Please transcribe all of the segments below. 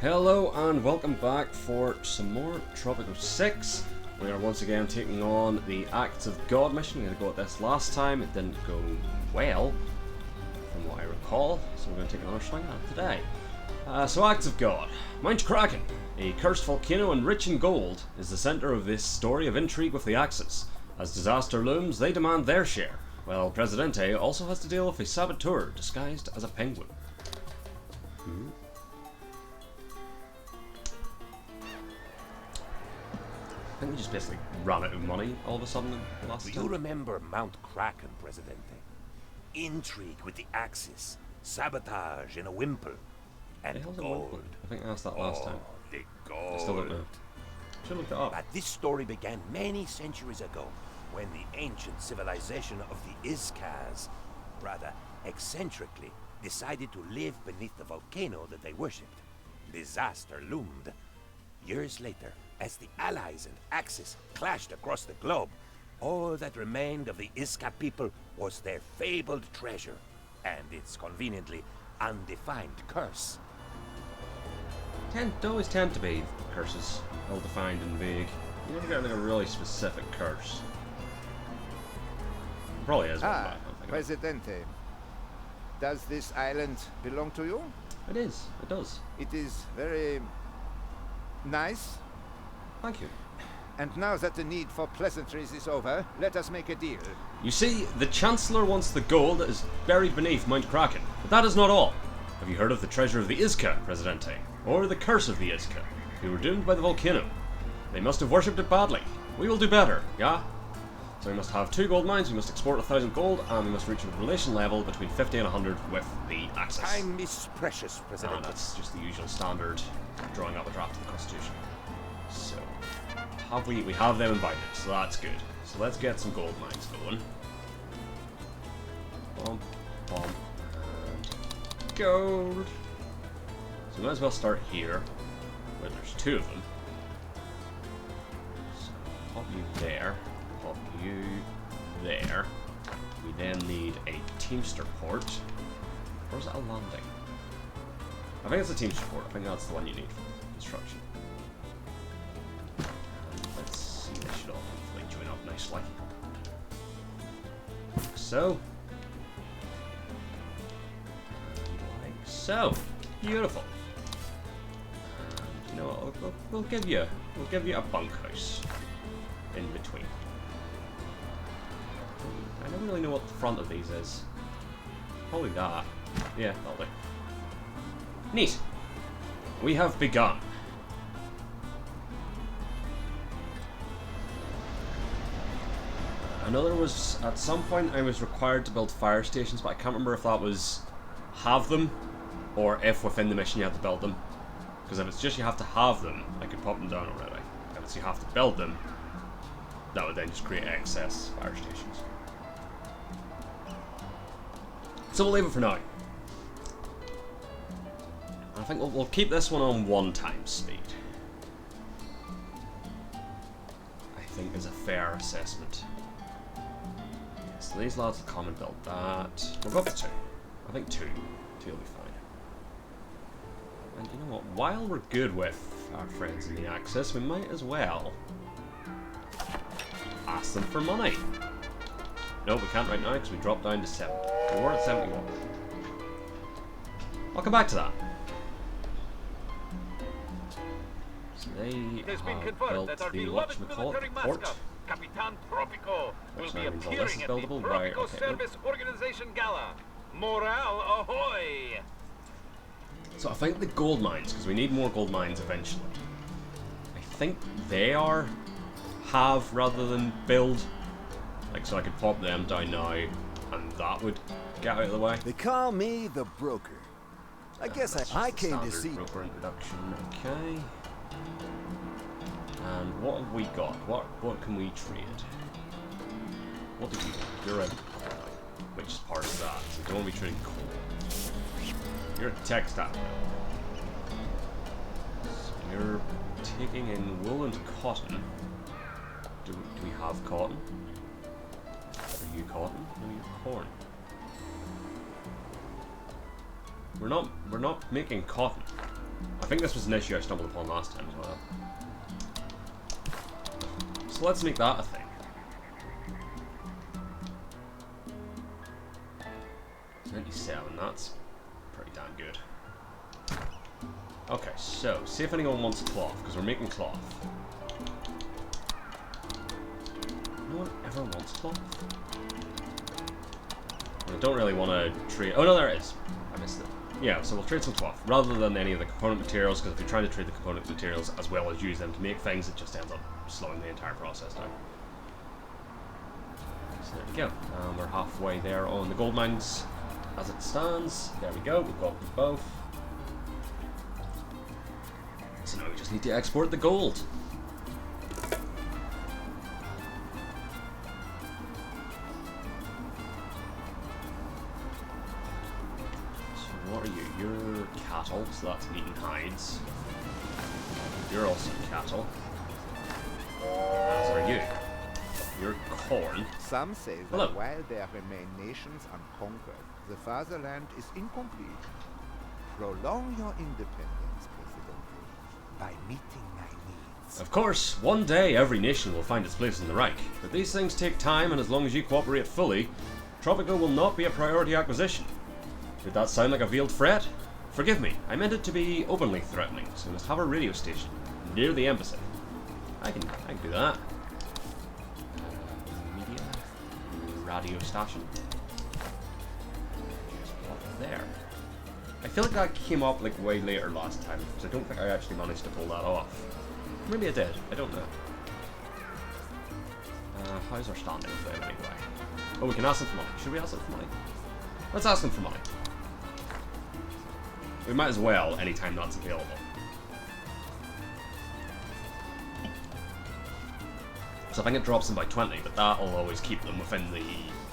Hello and welcome back for some more Tropico 6. We are once again taking on the Acts of God mission. We had to go at this last time, it didn't go well, from what I recall, so we're going to take another swing at it today. So Acts of God. Mount Kraken, a cursed volcano and rich in gold, is the centre of this story of intrigue with the Axis. As disaster looms, they demand their share, while Presidente also has to deal with a saboteur disguised as a penguin. I think we just basically ran out of money all of a sudden last time. Do you remember Mount Kraken, Presidente? Intrigue with the Axis, sabotage in a wimple, and gold. I think I asked that last time. The gold. I still don't know. Should look that up. But this story began many centuries ago, when the ancient civilization of the Izcas, rather eccentrically, decided to live beneath the volcano that they worshipped. Disaster loomed. Years later, as the Allies and Axis clashed across the globe, all that remained of the Izca people was their fabled treasure, and its conveniently undefined curse. They always tend to be curses, ill-defined and vague. You never get like a really specific curse. Probably is one, but I don't think Presidente, does this island belong to you? it is. It does. It is very nice. Thank you. And now that the need for pleasantries is over, let us make a deal. You see, the Chancellor wants the gold that is buried beneath Mount Kraken, but that is not all. Have you heard of the treasure of the Izca, Presidente? Or the curse of the Izca, who were doomed by the volcano? They must have worshipped it badly. We will do better, yeah? So we must have 2 gold mines, we must export 1,000 gold, and we must reach a relation level between 50 and 100 with the Axis. Time is precious, Presidente. And that's just the usual standard drawing up a draft of the Constitution. So, we have them invited, so that's good. So let's get some gold mines going. Bomb, bomb, and gold. So we might as well start here, where there's 2 of them. So pop you there, pop you there. We then need a Teamster port. Or is it a landing? I think it's a Teamster port. I think that's the one you need for construction. Let's see, they should all hopefully join up nicely. Like so. And like so. Beautiful. And you know what, we'll give you a bunkhouse in between. I don't really know what the front of these is. Probably that. Yeah, that'll do. Neat. We have begun. I know there was, at some point I was required to build fire stations, but I can't remember if that was have them, or if within the mission you had to build them. Because if it's just you have to have them, I could pop them down already. If it's you have to build them, that would then just create excess fire stations. So we'll leave it for now. I think we'll keep this one on 1 times speed. I think is a fair assessment. So these lads will come and build that. We'll go up to 2. I think 2. 2 will be fine. And you know what? While we're good with our friends in the Axis, we might as well ask them for money. No, we can't right now because we dropped down to 7. We were at 71. I'll come back to that. So they It has been have confirmed built that our the beloved port, military mascot, Capitan Tropico, will which be now means all this appearing is at the buildable. Right, Tropico okay. Service Organization Gala. Morale ahoy! So I think the gold mines, because we need more gold mines eventually. I think they are have rather than build. Like, so I could pop them down now, and that would get out of the way. They call me the broker. I guess That's I just the came to standard see. broker introduction. Okay. And what have we got? What can we trade? What do you want? You're a coal, which is part of that. So you don't want to be trading coal. You're a textile mill. So you're taking in wool and cotton. Do we have cotton? Are you cotton? No, you're corn. We're not making cotton. I think this was an issue I stumbled upon last time as well. So let's make that a thing. That's pretty damn good. Okay, so, see if anyone wants cloth, because we're making cloth. No one ever wants cloth? I don't really want to trade... Oh no, there it is. I missed it. Yeah, so we'll trade some cloth, rather than any of the component materials, because if you're trying to trade the component materials as well as use them to make things, it just ends up slowing the entire process down. So there we go. We're halfway there on the gold mines. As it stands, there we go, we've got them both. So now we just need to export the gold. So what are you? You're cattle, so that's meat and hides. You're also cattle. As are you. You're corn. Some say that Hello. while there remain nations unconquered, the fatherland is incomplete. Prolong your independence, Presidente, by meeting my needs. Of course, one day every nation will find its place in the Reich, but these things take time, and as long as you cooperate fully, Tropico will not be a priority acquisition. Did that sound like a veiled threat? Forgive me, I meant it to be openly threatening, so we must have a radio station near the embassy. I can do that. Media, radio station. Just pop it there. I feel like that came up like way later last time, because I don't think I actually managed to pull that off. Maybe I did, I don't know. How's our standing with them anyway? Oh, we can ask them for money. Should we ask them for money? Let's ask them for money. We might as well anytime that's available. So I think it drops them by 20, but that'll always keep them within the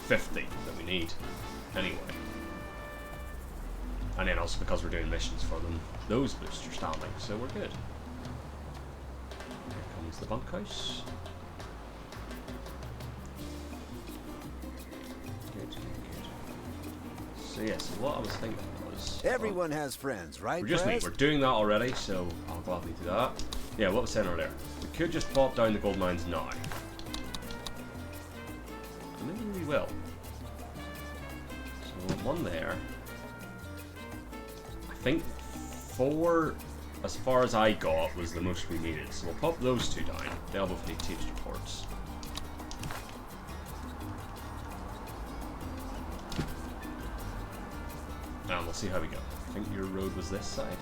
50 that we need anyway. And then also because we're doing missions for them, those boost your standing, so we're good. Here comes the bunkhouse. Good, good, good. So yeah, so what I was thinking was... Everyone has friends, right, We're just Prez? we're doing that already, so I'll gladly do that. Yeah, what was saying earlier? We could just plop down the gold mines now. And maybe we will. So one there. I think 4, as far as I got, was the most we needed. So we'll pop those 2 down. They'll both need teams reports. And we'll see how we go. I think your road was this side.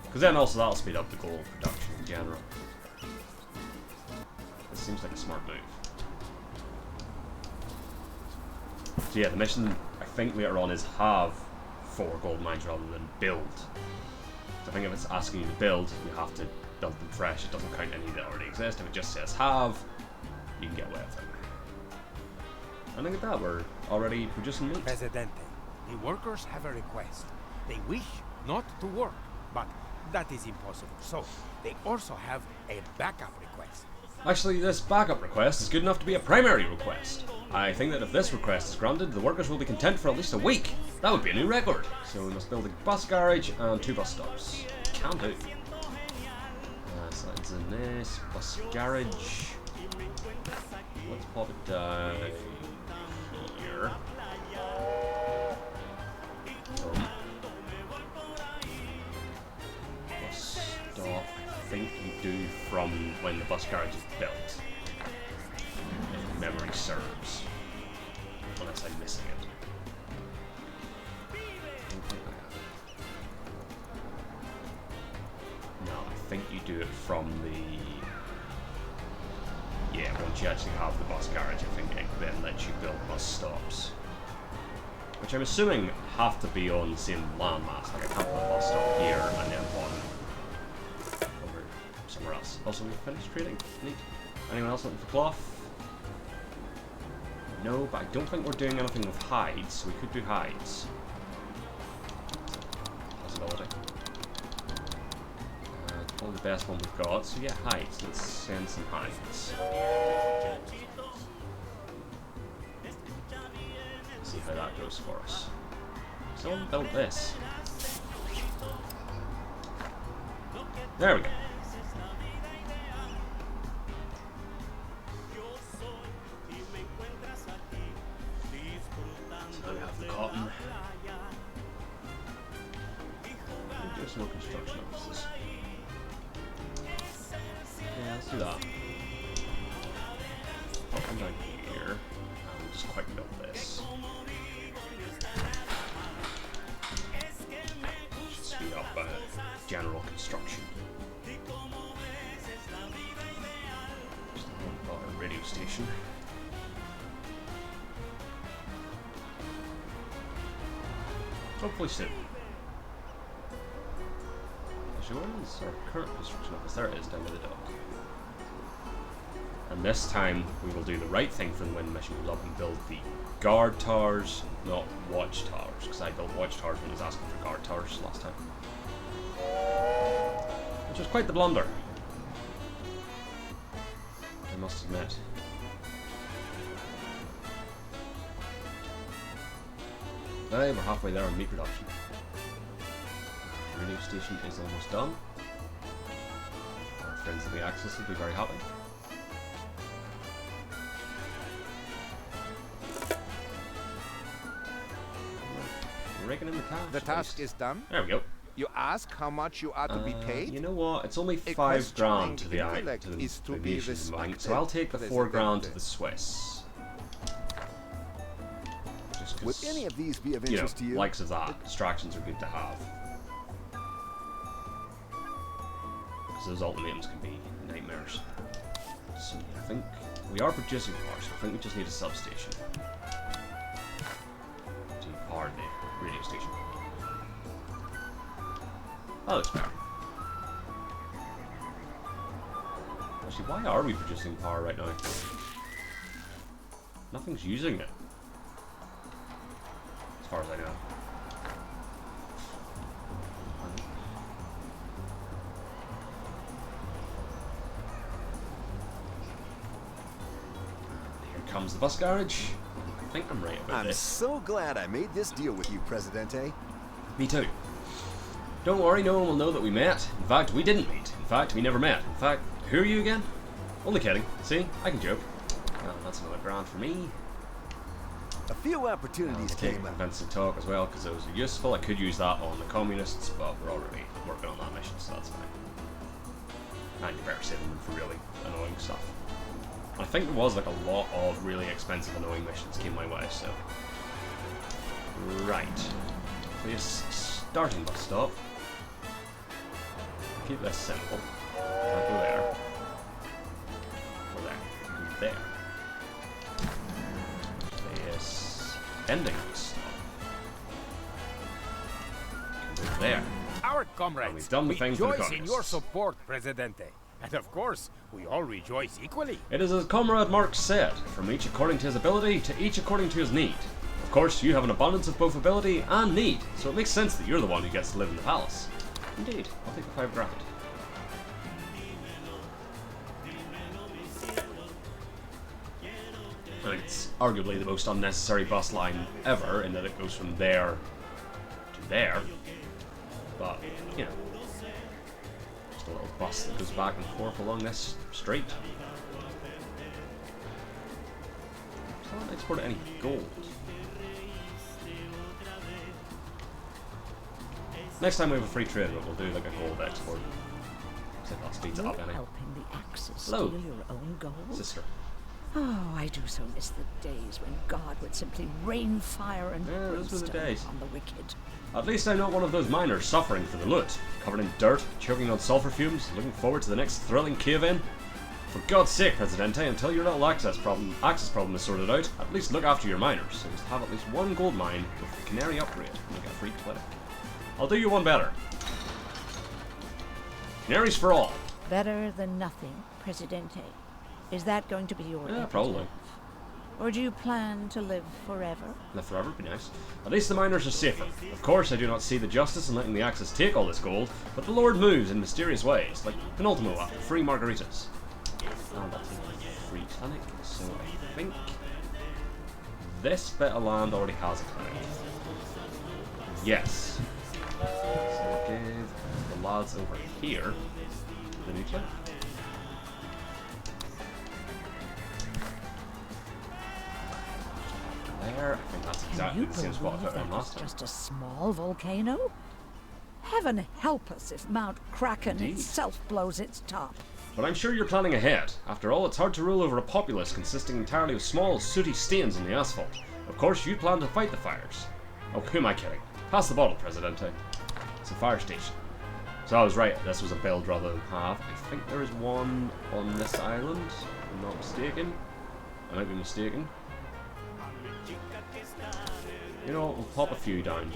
Because then also that'll speed up the gold production in general. This seems like a smart move. So yeah, the mission I think later on is have 4 gold mines rather than build. So I think if it's asking you to build, you have to build them fresh. It doesn't count any that already exist. If it just says have, you can get away with it. And look at that, we're already producing meat. Presidente, the workers have a request. They wish not to work, but that is impossible. So, they also have a backup request. Actually, this backup request is good enough to be a primary request. I think that if this request is granted, the workers will be content for at least a week. That would be a new record. So we must build a bus garage and 2 bus stops. Can do. So that's in this bus garage. Let's pop it down here. Bus stop, I think you do from when the bus garage is built. If memory serves. Unless I'm missing it. No, I think you do it from the... Yeah, once you actually have the bus garage, I think it then lets you build bus stops. Which I'm assuming have to be on the same landmass. Like I can't put a bus stop here and then one over somewhere else. Also, we finished trading. Neat. Anyone else looking for cloth? No, but I don't think we're doing anything with hides, so we could do hides. Possibility. Probably the best one we've got, so yeah, hides. Let's send some hides. See how that goes for us. Someone built this. There we go. So now we have the cotton. Do some more construction offices. Yeah, let's do that. I'll come down here and we'll just quick build this. Should speed up general construction. Just a radio station. Hopefully soon. Actually, where is our current construction office? There it is, down by the dock. And this time we will do the right thing for the wind mission. We'll up and build the guard towers, not watch towers, because I built watch towers when I was asking for guard towers last time. Which was quite the blunder, I must admit. Hey, we're halfway there on meat production. The radio station is almost done. Our friends in the Axis will be very happy. We're raking in the cash. The task is done. There we go. You ask how much you are to be paid? You know what? It's only A 5 grand to questioning the intellect to the is to be nation's bank, so respected, I'll take the 4 grand to Presidente. the Swiss. Just Would 'cause, any of these be of you know, interest to you? likes of that, distractions are good to have. Because those ultimatums can be nightmares. So I think we are producing power, so I think we just need a substation to power the radio station. That looks better. Actually, why are we producing power right now? Nothing's using it. As far as I know. Here comes the bus garage. I think I'm right about I'm this. so glad I made this deal with you, Presidente. Me too. Don't worry, no one will know that we met. In fact, we didn't meet. In fact, we never met. In fact, who are you again? Only kidding. See? I can joke. Well, that's another grand for me. A few opportunities Take came up. convincing talk as well, because those are useful. I could use that on the communists, but we're already working on that mission, so that's fine. And you better save them for really annoying stuff. I think there was like a lot of really expensive annoying missions came my way, so... Right. Place starting bus stop. Keep this simple. Can't go there. Go there. Go there. Place ending bus stop. Can go there. Our And comrades we've done the thing for the rejoice in your communists. support, Presidente. And of course, we all rejoice equally. It is as Comrade Marx said, from each according to his ability to each according to his need. Of course, you have an abundance of both ability and need, so it makes sense that you're the one who gets to live in the palace. Indeed, I'll take the 5 grand. I think it's arguably the most unnecessary bus line ever, in that it goes from there to there. But, you know, just a little bus that goes back and forth along this street. So I don't export any gold. Next time we have a free trade, we'll do like a gold export. Looks like that speeds it You're up anyway. helping the Axis Hello. steal your own gold? Sister. Oh, I do so miss the days when God would simply rain fire and Yeah, those were the brimstone days. on the wicked. At least I'm not one of those miners suffering for the loot, covered in dirt, choking on sulfur fumes, looking forward to the next thrilling cave-in. For God's sake, Presidente, until your little access problem is sorted out, at least look after your miners, so as to have at least one gold mine with the Canary upgrade and you get a free clinic. I'll do you one better. Canaries for all. Better than nothing, Presidente. Is that going to be your Yeah, epitaph? probably. Or do you plan to live forever? Live forever would be nice. At least the miners are safer. Of course, I do not see the justice in letting the Axis take all this gold, but the Lord moves in mysterious ways, like penultimo after free margaritas. And that's a free clinic, so I think this bit of land already has a clinic. Yes. So we'll give lads over here. The nuclear. There, I think that's exactly the same spot I put on last time. Just a small volcano? Heaven help us if Mount Kraken Indeed. itself blows its top. But I'm sure you're planning ahead. After all, it's hard to rule over a populace consisting entirely of small, sooty stains in the asphalt. Of course, you plan to fight the fires. Oh, who am I kidding? Pass the bottle, Presidente. It's a fire station. So I was right, this was a build rather than half. I think there is one on this island, if I'm not mistaken. I might be mistaken. You know what, we'll pop a few down.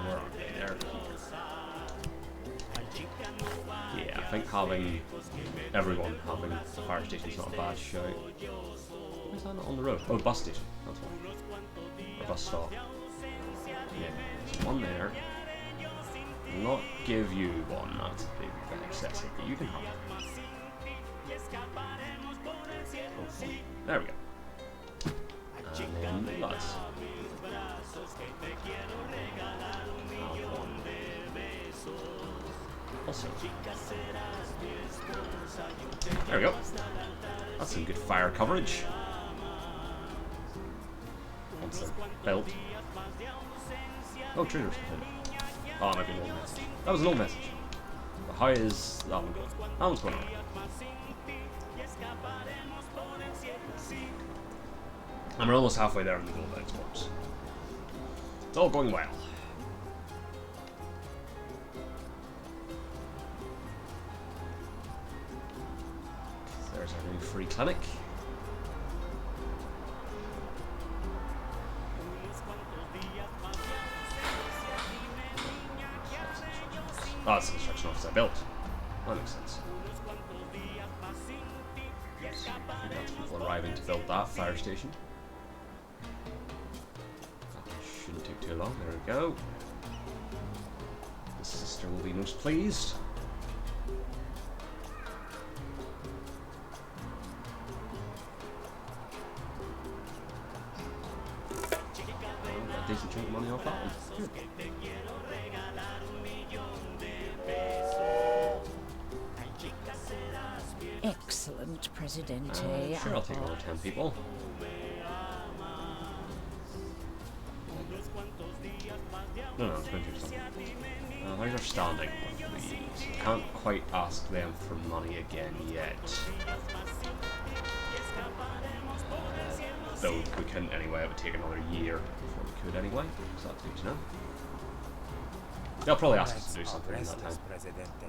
Where are they? They're here. Yeah, I think having everyone having a fire station is not a bad shout. Why is that not on the road? Oh, bus station. That's one. Or bus stop. Yeah, there's one there. I'll not give you one, that's a bit excessive, but you can have it. Oh, there we go. And then lads. Also. There we go. That's some good fire coverage. Once they're built. Oh, traders. Oh, that might be an old message. That was an old message. But how is that one going? That one's going on. And we're almost halfway there in the gold exports. It's all going well. There's our new free clinic. Oh, that's the construction office I built. That makes sense. Yes, I think that's people arriving to build that fire station. That shouldn't take too long. There we go. The sister will be most pleased. Oh, got a decent chunk of money off that one. Good. Excellent, Presidente. Sure, I'll take another 10 people. No, it's going to do something. How's our standing with these? Can't quite ask them for money again yet. Though we couldn't anyway, it would take another year before we could anyway. So that's good to know. They'll probably ask us to do something in that time. Presidente.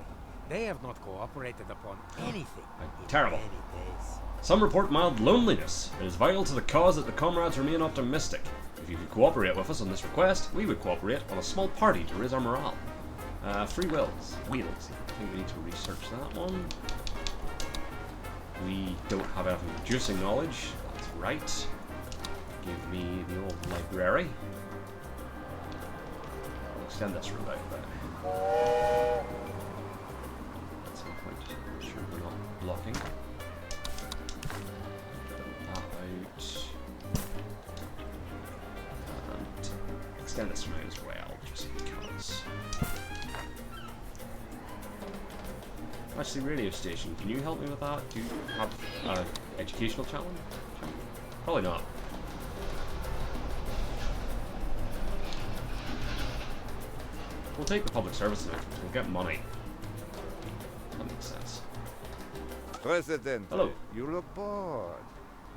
They have not cooperated upon anything in Terrible. many days. Some report mild loneliness. It is vital to the cause that the comrades remain optimistic. If you could cooperate with us on this request, we would cooperate on a small party to raise our morale. Free wills. Wheels. I think we need to research that one. We don't have anything reducing knowledge. That's right. Give me the old library. I'll extend this route out a bit. At some point. Make sure we're not blocking. That out. And extend this route as well, just because. Actually, radio station, can you help me with that? Do you have an educational challenge? Probably not. We'll take the public service announcements, we'll get money. That makes sense. President, Hello. you look bored.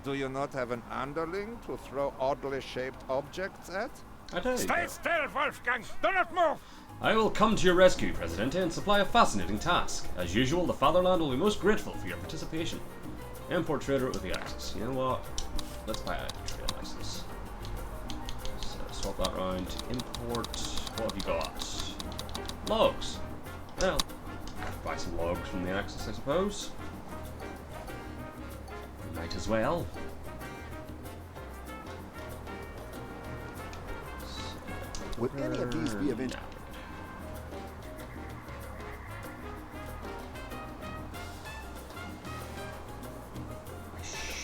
Do you not have an underling to throw oddly shaped objects at? I do. Stay still, Wolfgang! Do not move! I will come to your rescue, Presidente, and supply a fascinating task. As usual, the Fatherland will be most grateful for your participation. Import trade route with the Axis. You know what? Let's buy a trade license. So swap that round. Import. What have you got? Logs. Well, buy some logs from the Axis, I suppose. Might as well. Would any of these be of interest? No. I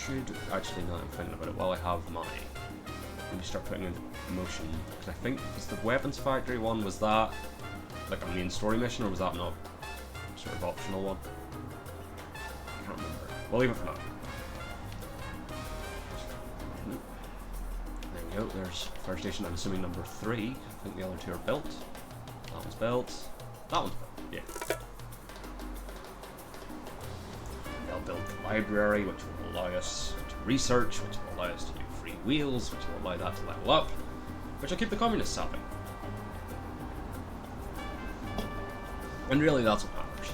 should actually, now I'm thinking about it, while I have money, let me start putting into motion, because I think was the weapons factory one, was that like a main story mission, or was that not sort of optional one? I can't remember. We'll leave it for now. There we go, there's fire station, I'm assuming number 3. I think the other 2 are built. That one's built. That one's built, yeah. They'll build the library, which will allow us to research, which will allow us to do free wheels, which will allow that to level up, which will keep the communists happy. And really, that's what matters.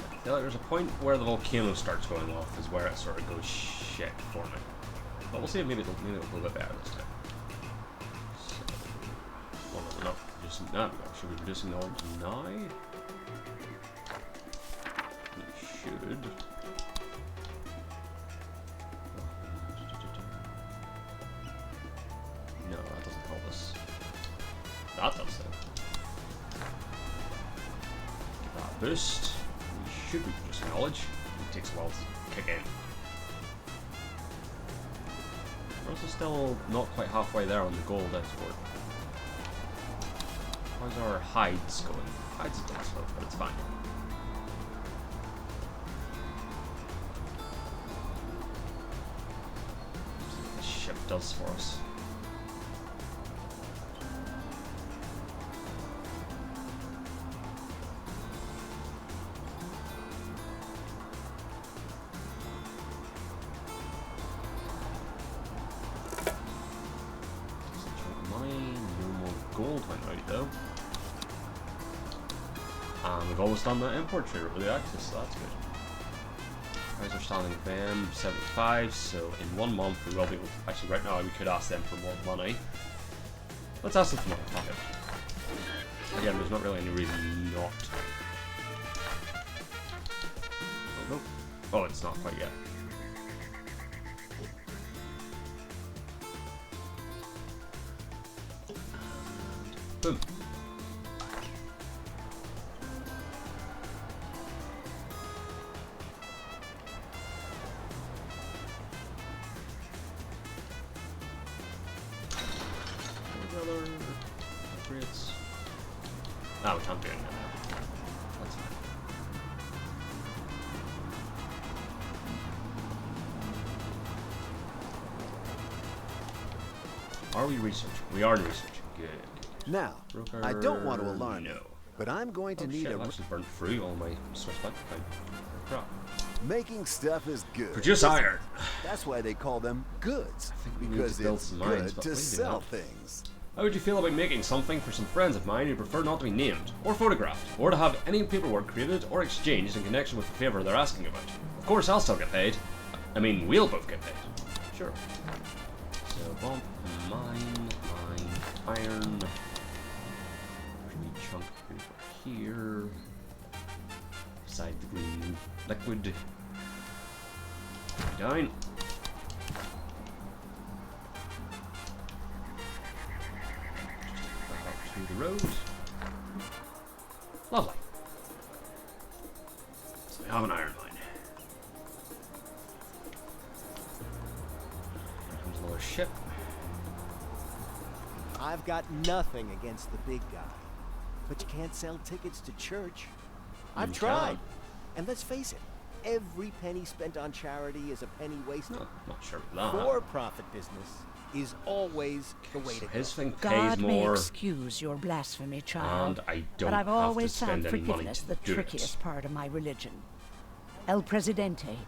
I feel like there's a point where the volcano starts going off, is where it sort of goes shit for me. But we'll see if maybe it'll go a bit better this time. So, no, should we be producing the orange now? We should. No, that doesn't help us. That does though. Give that a boost. We should be producing knowledge. It takes a while to kick in. We're also still not quite halfway there on the gold export. How's our hides going? Hides is going slow, but it's fine. Let's see what this ship does for us. Gold went out though. And we've always done that import trade with the Axis, so that's good. Price are standing with them, 75, so in 1 month we will be able to, actually right now we could ask them for more money. Let's ask them for money, fuck it. Again, there's not really any reason not to. Oh, no. Oh, it's not quite yet. Boom. Other upgrades. Ah, we can't do anything now. That's fine. Are we researching? We are researching. Good. Now, Broker, I don't want to alarm you, no. but I'm going to need shit, a... I actually burnt through all my Swiss bank account. Crap. Making stuff is good. Produce iron. That's why they call them goods. We need Because to build it's some mines, good but to we do sell not. things. How would you feel about making something for some friends of mine who prefer not to be named, or photographed, or to have any paperwork created or exchanged in connection with the favour they're asking about? Of course, I'll still get paid. I mean, we'll both get paid. Sure. So, bump, mine, iron. Tree chunk over here. Beside the green liquid. Down. To the road. Lovely. So we have an iron mine. Here comes another ship. I've got nothing against the big guy, but you can't sell tickets to church. I've You tried, can. and let's face it, every penny spent on charity is a penny wasted. Not sure about that. For-profit business is always the way to go. His thing pays God may more, excuse your blasphemy, child, and I don't but I've have always to spend found any money forgiveness to the do trickiest it. part of my religion. El Presidente,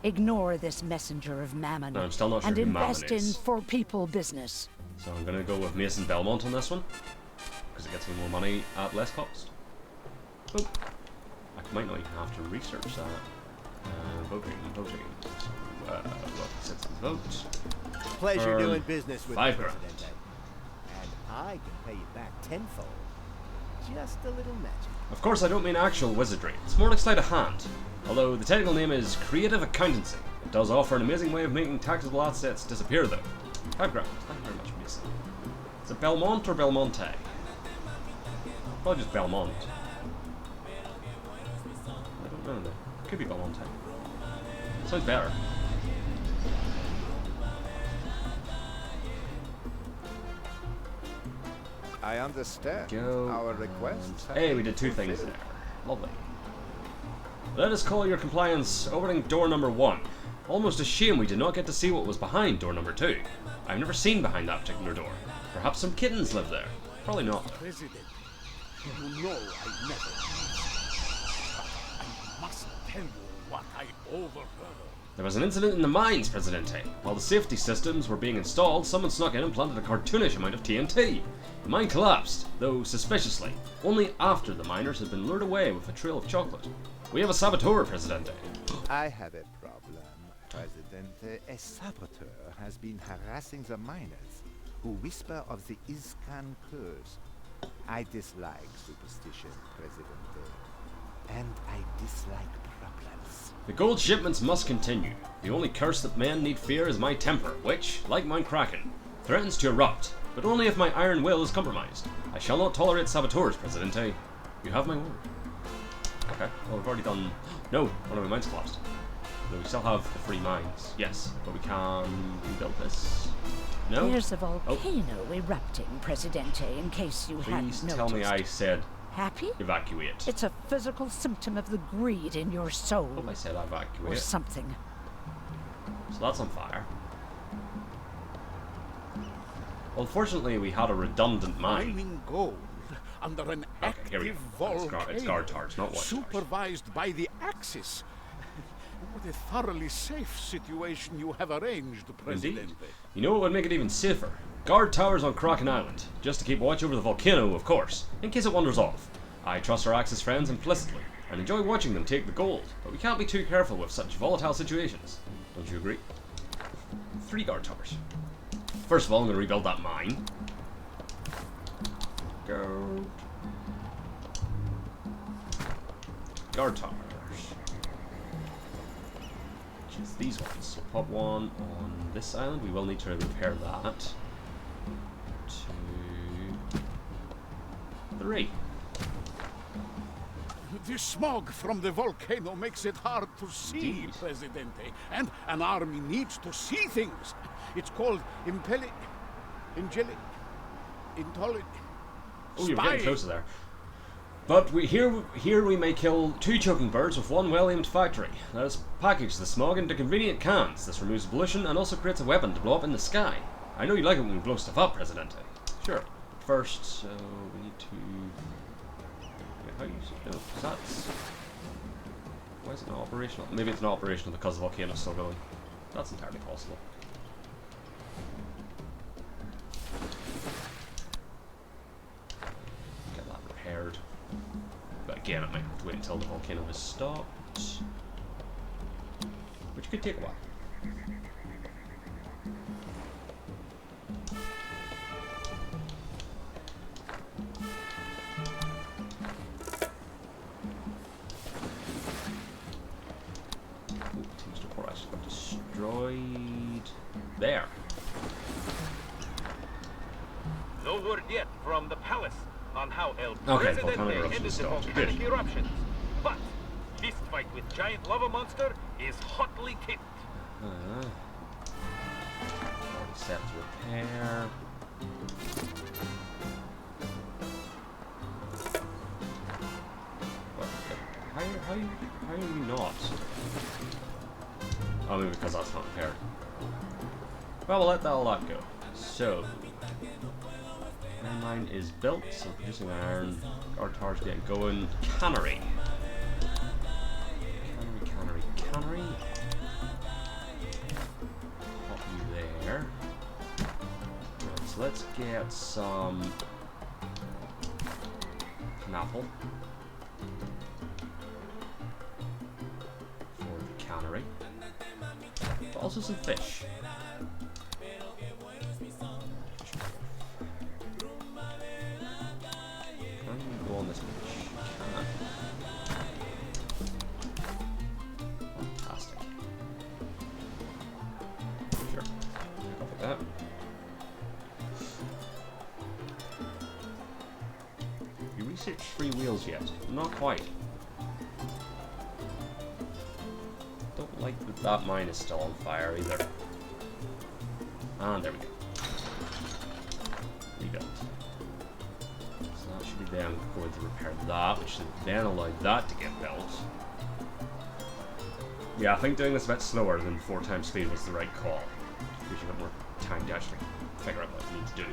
ignore this messenger of mammon No, I'm still not sure and who Mammon invest in is. for-people business. So I'm gonna go with Mason Belmont on this one, because it gets me more money at less cost. Oh, I might not even have to research that. Voting. What citizens vote? Pleasure Earn doing business with 5 you, grand. Presidente. And I can pay you back tenfold. Just a little magic. Of course, I don't mean actual wizardry. It's more like sleight of hand. Although the technical name is creative accountancy. It does offer an amazing way of making taxable assets disappear, though. 5 grand. Thank you very much, Mason. Is it Belmont or Belmonte? Probably just Belmont. I don't know though. Could be Belmonte. Sounds better. I understand. Go. Our requests. have Hey, been we did two things fulfilled. there. Lovely. Let us call your compliance opening door number 1. Almost a shame we did not get to see what was behind door number 2. I've never seen behind that particular door. Perhaps some kittens live there. Probably not. President, you know I never but I must tell you what I overheard. There was an incident in the mines, Presidente. While the safety systems were being installed, someone snuck in and planted a cartoonish amount of TNT. The mine collapsed, though suspiciously, only after the miners had been lured away with a trail of chocolate. We have a saboteur, Presidente. I have a problem, Presidente. A saboteur has been harassing the miners, who whisper of the Iscan curse. I dislike superstition, Presidente, and I dislike problems. The gold shipments must continue. The only curse that men need fear is my temper, which, like Mount Kraken, threatens to erupt, but only if my iron will is compromised. I shall not tolerate saboteurs, Presidente. You have my word. Okay, well we've already done... No, one of my mines collapsed. No, we still have the 3 mines. Yes, but we can rebuild this. No? There's a volcano erupting, Presidente, in case you hadn't Please noticed. tell me I said Happy? evacuate. It's a physical symptom of the greed in your soul. I hope I said Or evacuate. something. So that's on fire. Well, fortunately we had a redundant mine. Mining gold under an here we active go. It's volcano. guard towers, not watch towers. Supervised by the Axis. What a thoroughly safe situation you have arranged, Presidente. Indeed. You know what would make it even safer? Guard towers on Kraken Island, just to keep watch over the volcano, of course, in case it wanders off. I trust our Axis friends implicitly, and enjoy watching them take the gold, but we can't be too careful with such volatile situations. Don't you agree? 3 guard towers. First of all, I'm going to rebuild that mine. Guard towers. Which is these ones. So pop one on this island. We will need to repair that. 2, 3. The smog from the volcano makes it hard to see, Indeed. Presidente. And an army needs to see things. It's called intelli... Oh, you're getting closer there. But here we may kill 2 choking birds with 1 well-aimed factory. Let us package the smog into convenient cans. This removes pollution and also creates a weapon to blow up in the sky. I know you like it when we blow stuff up, Presidente. Sure. First, so we need to... Wait, how do you... No, that's... Why is it not operational? Maybe it's not operational because the volcano's still going. That's entirely possible. Get that repaired. But again, I might have to wait until the volcano has stopped. Which could take a while. Oh, teams report actually got destroyed. There. No word yet from the palace on how El Okay, Presidente volcanic eruption ended the stopped. volcanic Good. eruptions. But this fight with giant lava monster is hotly tipped. Already set to repair. What? How are you not? Oh, maybe because that's not repaired. Well, we'll let all that go. So, iron mine is built, so producing iron. Guard towers getting going. Cannery. Cannery. Pop you there. Right, so let's get some pineapple for the cannery, but also some fish. Can you go on this fish? Can. Fantastic. Sure. Like that. Research free wheels yet. Not quite. Don't like that that mine is still on fire either. And there we go. Rebuild. So that should be them going to repair that, which should then allow that to get built. Yeah, I think doing this a bit slower than 4 times speed was the right call. Gives you a bit more time to actually figure out what you need to do.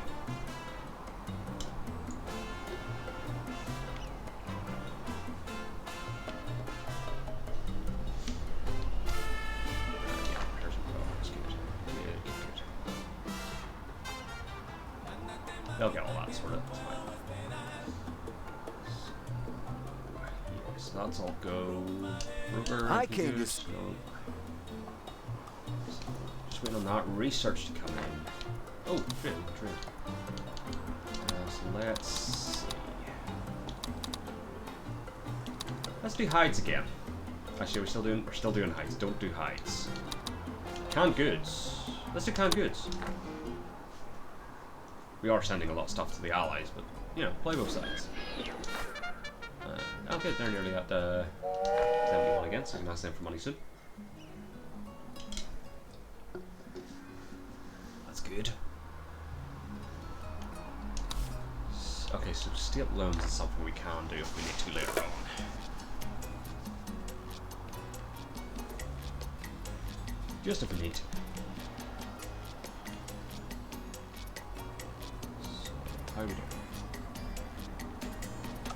They'll get all that sorted. That's fine. Yes, that's all go. Ruger, I came to just waiting on that research to come in. Oh, trade. So let's see. Let's do hides again. Actually, we're still doing hides. Don't do hides. Canned goods. Let's do canned goods. We are sending a lot of stuff to the allies, but, you know, play both sides. Okay, they're nearly at 71 again, so we can ask them for money soon. That's good. Okay, so state loans is something we can do if we need to later on. Just if we need to. How are we doing?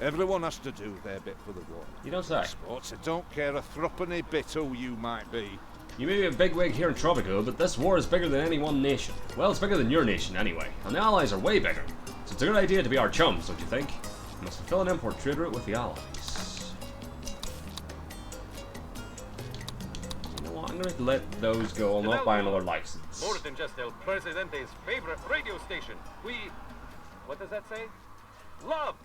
Everyone has to do their bit for the war. You don't say. Sports, I don't care a threepenny bit who you might be. You may be a bigwig here in Tropico, but this war is bigger than any one nation. Well, it's bigger than your nation anyway, and the Allies are way bigger. So it's a good idea to be our chums, don't you think? We must fulfill an import trade route with the Allies. You know what, I'm going to let those go. I'll not buy another license. More than just El Presidente's favorite radio station. What does that say? Love!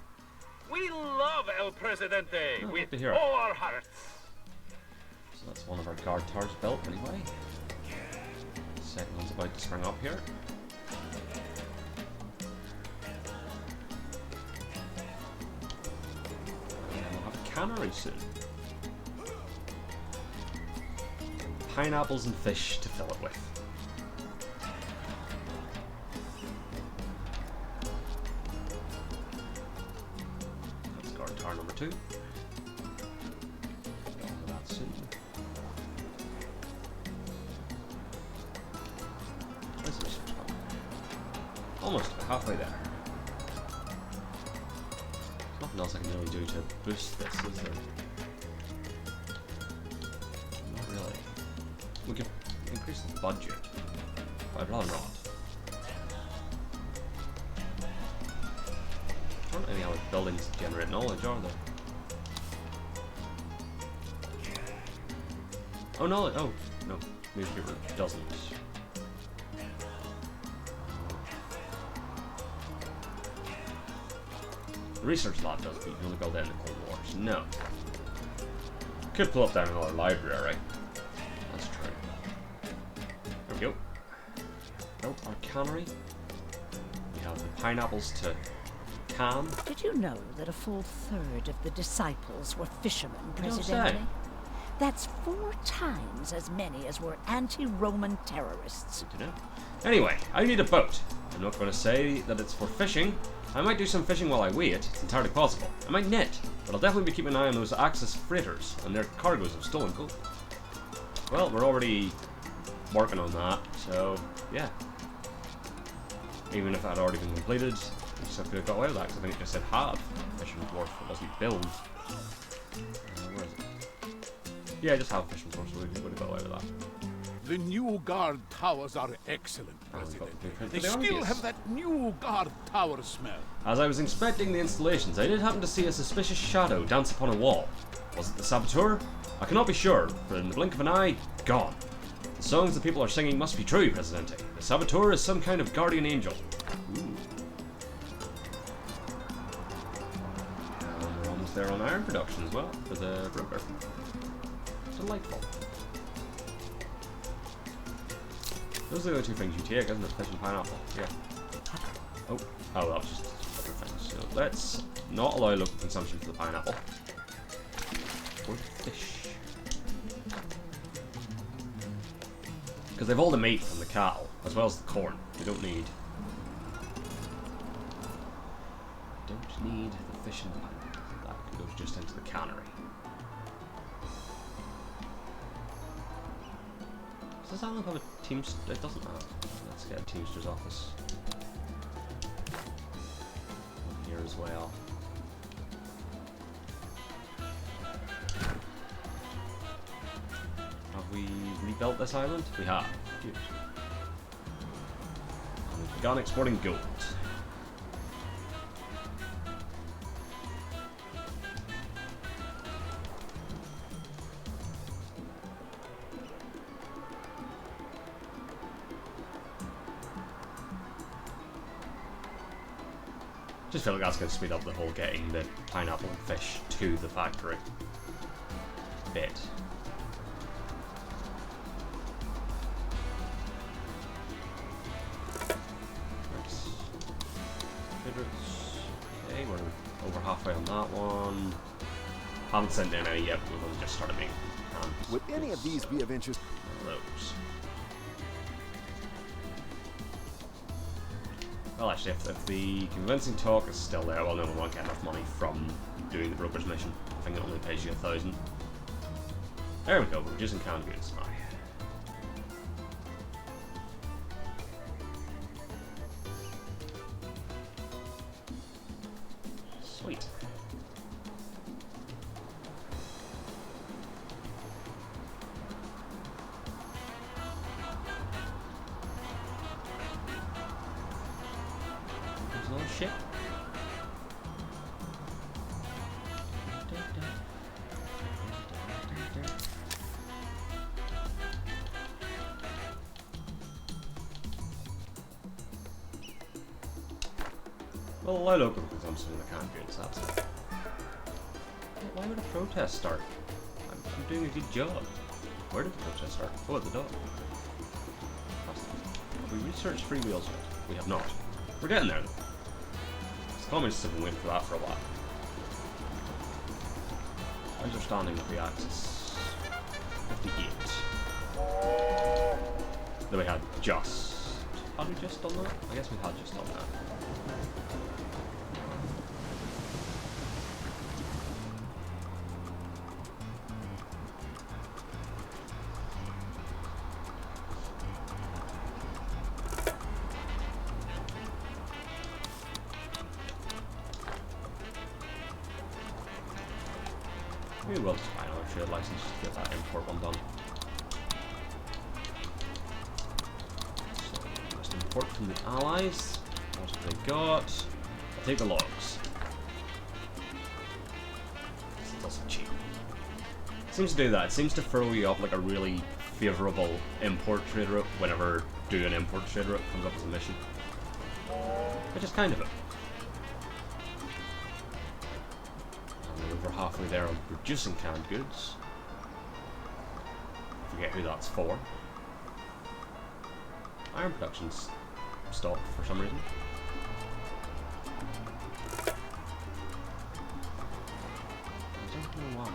We love El Presidente Oh, with good to hear it. all our hearts. So that's one of our guard towers built anyway. Second one's about to spring up here. And we'll have a cannery soon. Pineapples and fish to fill it with. That's guard tower number 2. Get on to that soon. Where's the research going? Almost halfway there. There's nothing else I can really do to boost this, is there? Not really. We could increase the budget, but I'd rather not. There aren't any other buildings to generate knowledge, are there? Oh no! Oh no, newspaper doesn't. The research lab does, but you can only build that in the Cold War. So no. Could pull up down another library. That's true. There we go. Built our cannery. We have the pineapples to can. Did you know that a full third of the disciples were fishermen, You don't Presidente? say. That's 4 times as many as were anti-Roman terrorists. Good to know. Anyway, I need a boat. I'm not going to say that it's for fishing. I might do some fishing while I wait. It's entirely possible. I might knit, but I'll definitely be keeping an eye on those Axis freighters and their cargoes of stolen gold. Well, we're already working on that, so yeah. Even if it had already been completed, we just have to have got away with that, because I think it just said have Fisherman's Wharf, it doesn't build. Where is it? Yeah, just have Fisherman's Wharf, so we would have got away with that. The new guard towers are excellent, Oh, we've got President. the blueprint They for the still Argus. have that new guard tower smell. As I was inspecting the installations, I did happen to see a suspicious shadow dance upon a wall. Was it the saboteur? I cannot be sure, but in the blink of an eye, gone. The songs the people are singing must be true, Presidente. The saboteur is some kind of guardian angel. Ooh. And we're almost there on iron production as well, for the broker. Delightful. Those are the only 2 things you take, isn't it? Fish and pineapple. Yeah. Oh, that was just other things. So let's not allow local consumption for the pineapple. Or the fish. Because they've all the meat from the cattle, as well as the corn. They don't need the fish and the pineapple. That goes just into the cannery. Does this island have a teamster? It doesn't have. Let's get a teamster's office. Here as well. Have we rebuilt this island? We have. Good. And we've begun exporting gold. Just feel like that's going to speed up the whole getting the pineapple and fish to the factory bit. Nice. Okay, we're over halfway on that one. Haven't sent in any yet, but we've only just started making. Would any of these be of interest? Those. Well, actually, if the convincing talk is still there, well, no, we won't get enough money from doing the broker's mission. I think it only pays you 1,000. There we go, we're reducing canned goods. Aye. Sweet. There's another ship. Well, allow local consumption in the canned goods, that's it. Why would a protest start? I'm doing a good job. Where did the protest start? Oh, at the dock. Have we researched free wheels yet? We have not. We're getting there though. The communists have been waiting for that for a while. Understanding of the Axis. 58. Then we had just... Had we just done that? I guess we had just done that. We will just buy another trade license to get that import one done. So we must import from the Allies. What have they got? I'll take the logs. It's also cheap. It seems to do that. It seems to throw you up like a really favourable import trade route whenever doing an import trade route comes up as a mission. Which is kind of it. We're halfway there on producing canned goods. Forget who that's for. Iron production's stopped for some reason. I don't know why.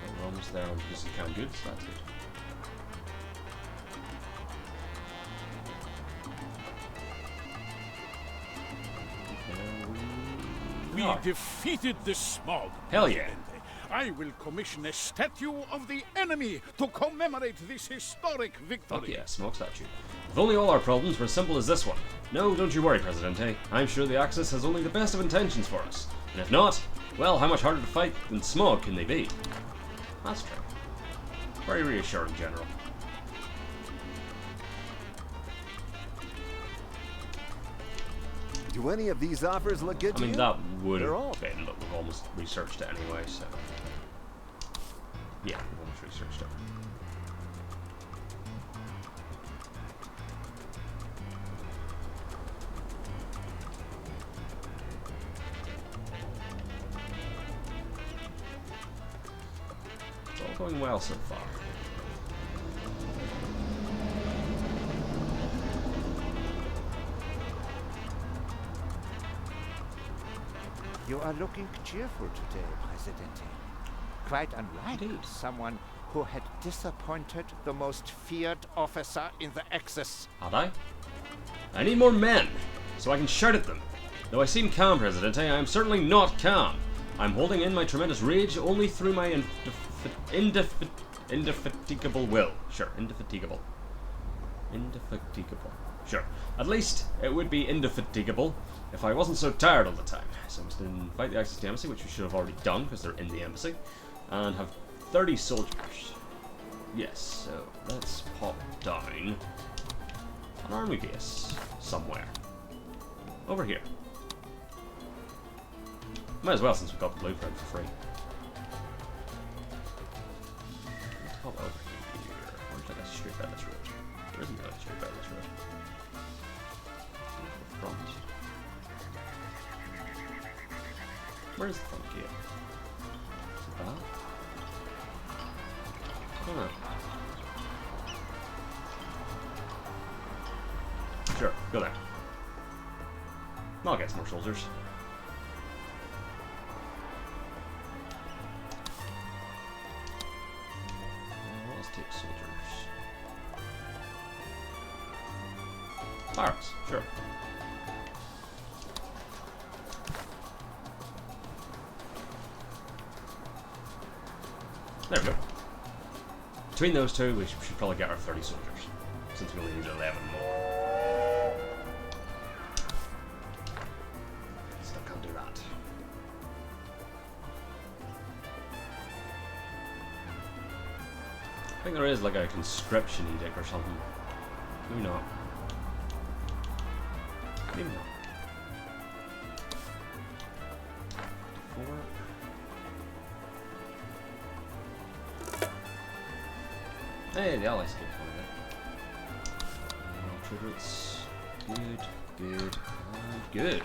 Well, we're almost there on producing canned goods, that's good. We defeated the smog. Hell yeah. I will commission a statue of the enemy to commemorate this historic victory. Fuck yeah, smoke statue. If only all our problems were as simple as this one. No, don't you worry, Presidente. I'm sure the Axis has only the best of intentions for us. And if not, well, how much harder to fight than smog can they be? That's true. Very reassuring, General. Do any of these offers look good to I mean, you? that would They're all have been, but we've almost researched it anyway, so... Yeah, we've almost researched it. It's all going well so far. You are looking cheerful today, Presidente. Quite unlike Indeed. someone who had disappointed the most feared officer in the Axis. Had I? I need more men, so I can shout at them. Though I seem calm, Presidente, I am certainly not calm. I'm holding in my tremendous rage only through my indefatigable will. Sure, indefatigable. Indefatigable. Sure. At least it would be indefatigable if I wasn't so tired all the time. So I must invite the Axis to the embassy, which we should have already done because they're in the embassy, and have 30 soldiers. Yes, so let's pop down an army base somewhere. Over here. Might as well since we've got the blueprint for free. Let's pop over here. Where's like a straight down this road? There isn't a straight down this road. The front. Where's the front gate? Is it that? I don't know. Sure, go there. I'll get some more soldiers. Let's take soldiers. Pirates, sure. There we go. Between those two, we should probably get our 30 soldiers, since we only need 11 more. Still can't do that. I think there is like a conscription edict or something. Maybe not. Maybe not. 4. Hey, the allies keep coming in. Trade routes. Good, good, and good.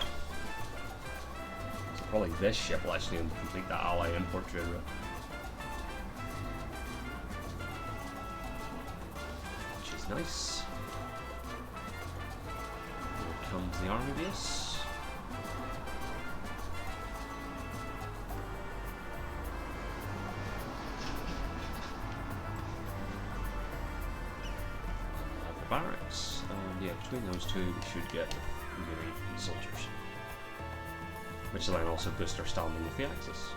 So probably this ship will actually complete that ally import trade route. Which is nice. Here comes the army base. Barracks, and yeah, between those two we should get really soldiers, which will then also boost our standing with the Axis.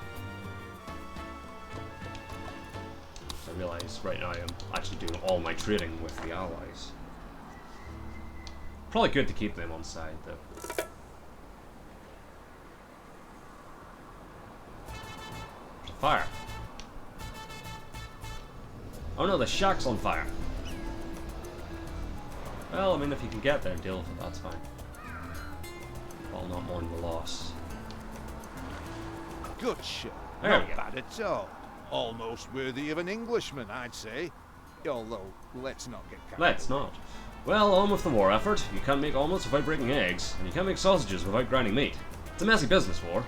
I realise right now I'm actually doing all my trading with the Allies. Probably good to keep them on side though. There's a fire. Oh no, the shack's on fire. Well, I mean, if you can get there, deal with it, that's fine. While not mourn the loss. Good ship. There Not we go. bad at all. Almost worthy of an Englishman, I'd say. Although, let's not get carried Let's away. not. Well, on with the war effort. You can't make omelets without breaking eggs, and you can't make sausages without grinding meat. It's a messy business war.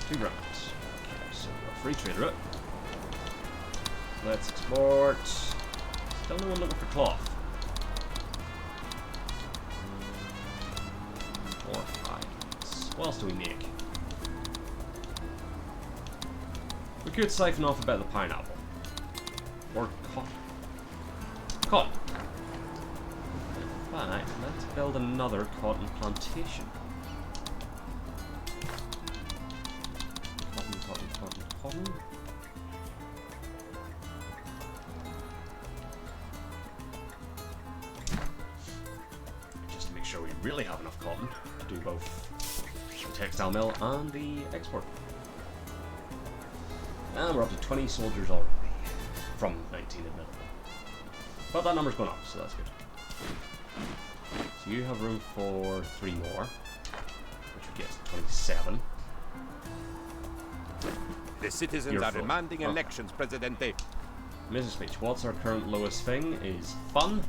2 grand. Okay, so we've got free trade route. Let's export. Still no one looking for cloth. 4 or 5. What else do we make? We could siphon off a bit of the pineapple. Or cotton. Cotton. Right, let's build another cotton plantation. Cotton, cotton, cotton, cotton. Just to make sure we really have enough cotton to do both the textile mill and the export. And we're up to 20 soldiers already. From 19 admittedly. But that number's going up, so that's good. So you have room for 3 more, which would get us to 27. The citizens You're are full. demanding Okay. elections, Presidente. Mrs. Speech, what's our current lowest thing? Is fun.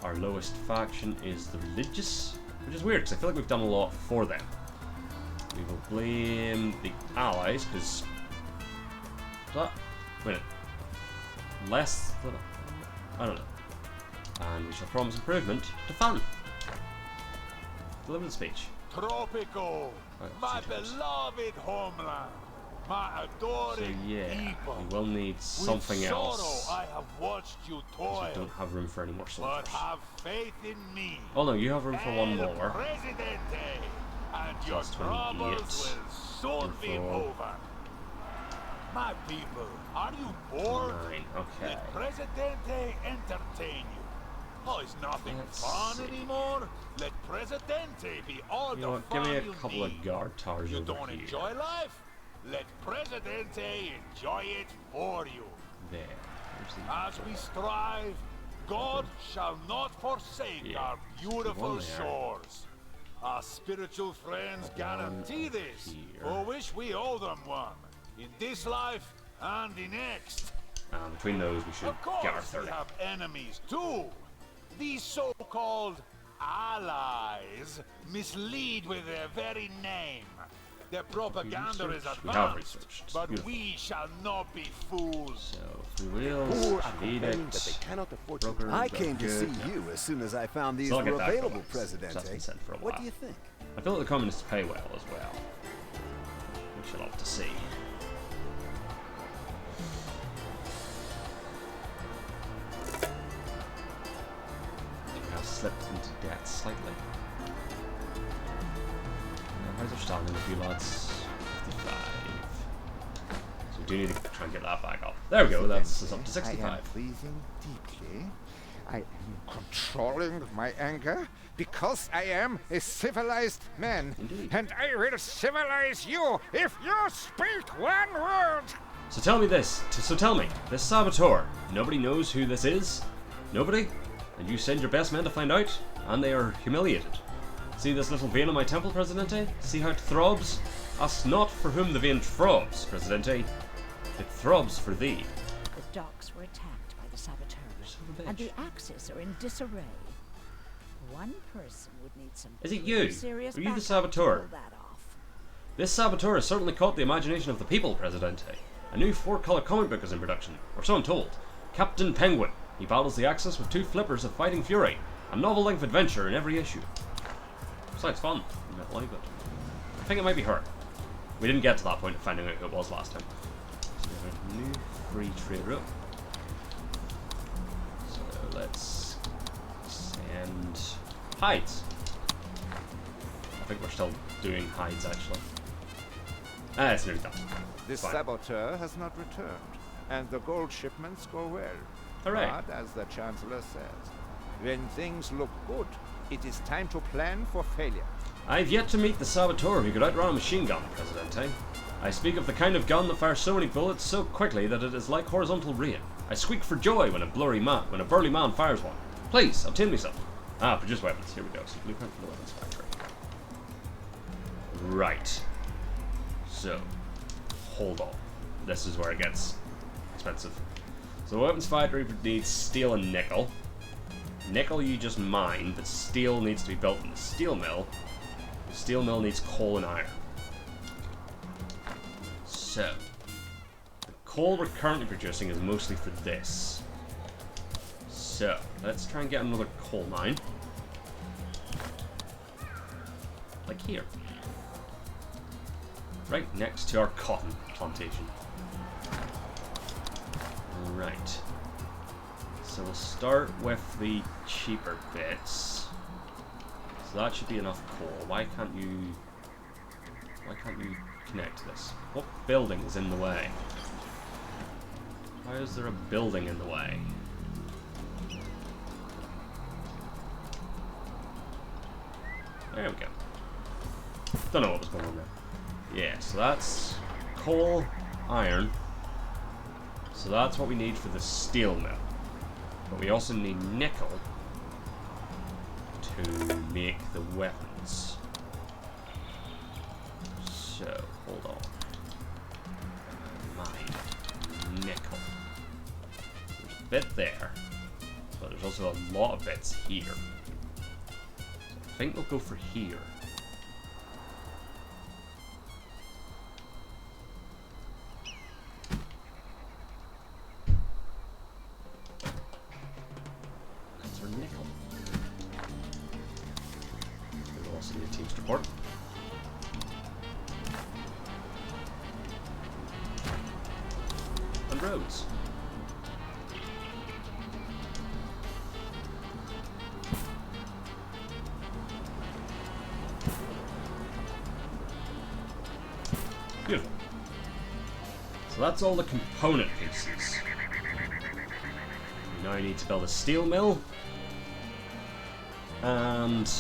Our lowest faction is the religious, which is weird because I feel like we've done a lot for them. We will blame the allies because. Wait a minute. Less than. I don't know. And we shall promise improvement to fun. Deliver the speech. Tropico, my beloved homeland, my So adoring yeah, people. we will need something With else. sorrow I have watched you We toil, don't have room for any more soldiers. but have faith in me. Oh no, you have room for one El more. Presidente, and your That's 28. troubles will soon be Info. over. My people, are you bored? 9, okay. Let Presidente entertain you. Oh, is nothing Let's fun see. anymore? Let Presidente be all You the know what, fun give me a you couple need. of guard towers You over don't here. enjoy life? Let Presidente enjoy it for you. There. Where's the As we strive, God shall not forsake Yeah, our beautiful one there. shores. Our spiritual friends guarantee this, here. for which we owe them one, in this life and the next. Between those, we should Of course, get our we 30. have enemies too. These so-called allies mislead with their very name. Their propaganda is researched? We have advanced, researched. but Beautiful. we shall not be fools. So, free wheels, edict, cannot afford to. brokers, I came to good. see you as soon as I found these So I'll were get that available, going. So that's been Presidente. said for a What while. do you think? I feel like the communists pay well as well. We shall have to see. We have slipped into debt slightly. How's our standing with you lads? 55. So we do need to try and get that back up. There we go, that's us up to I am 65. pleasing deeply. I am controlling my anger because I am a civilized man. Indeed. And I will civilize you if you speak one word. So tell me this, tell me, this saboteur, nobody knows who this is? Nobody? And you send your best men to find out? And they are humiliated. See this little vein on my temple, Presidente? See how it throbs? Ask not for whom the vein throbs, Presidente. It throbs for thee. The docks were attacked by the saboteurs, Son of a and the bitch. axes are in disarray. One person would need some Is it pretty you? serious Are you the backup to saboteur? pull that off. This saboteur has certainly caught the imagination of the people, Presidente. A new 4-color comic book is in production, or so I'm told. Captain Penguin. He battles the Axis with 2 flippers of fighting fury. A novel-length adventure in every issue. Sounds fun. You might like it. I think it might be her. We didn't get to that point of finding out who it was last time. So we have a new free trade route. So let's send hides. I think we're still doing hides actually. Ah, it's nearly done. This Fine. saboteur has not returned, and the gold shipments go well. Hooray. But, as the Chancellor says, when things look good, it is time to plan for failure. I've yet to meet the saboteur who could outrun a machine gun, Presidente. I speak of the kind of gun that fires so many bullets so quickly that it is like horizontal rain. I squeak for joy when a burly man fires one. Please, obtain me some. Ah, produce weapons. Here we go. So blueprint for the weapons factory. Right. So, hold on. This is where it gets expensive. So the weapons factory needs steel and nickel. Nickel you just mine, but steel needs to be built in the steel mill. The steel mill needs coal and iron. So, the coal we're currently producing is mostly for this. So, let's try and get another coal mine. Like here. Right next to our cotton plantation. Right. So we'll start with the cheaper bits. So that should be enough coal. Why can't you connect this? What building is in the way? Why is there a building in the way? There we go. Don't know what was going on there. Yeah, so that's coal, iron. So that's what we need for the steel mill. But we also need nickel to make the weapons. So, hold on. Mine. Nickel. There's a bit there, but there's also a lot of bits here. So I think we'll go for here. That's our nickel. We'll also need a team's report. roads. Beautiful. So that's all the component pieces. We now need to build a steel mill and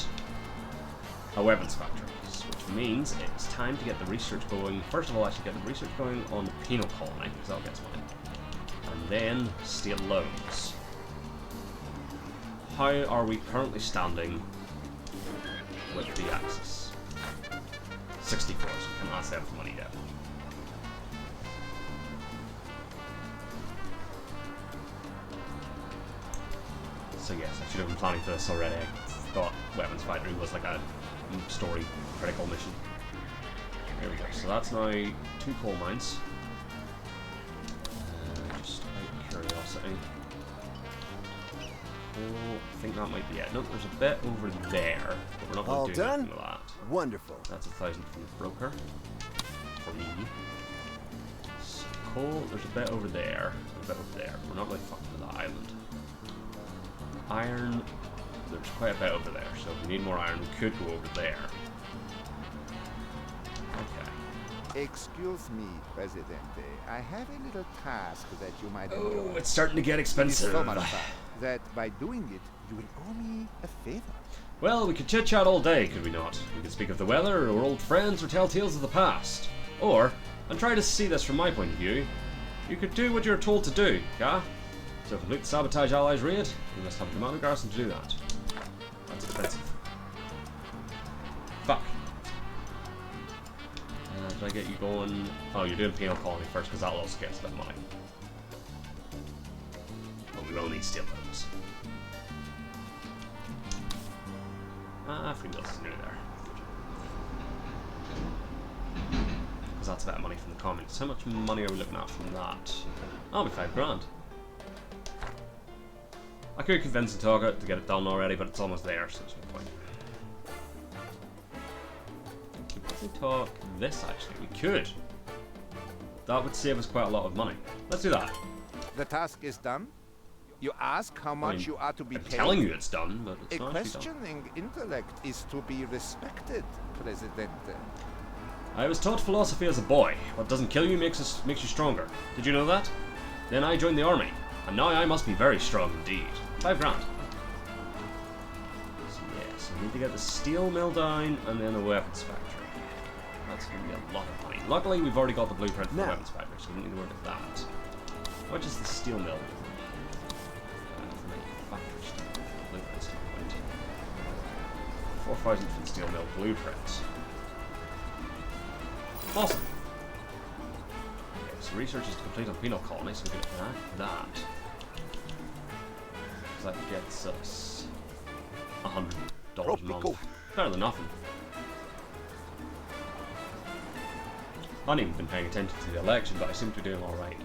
a weapons factory, which means it's time to get the research going. First of all, I should get the research going on the penal colony, because that'll get us money. And then steel loans. How are we currently standing with the Axis? 64, so we can ask them for money yet. So yes, I should have been planning for this already. I thought weapons factory was like a story critical mission. There we go. So that's now 2 coal mines. Just out of curiosity. Oh, I think that might be it. Nope, there's a bit over there, but we're not going to do anything with that. Wonderful. That's 1,000 from the broker. For me. So coal, there's a bit over there, a bit over there. We're not really fucking with that island. Iron, there's quite a bit over there, so if we need more iron, we could go over there. Okay. Excuse me, Presidente. I have a little task that you might Oh, enjoy. it's starting to get It is expensive. so much fun that by doing it, you will owe me a favor. Well, we could chit-chat all day, could we not? We could speak of the weather, or old friends, or tell tales of the past. Or, and try to see this from my point of view, you could do what you're told to do, yeah? So complete the sabotage allies raid, we must have a commando garrison to do that. That's expensive. Fuck. Did I get you going? Oh, you're doing penal colony first, because that'll also get us a bit of money. But we will need steel loans. Free mills is nearly there. Because that's a bit of money from the communists. How much money are we looking at from that? That'll be 5 grand. I could convince the target to get it done already, but it's almost there, so there's no point. Convince the talk this actually, we could. That would save us quite a lot of money. Let's do that. The task is done. You ask how much you are to be I'm paid. telling you it's done, but it's A not actually done. questioning intellect is to be respected, Presidente. I was taught philosophy as a boy. What doesn't kill you makes you stronger. Did you know that? Then I joined the army, and now I must be very strong indeed. 5 grand. So yes, we need to get the steel mill down, and then the weapons factory. That's going to be a lot of money. Luckily, we've already got the blueprint for the weapons factory, so we don't need to worry about that. How much is the steel mill? For the factory stuff. Blueprint standpoint. 4,000 for the steel mill blueprint. Awesome. Okay, so research is complete on penal colony, so we can enact that. That gets us $100 a Tropico. month. Better than nothing. I haven't even been paying attention to the election, but I seem to be doing alright.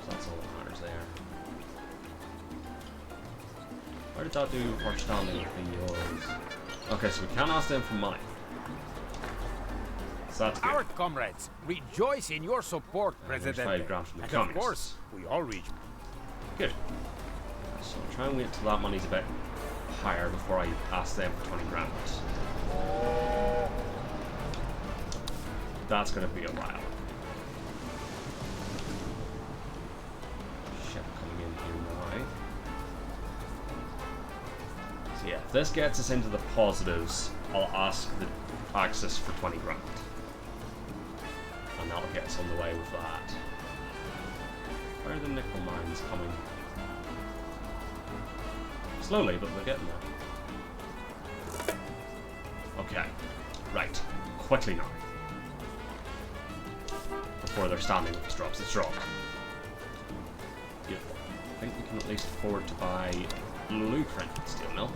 So that's all that matters there. How did that do for standing in yours? Okay, so we can ask them for money. So that's good. Our comrades rejoice in your support, there's President. 5 grand from the And communists. of course, we all reach. Good. So I'll try and wait till that money's a bit higher before I ask them for 20 grand. That's going to be a while. Ship coming in here now. So yeah, if this gets us into the positives, I'll ask the Axis for 20 grand. And that'll get us on the way with that. Where are the nickel mines coming? Slowly, but we're getting there. Okay. Right. Quickly now. Before they're standing with the drops. It's dropped. Beautiful. I think we can at least afford to buy blueprint for the steel mill.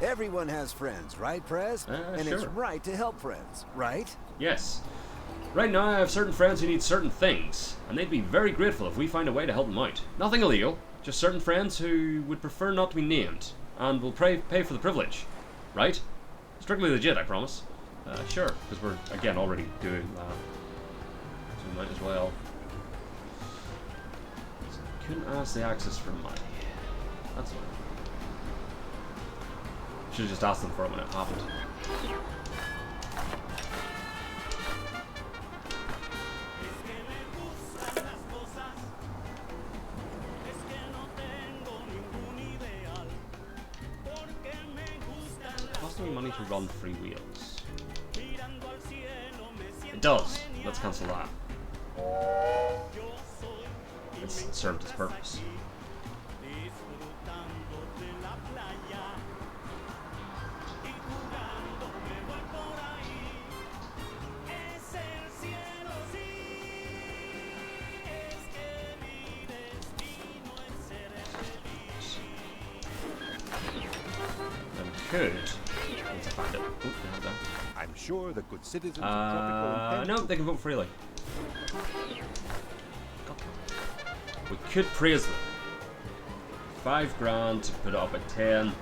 Everyone has friends, right, Prez? And it's sure. right to help friends, right? Yes. Right now I have certain friends who need certain things, and they'd be very grateful if we find a way to help them out. Nothing illegal, just certain friends who would prefer not to be named, and will pay for the privilege. Right? Strictly legit, I promise. Sure, because we're, again, already doing that. might as well. Couldn't ask the Axis for money. That's fine. Should have just asked them for it when it happened. Cost me money to run free wheels. It does. Let's cancel that. It's served its purpose. Could. Once I find it. Oop, they have that. I'm sure the good citizens of Tropico intend no, they can vote freely. We could praise them. 5 grand to put it up at 10.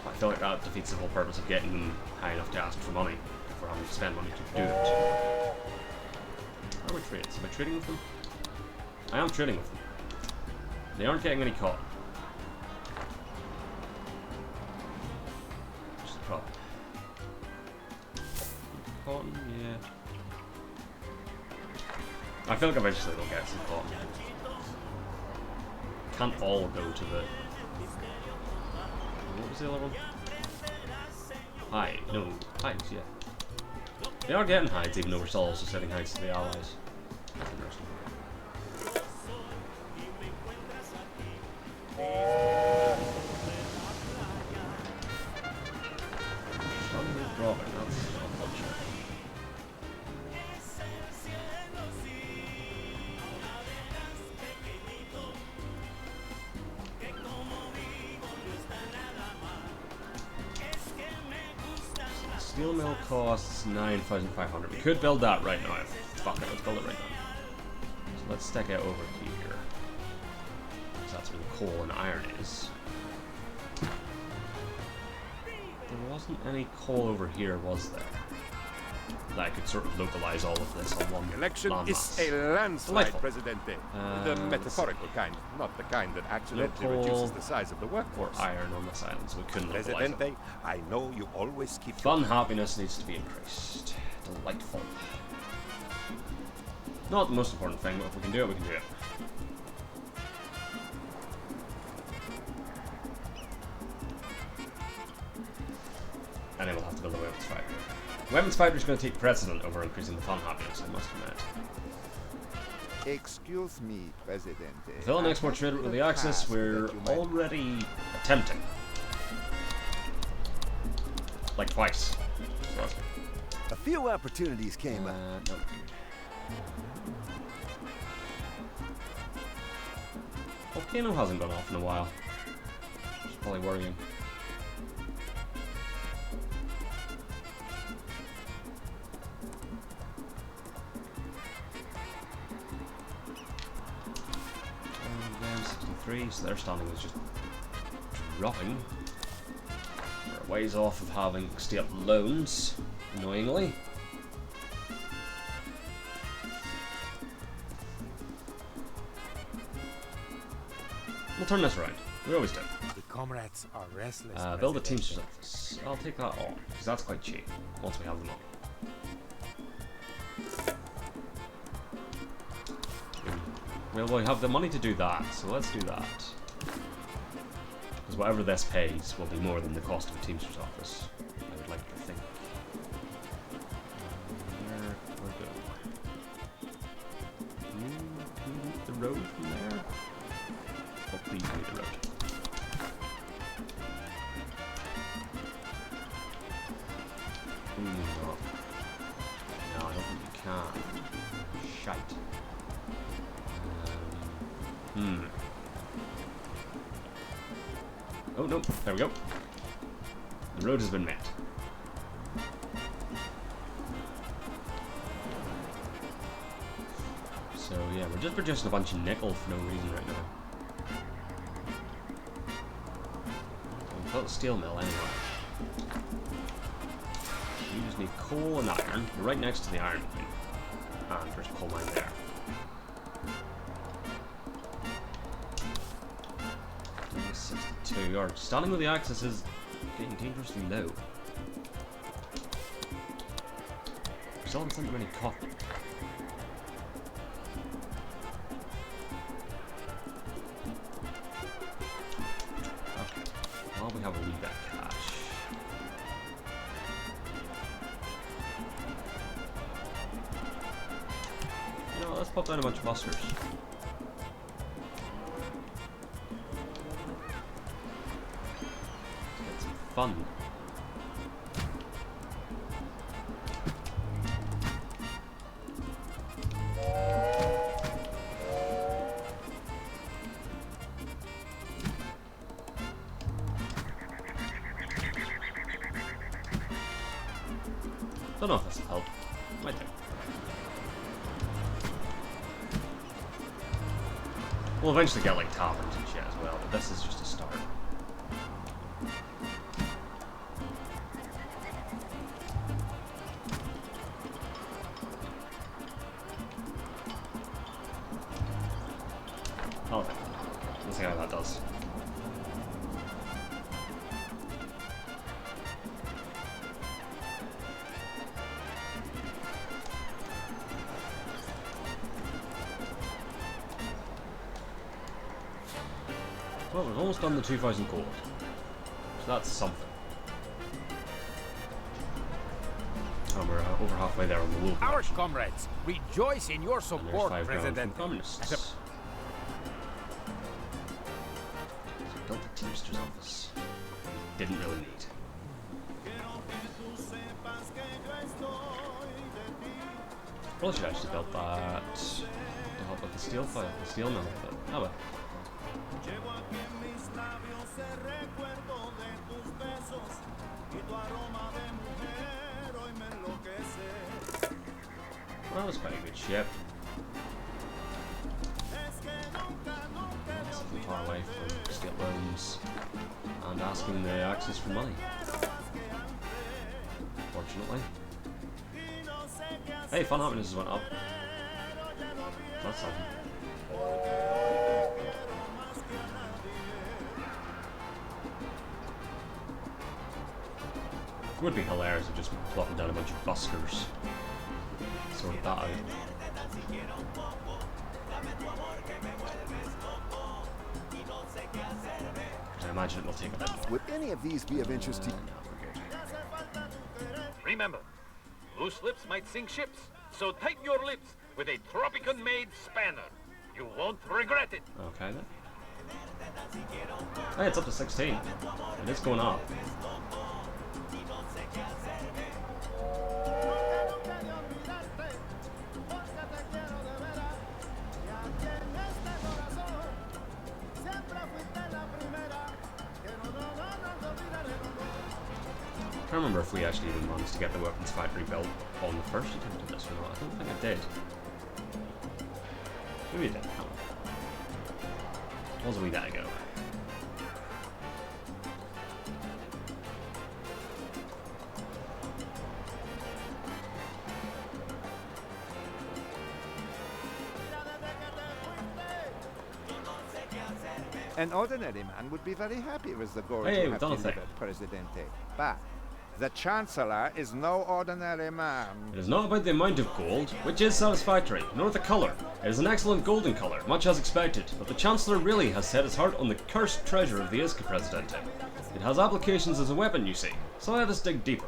I feel like that defeats the whole purpose of getting them high enough to ask for money if we're having to spend money to do it. How are we trades? Am I trading with them? I am trading with them. They aren't getting any cotton. Which is the problem. Cotton, yeah. I feel like eventually they'll get some cotton. Can't all go to the... What was the other one? Hide. No, hides, yeah. They are getting hides even though we're still also sending hides to the allies. That's interesting. Starting with dropping, that's unfortunate. Steel mill costs 9,500. We could build that right now. Fuck it, let's build it right now. So let's stick it over here. Because that's where the coal and iron is. There wasn't any coal over here, was there? That I could sort of localize all of this on one Election landmass. is a landslide, Delightful. Presidente. The metaphorical kind, not the kind that accidentally coal reduces the size of the Or workforce. iron on this island, so we couldn't localize it. Presidente, I know you always keep Fun happiness needs to be increased. Delightful. Not the most important thing, but if we can do it, we can do it. And then we'll have to build a weapons fighter. Weapons fighter is going to take precedent over increasing the fun happiness, I must admit. Excuse me, Presidente. Fill an export trade with the Axis, we're already attempting. Like twice. So that's A few opportunities came up. no. Volcano hasn't gone off in a while. It's probably worrying. And 63, so their standing is just dropping. We're a ways off of having state loans, annoyingly. We'll turn this around. We always do. The comrades are restless. Build a Presidente. Teamsters office. I'll take that on, because that's quite cheap, once we have the money. Well, we have the money to do that, so let's do that. Because whatever this pays will be more than the cost of a Teamsters office, I would like to think. Where do we go? Can we meet the road from there? Oh, please meet the road. No. No, I don't think we can. Shite. Oh, no. There we go. The road has been met. So, yeah, we're just producing a bunch of nickel for no reason right now. We'll build a steel mill anyway. We just need coal and iron. We're right next to the iron mine. And there's a coal mine there. 62. Our standing with the axis is getting dangerously low. We still haven't sent them any cotton. Okay. Well, we have a wee bit of cash. You know, let's pop down a bunch of buskers. Fun. Don't know if this will help. Might do. We'll eventually get like taverns and shit as well, but this is just a start. Okay. Let's see how that does. Well, we've almost done the 2,000 gold. So that's something. And we're over halfway there on the wolf. Our comrades rejoice in your And there's support, 5 grand from President. communists. So built the Teamster's office. Didn't really need. Probably should actually build that to help with the steel file, the steel mill, but oh well. Well, that was quite a good ship. Something far away from steel loans and asking the Axis for money. Fortunately. Hey, fun happiness went up. That's something. It would be hilarious if just plopping down a bunch of buskers. Sort that out. I imagine it will take a bit more. Would any of these be of interest to you? No, we're good. Remember, loose lips might sink ships, so tighten your lips with a Tropican-made spanner. You won't regret it. Okay then. Hey, it's up to 16. It is going up. I can't remember if we actually even managed to get the weapons factory built on the first attempt at this or not. I don't think I did. Maybe I did. I don't know. It was a wee bit ago. An ordinary man would be very happy with the gold Hey, you we've have done a thing. delivered, Presidente. But the Chancellor is no ordinary man. It is not about the amount of gold, which is satisfactory, nor the colour. It is an excellent golden colour, much as expected, but the Chancellor really has set his heart on the cursed treasure of the Isca Presidente. It has applications as a weapon, you see, so let us dig deeper.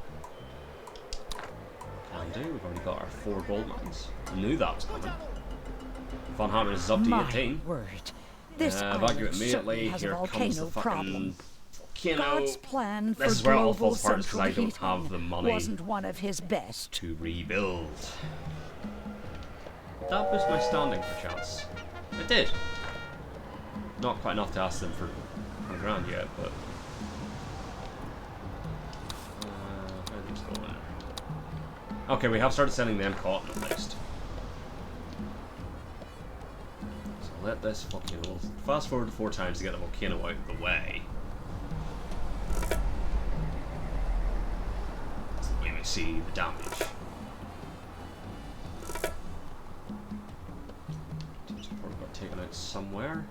Can do, we've already got our 4 gold mines. I knew that was coming. Von Hammer is up to My 18. word. This Evacuate island immediately. certainly has a Here comes the volcano fucking problem. volcano. God's plan for This is where it all global falls apart because I central don't have heating the money wasn't one of his best. to rebuild. Did that boost my standing perchance? It did. Not quite enough to ask them for a grand yet, but how are these going? Okay, we have started sending them cotton at least. So let this volcano fast forward 4 times to get the volcano out of the way. So we may see the damage. taken out somewhere.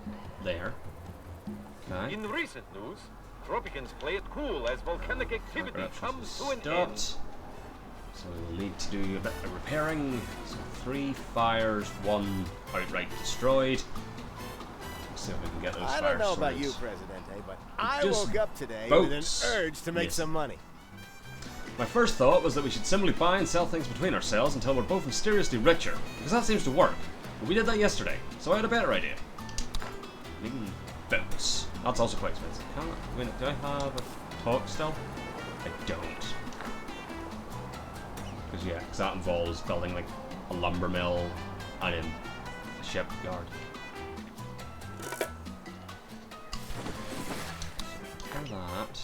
There. Okay. In recent news, Tropicans play it cool as volcanic activity Perhaps comes to an stopped. end. So we'll need to do a bit of repairing. So 3 fires, 1 outright destroyed. Let's see if we can get those I fire don't know about stories. you, Presidente, but I Just woke up today with an boats. urge to make Yes. some money. My first thought was that we should simply buy and sell things between ourselves until we're both mysteriously richer, because that seems to work. But we did that yesterday, so I had a better idea. Making boats. That's also quite expensive. Do I have a talk still? I don't. Because yeah, because that involves building like a lumber mill and then a shipyard. For that.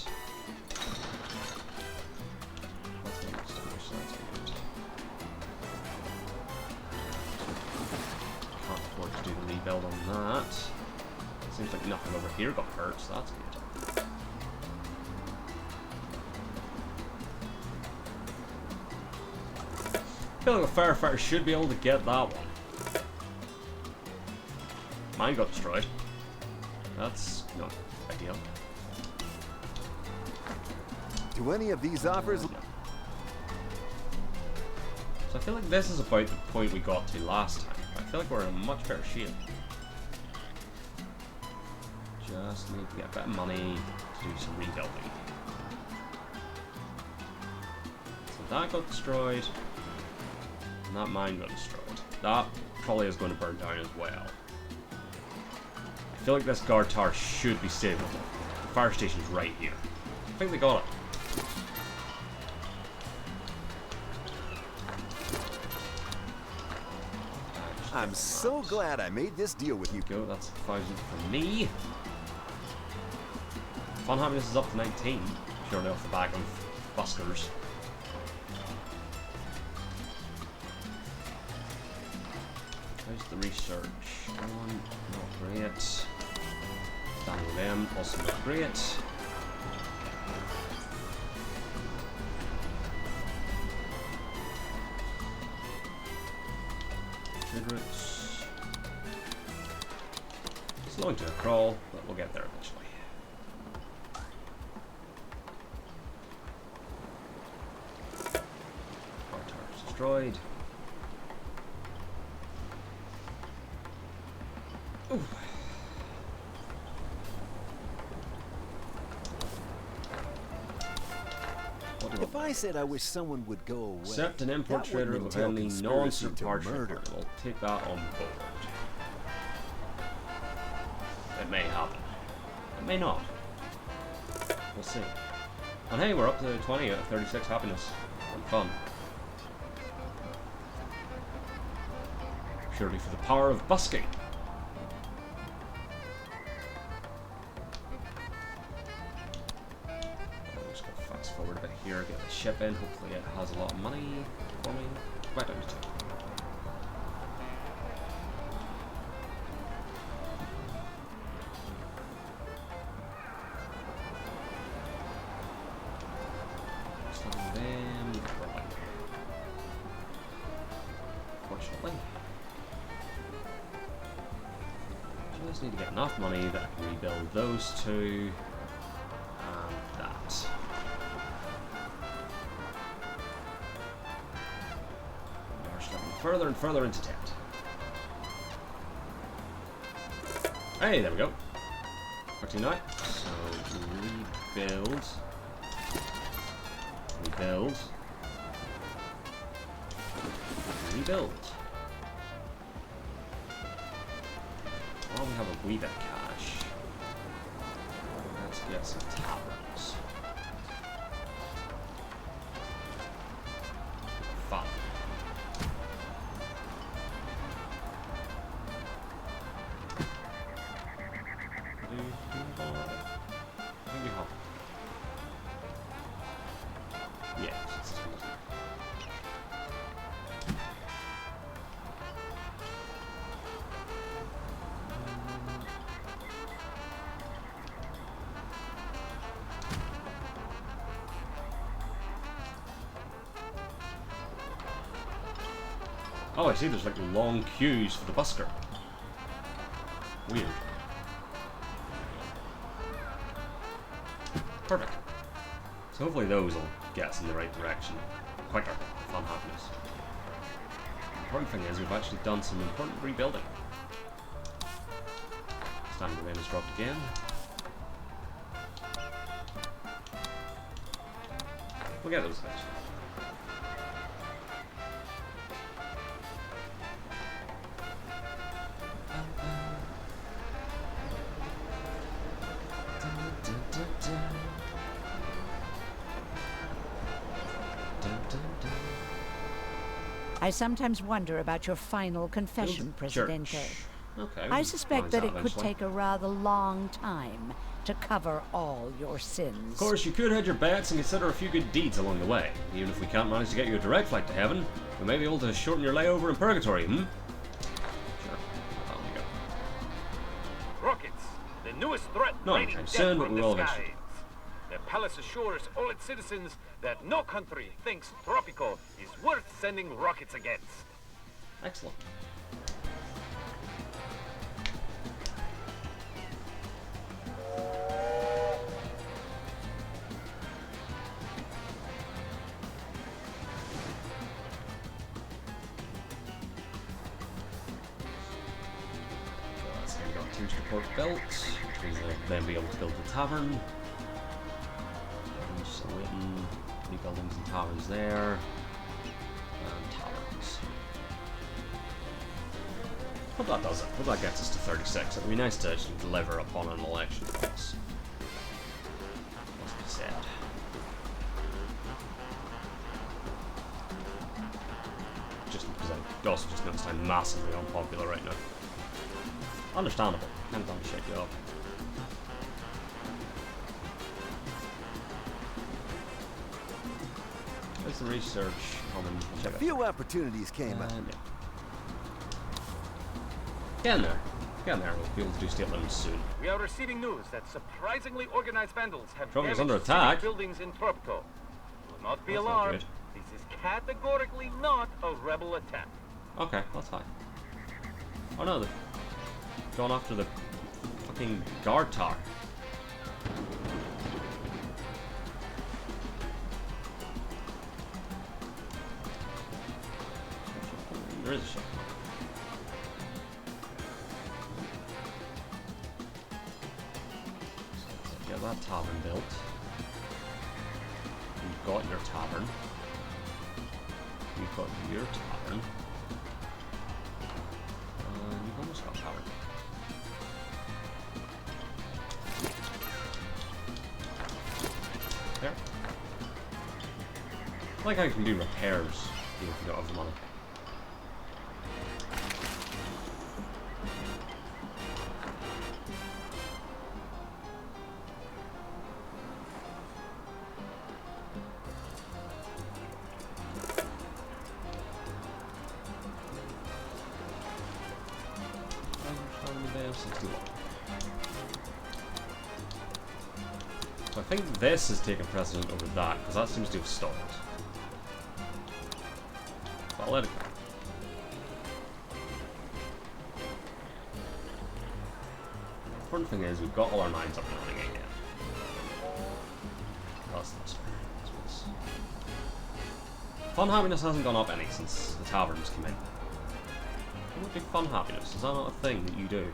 That's what it's done, so that's good. Can't afford to do the rebuild on that. Seems like nothing over here got hurt, so that's good. I feel like a firefighter should be able to get that one. Mine got destroyed. That's not ideal. Do any of these offers? So I feel like this is about the point we got to last time. I feel like we're in a much better shape. Just need to get a bit of money to do some rebuilding. So that got destroyed. And that mine got destroyed. That probably is going to burn down as well. I feel like this guard tower should be savable. The fire station's right here. I think they got it. I'm so glad I made this deal with you. Go, that's 1,000 for me. Fun happiness is up to 19, purely off the back of buskers. How's the research? One, not great. Down with them, also not great. Trade routes. Slowing to a crawl, but we'll get there eventually. Car towers destroyed. Ooh. If I said I wish someone would go away, Accept an import that trader wouldn't with entail any conspiracy to non-superpartial murder. party. We'll take that on board. It may happen. It may not. We'll see. And hey, we're up to 20 out of 36 happiness and fun. Purely for the power of busking. I'll just go fast forward a bit here, get the ship in. Hopefully it has a lot of money for me. Right down to 2. Them rolling. Fortunately. Just need to get enough money that I can rebuild those two and that. We're slipping further and further into debt. Hey, there we go. Working out. So rebuild. Rebuild. Rebuild. While we have a wee bit of cash, let's get some taverns. Fun. I think we have. Yes. Oh, I see there's like long queues for the busker. Weird. Perfect. So hopefully those will get us in the right direction quicker. Fun happiness. The important thing is we've actually done some important rebuilding. Standard event has dropped again. We'll get those eventually. I sometimes wonder about your final confession, Presidente. Okay, I suspect that it could eventually. take a rather long time to cover all your sins. Of course, you could hedge your bets and consider a few good deeds along the way. Even if we can't manage to get you a direct flight to heaven, we may be able to shorten your layover in purgatory, Sure. On we go. Rockets, the newest threat Not raining anytime death soon, but from we the will skies. eventually. The palace assures all its citizens that no country thinks Tropico is worth sending rockets against. Excellent. So got Teams Report built, which means they'll then be able to build the tavern. I'm just awaiting new buildings and taverns there. And taverns. Hope that does it. Hope that gets us to 36. It'd be nice to actually deliver upon an election. Must be said. Just because I also just noticed I'm massively unpopular right now. Understandable. Can't done shit job. Where's the research coming? Check it. Few opportunities came up. Yeah. Get in there. Get in there. We'll be able to do state limits soon. We are receiving news that surprisingly organized vandals have Tropico's damaged under attack. civic buildings in Tropico. Do not be That's not alarmed. good. This is categorically not a rebel attack. Okay, that's fine. Oh no, they've gone after the fucking guard tower. There is a ship. So get that tavern built. You've got your tavern. You've got your tavern. You've almost got tavern. There. I like how you can do repairs even if you don't have the money. So I think this is taking precedent over that, because that seems to have stalled. So I'll let it go. The important thing is we've got all our mines up and running again. That's the story. Fun happiness hasn't gone up any since the taverns came in. What would be fun happiness? Is that not a thing that you do?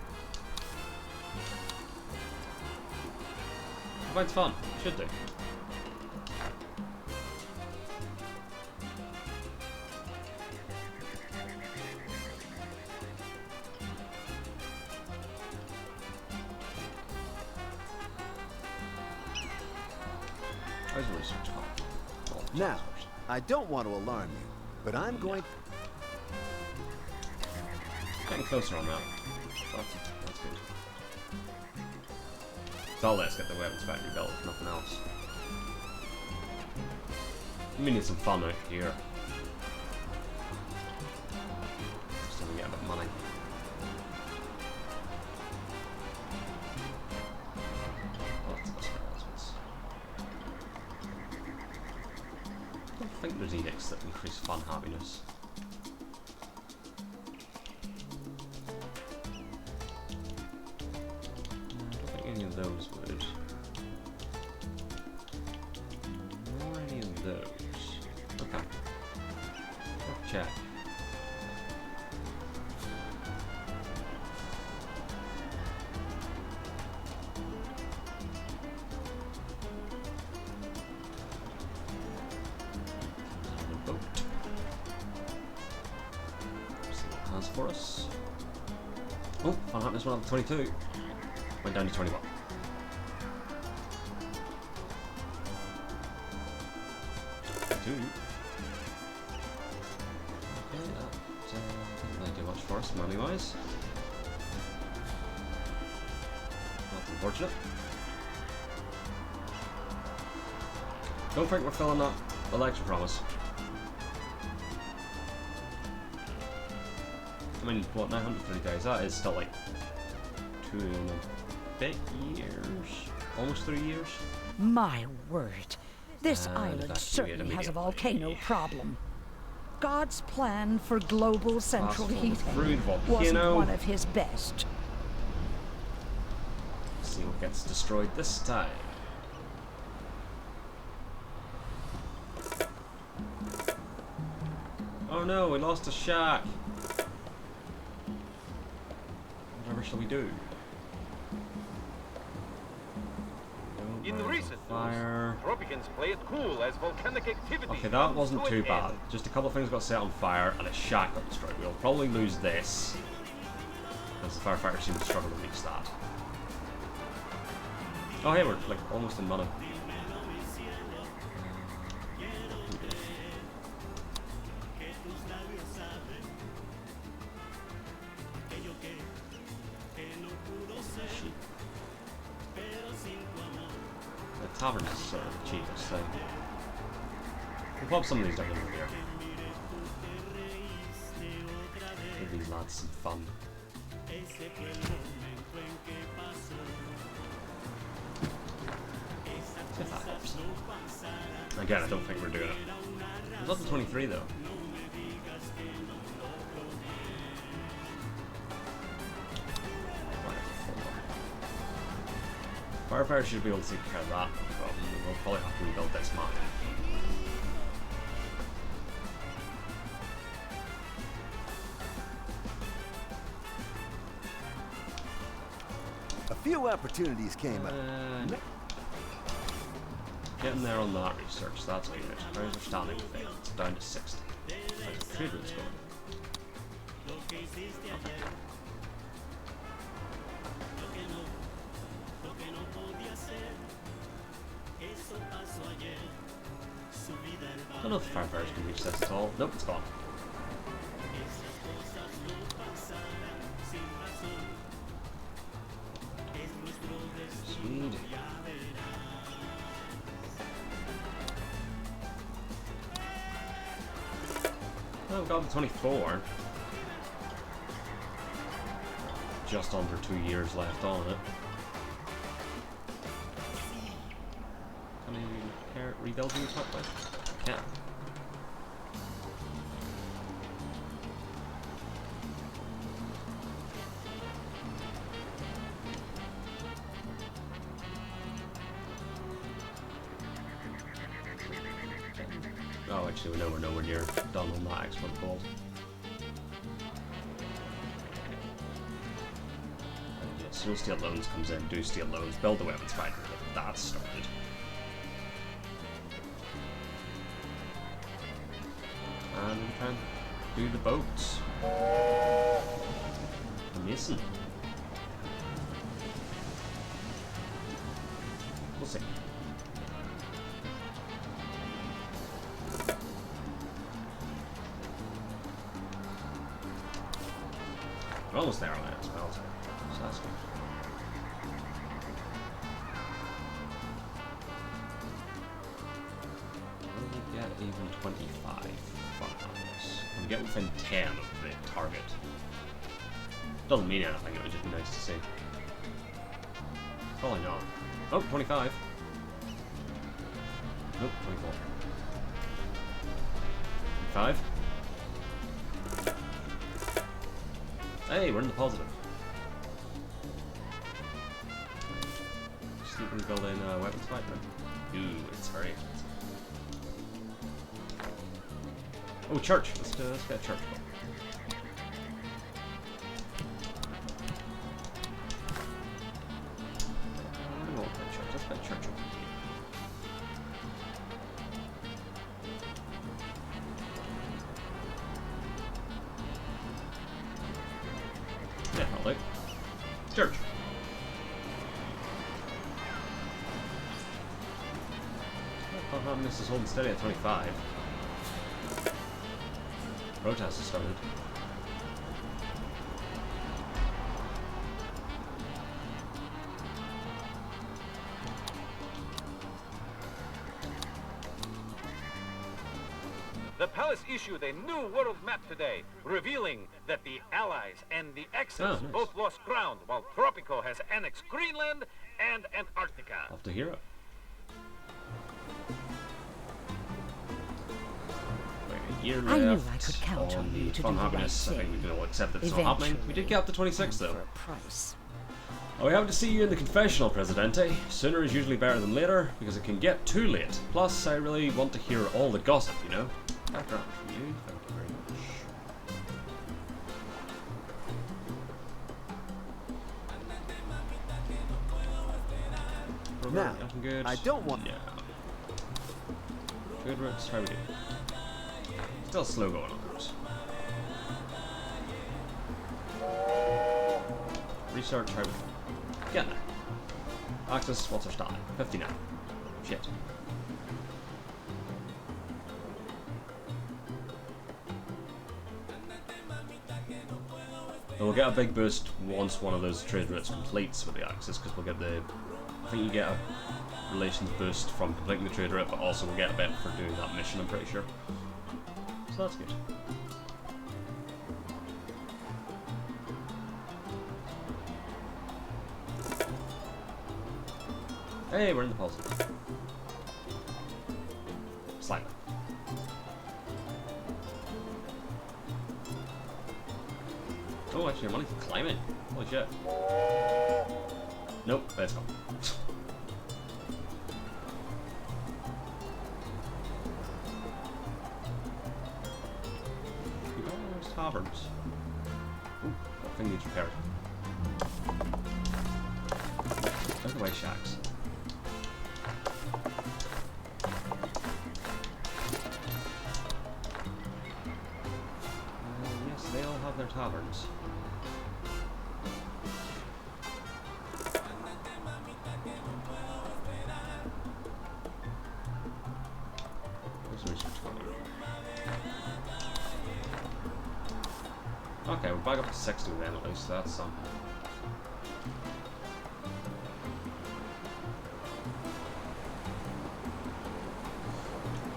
I find it's fun. You should do. How's the research going? Now, I don't want to alarm you, but I'm going. Getting closer on that. That's good. So let's get the weapons factory built, if nothing else. We need some fun out here. Just trying to get a bit of money. I don't think there's edicts that increase fun happiness. those. Okay. Check. Boat. See what it has for us. Oh, fun happiness went up to 22. Went down to 21. Two. Okay, that didn't really do much for us money wise. That's unfortunate. Don't think we're filling up election promise. I mean, what, 930 days? That is still like 2 and a bit years? Almost 3 years? My word. This island evacuate certainly has a immediately. volcano problem. God's plan for global central Fast heating forward through the wasn't volcano. one of his best. See what gets destroyed this time. Oh no, we lost a shack. Whatever shall we do? In recent fire. news, Tropicans play it cool as volcanic activity. Okay, that comes wasn't to too an bad. end. Just a couple of things got set on fire and a shack got destroyed. We'll probably lose this, because the firefighters seem to struggle to reach that. Oh hey, we're like almost in money. The tavern is sort of the cheapest thing. We'll pop some of these down over here. Give these lads some fun. If that helps. Again, I don't think we're doing it. It's up to 23 though. Firefighters should be able to take care of that problem. We'll probably have to rebuild this mine. A few opportunities came up. Getting there on that research, that's good. How's our standing failed? It's down to 60. How's the trade routes going? Okay. I don't know if the firefighters can reach this at all. Nope, it's gone. Sweet. Oh, we've got to 24. Just under 2 years left on it. Can I rebuild in the top way? Yeah. Oh, actually, we know we're nowhere near done on that export vault. Yeah, as soon as steel loans comes in, do steel loans, build the weapons factory. That's started. And we can do the boats. Amazing. We'll see. We're almost there on it as well, so that's good. Will we get even 25 fun hours? Can we get within 10 of the target? Doesn't mean anything, it would just be nice to see. Probably not. Oh, 25. Nope, 24. 5. Hey, we're in the positive. Just need to build in weapons fight then. Ooh, it's very expensive. Oh, church. Let's get a church. Let's get a church. Yeah, I'll do. Church. This is holding steady at 25. Protest has started. The palace issued a new world map today, revealing that the Allies and the Axis both lost ground, while Tropico has annexed Greenland and Antarctica. Off to hero. I knew I could count on you to do the right I thing. think we can all accept that it's not happening. We did get up to 26 though. For a price. Oh, we have to see you in the confessional, Presidente. Sooner is usually better than later, because it can get too late. Plus, I really want to hear all the gossip, you know? Background for you. Thank you very much. Now, good. I don't want... No. Good routes, how we do? Still slow going on those. Research, how we do? Get that. Axis, what's our style? 59. Shit. And we'll get a big boost once one of those trade routes completes with the Axis, because we'll get the... I think you get a relations boost from completing the trade route, but also we'll get a bit for doing that mission, I'm pretty sure. So that's good. Hey, we're in the pulse. Slightly. Oh, actually, I'm only for climbing. Holy shit. Nope, let's go. Taverns. Ooh, that thing needs repaired. By the way, shacks. Yes, they all have their taverns. Where's the research going on? Okay, we're back up to 60 then at least, that's something.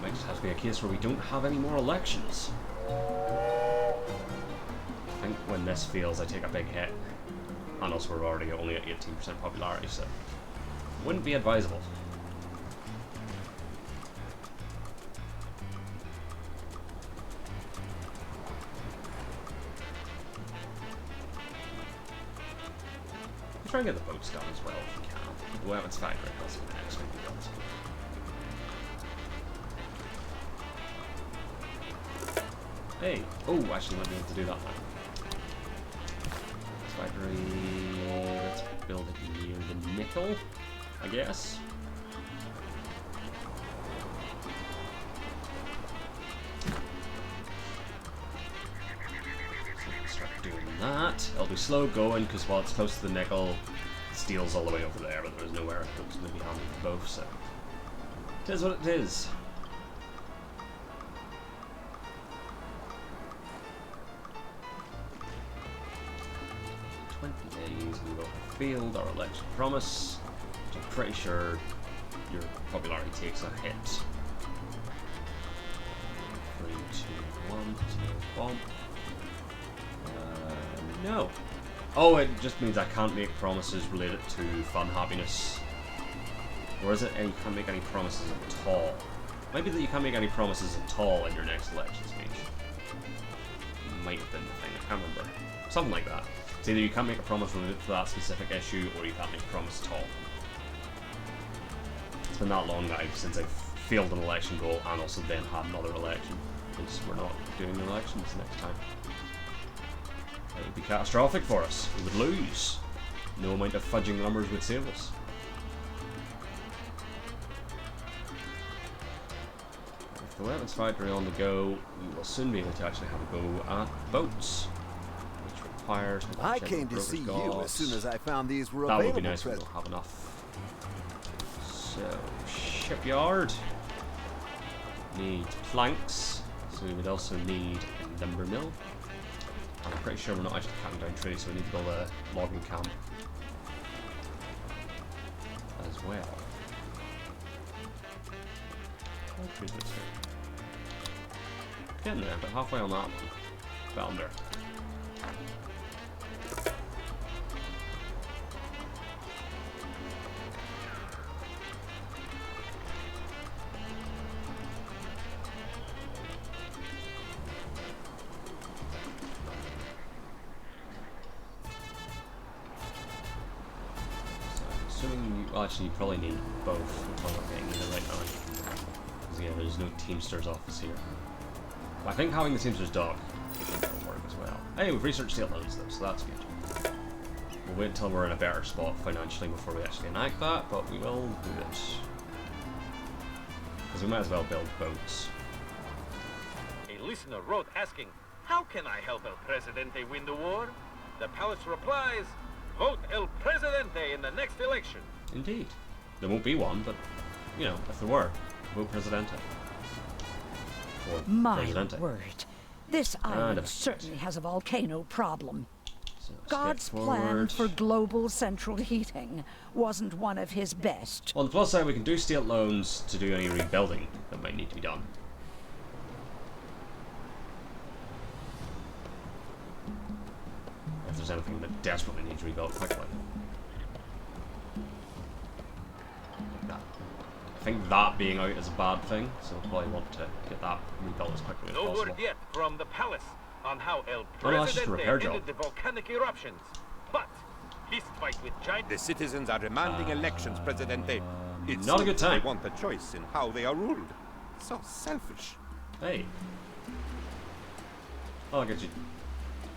Might just have to be a case where we don't have any more elections. I think when this fails I take a big hit. And also we're already only at 18% popularity, so wouldn't be advisable. Try and get the boats done as well if we can. The weapons factory has the next thing we got. Hey! Oh, actually might be able to do that now. Factory... let's build it near the nickel, I guess. That. It'll be slow going because while it's close to the nickel, steel's all the way over there, but there's nowhere it was going to be handy for both, so it is what it is. 20 days we will have failed our election promise, which I'm pretty sure your popularity takes a hit. 3, 2, 1, bomb. No. Oh, it just means I can't make promises related to fun happiness. Or is it you can't make any promises at all? Might be that you can't make any promises at all in your next election speech. Might have been the thing, I can't remember. Something like that. It's either you can't make a promise related to that specific issue, or you can't make a promise at all. It's been that long now since I've failed an election goal and also then had another election, because we're not doing elections next time. It would be catastrophic for us. We would lose. No amount of fudging numbers would save us. With the weapons factory on the go, we will soon be able to actually have a go at boats, which requires... I came to see you as soon as I found these were that available. That would be nice, we don't have enough. So, shipyard. Need planks, so we would also need a lumber mill. I'm pretty sure we're not actually cutting down trees, so we need to build a logging camp as well. Getting there, but halfway on that one. Found her. Actually, you probably need both. We're not getting either right now. Because yeah, there's no Teamsters office here. But I think having the Teamsters dock will work as well. Hey, we've researched state loans though, so that's good. We'll wait until we're in a better spot financially before we actually enact that, but we will do it. Because we might as well build boats. A listener wrote asking, how can I help El Presidente win the war? The palace replies, vote El Presidente in the next election. Indeed. There won't be one, but, you know, if there were, vote Presidente. Or My Presidente. word. This island certainly has a volcano problem. So God's plan for global central heating wasn't one of his best. On the plus side, we can do state loans to do any rebuilding that might need to be done. If there's anything that desperately needs rebuilt quickly. I think that being out is a bad thing, so we'll probably want to get that rebuilt as quickly as possible. No word yet from the palace on how El that's just a Presidente repair job. ended the volcanic eruptions. But fist fight with giant... The citizens are demanding elections, Presidente. It's not a good time. They want a choice in how they are ruled. So selfish. Hey. Oh, I get you.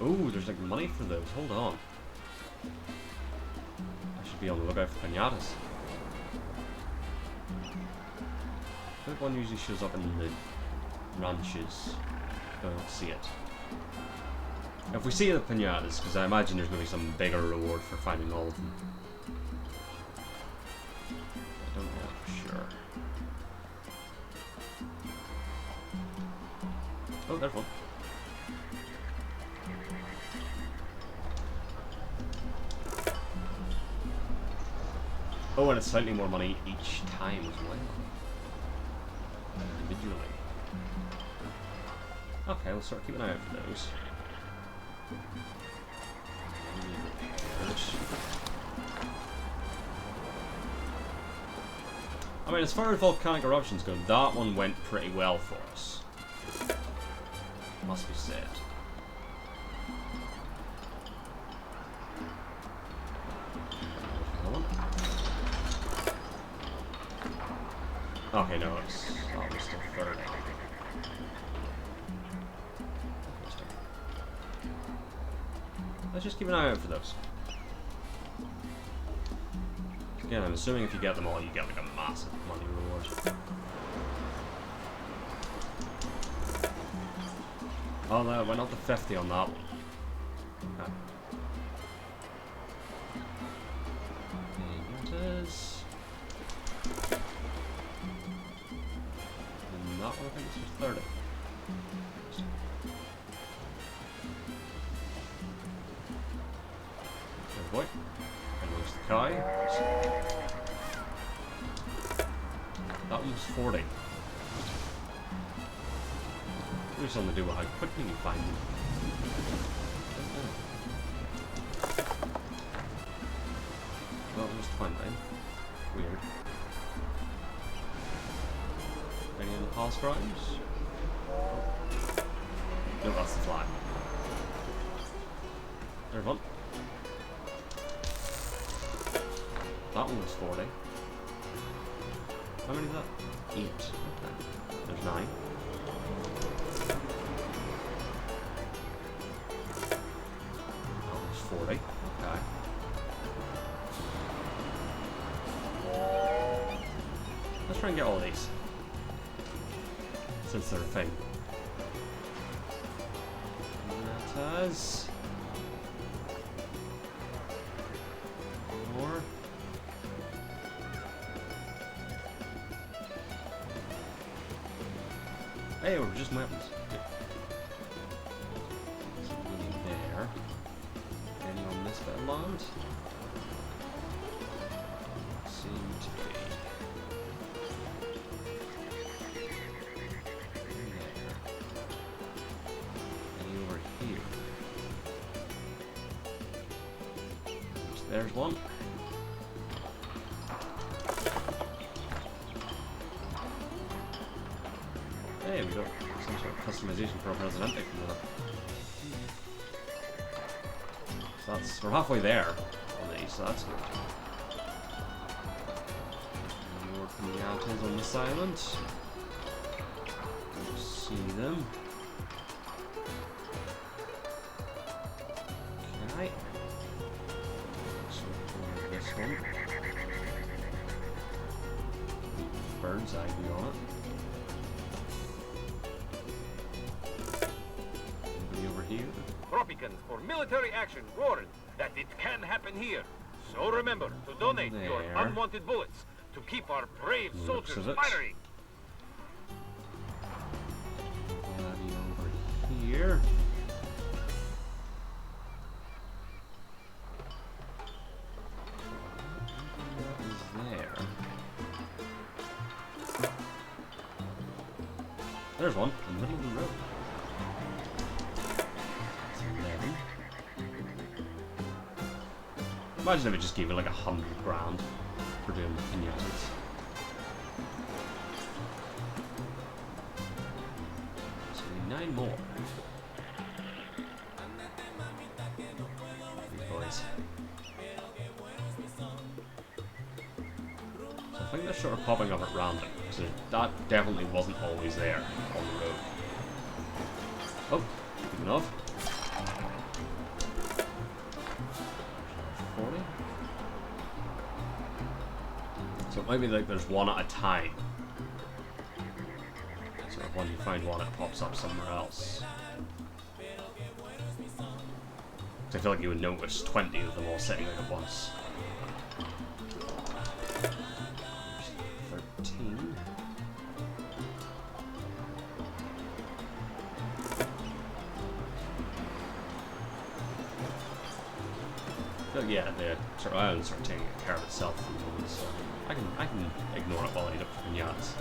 Ooh, there's like money for those. Hold on. I should be on the lookout for pinatas. I think one usually shows up in the ranches. I don't see it. If we see the pinatas, because I imagine there's going to be some bigger reward for finding all of them. I don't know for sure. Oh, there's one. Oh, and it's slightly more money each time as well. Individually. Okay, we'll start keeping an eye out for those. I mean, as far as volcanic eruptions go, that one went pretty well for us. Must be said. Okay, no, it's almost still 30. Let's just keep an eye out for those. Again, I'm assuming if you get them all, you get like a massive money reward. Oh no, went up to 50 on that one. Okay. Here it is. And that one, I think it's just 30. Good boy. And there's the Kai. That one was 40. What does something to do with how quickly you find them? Well, it was 20. Weird. Any of the past crimes? No, that's the flag. There's one. That one was 40. How many is that? 8. Okay. There's 9. Oh, there's 40. Okay. Let's try and get all of these. Since they're a thing. Pinatas. More. Hey, we're just weapons. Something there. Anything on this bit of land? Seem to be. There. Any over here? There's one. Hey, we got some sort of customization for our Presidente from that. So we're halfway there on these, so that's good. More pinatas on this island. Don't see them. Okay. So this one. Bird's eye view on it. Tropicans for military action warn that it can happen here. So remember to donate your There. unwanted bullets to keep our brave Looks soldiers of it. firing. Body over here. What is there? There's one in the middle of the road. Imagine if it just gave me like 100 grand for doing pinatas. So we need 9 more. These boys. So I think they're sort of popping up at random, because that definitely wasn't always there on the road. Oh, speaking of. 40. So it might be like there's one at a time. Sort of when you find one, it pops up somewhere else. So I feel like you would notice 20 of them all sitting like at once. 13. So yeah, the sort of island's sort of taking care of itself for the moment, so I can ignore it while I eat up for pinatas.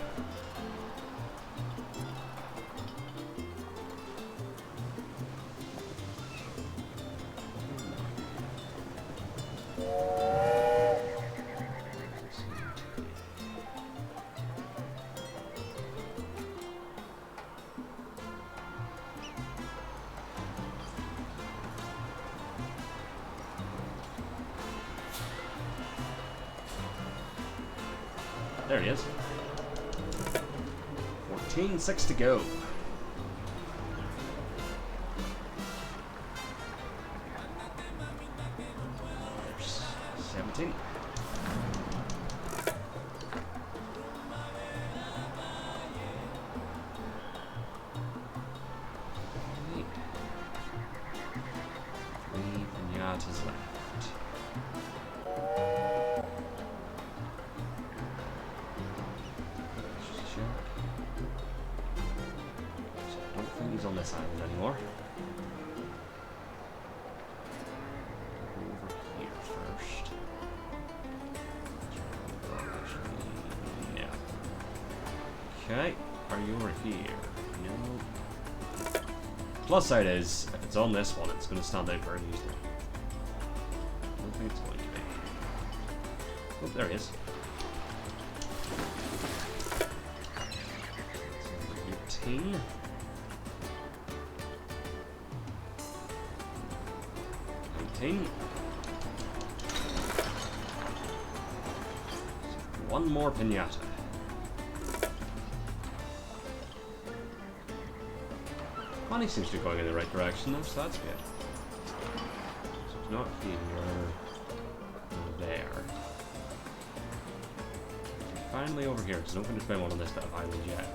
There he is. 14, 6 to go. There's 17. Three pinatas left. On this island anymore. Over here first. Yeah. Okay, are you over here? No. Plus side is, if it's on this one, it's going to stand out very easily. I don't think it's going to be. Oh, there he is. It's number 18. One more pinata. Money seems to be going in the right direction though, so that's good. So it's not here, or there. Finally over here, because I don't think there's been one on this bit of island yet.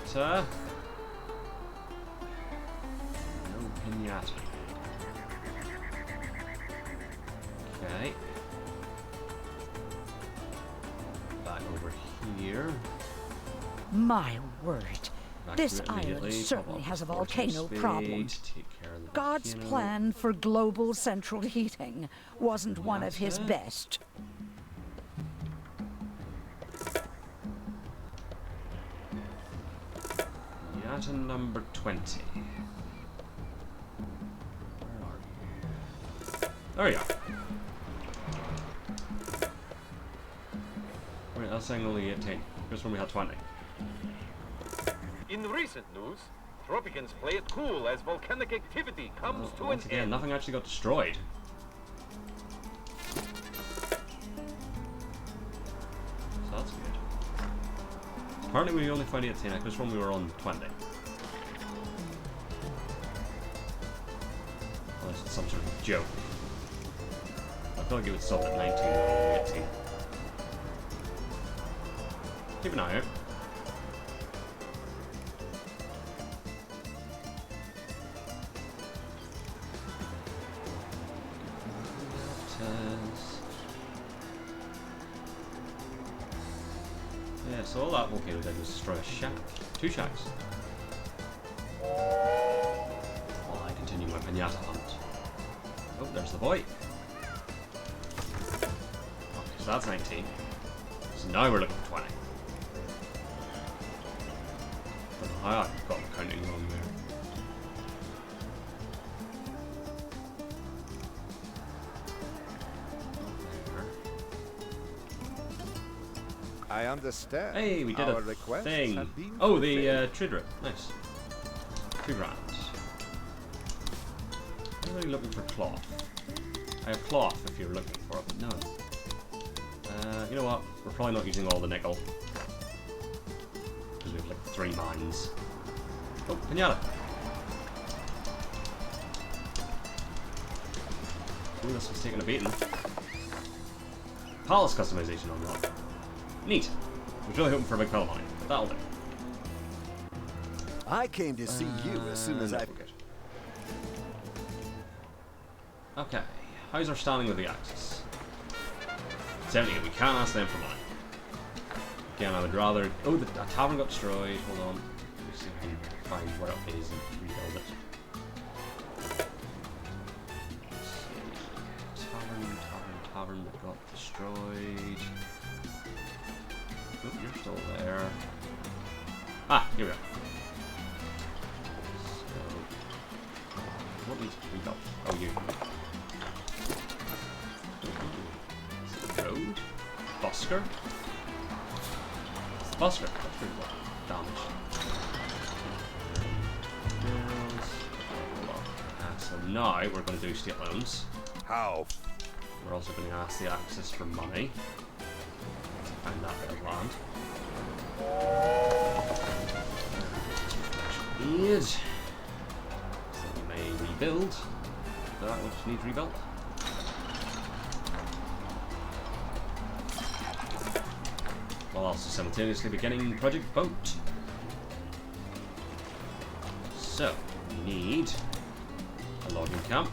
Pinata. No pinata. Okay. Back over here. My word. Back This to it island immediately. certainly Pop up has a the force volcano of problem. speed, take care of the God's volcano. plan for global central heating wasn't one of his Pinata. best. Pinata number 20. Where are you? There you are. Wait, that's saying only 18. Here's when we had 20. In recent news, Tropicans play it cool as volcanic activity comes to an Once again, end. nothing actually got destroyed. So that's good. Apparently we only found 18, I could when we were on 20. Unless it's some sort of joke. I feel like it would stop at 19 or 18. Keep an eye out. Yeah, so all that volcano did was destroy a shack. 2 shacks. While I continue my pinata hunt. Oh, there's the boy. Okay, so that's 19. So now we're looking for 20. Don't know how I've got the counting wrong there. I understand. Hey, we did Our a requests thing. have been Oh, the fulfilled. trade route. Nice. 2 grand. I'm really looking for cloth. I have cloth if you're looking for it, but no. You know what? We're probably not using all the nickel. Because we have like 3 mines. Oh, pinata. Ooh, this one's taking a beating. Palace customization unlocked. Neat. I was really hoping for a big pile of money. That'll do. I came to see you as soon as No, I... we're good. Okay. How's our standing with the Axis? 78. We can't ask them for money. Again, I would rather... Oh, the tavern got destroyed. Hold on. Let's see if we can find where it is and rebuild it. Let's see. Tavern that got destroyed. Oh, you're still there. Ah, here we are. So, what needs to be rebuilt? Oh, you. Road? Busker? It's the Busker. That's pretty well damaged. So now we're going to do state loans. How? We're also going to ask the Axis for money. Find that bit of land. Aid. So we may rebuild that which needs rebuilt. While also simultaneously beginning Project Boat. So, we need a logging camp.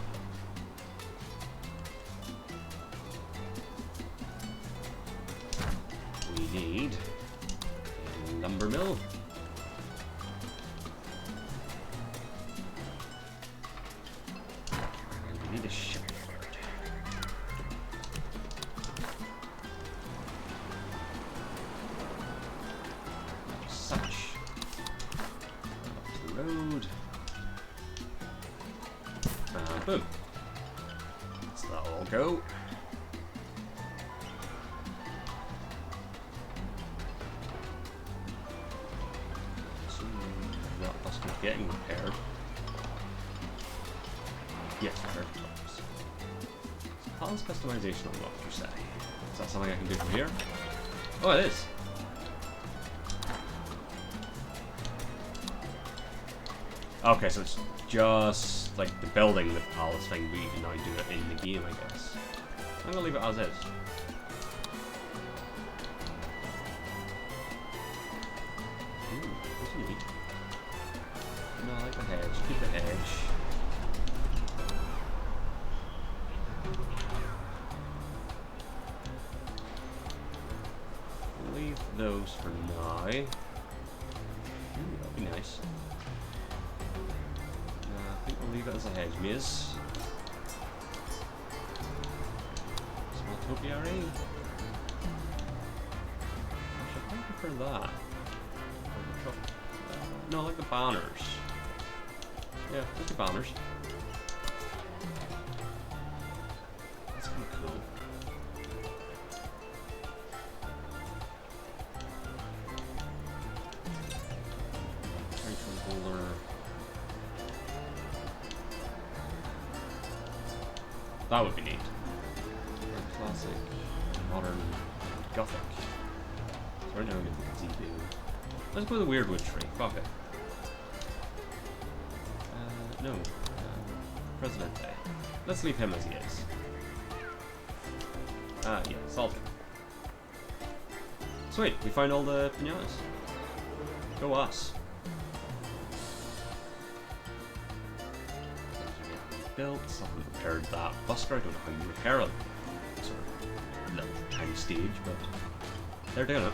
We need a lumber mill. And we need a shipyard. Such. Up the road. And boom. So that'll all go. That bus is getting repaired. Yes, repaired. Palace customization unlocked, you say? Is that something I can do from here? Oh, it is. Okay, so it's just like the building the palace thing, but you can now do it in the game, I guess. I'm gonna leave it as is. Ooh, that's neat. No, I like the hedge. Keep the hedge. Leave those for now. Ooh, that'd be nice. I think we'll leave it as a hedge maze. Small topiary. Actually, I think prefer that. No, I like the banners. Yeah, just the banners. That's kind of cool. That would be neat. Classic, modern, gothic. So right now we get the gazebo. Let's go with the weird wood tree. Fuck it. No. Presidente. Let's leave him as he is. Yeah, salted. Sweet, we found all the pinatas. Go us. Built, someone repaired that busker. I don't know how you repair it. Sort of little tiny stage, but they're doing it.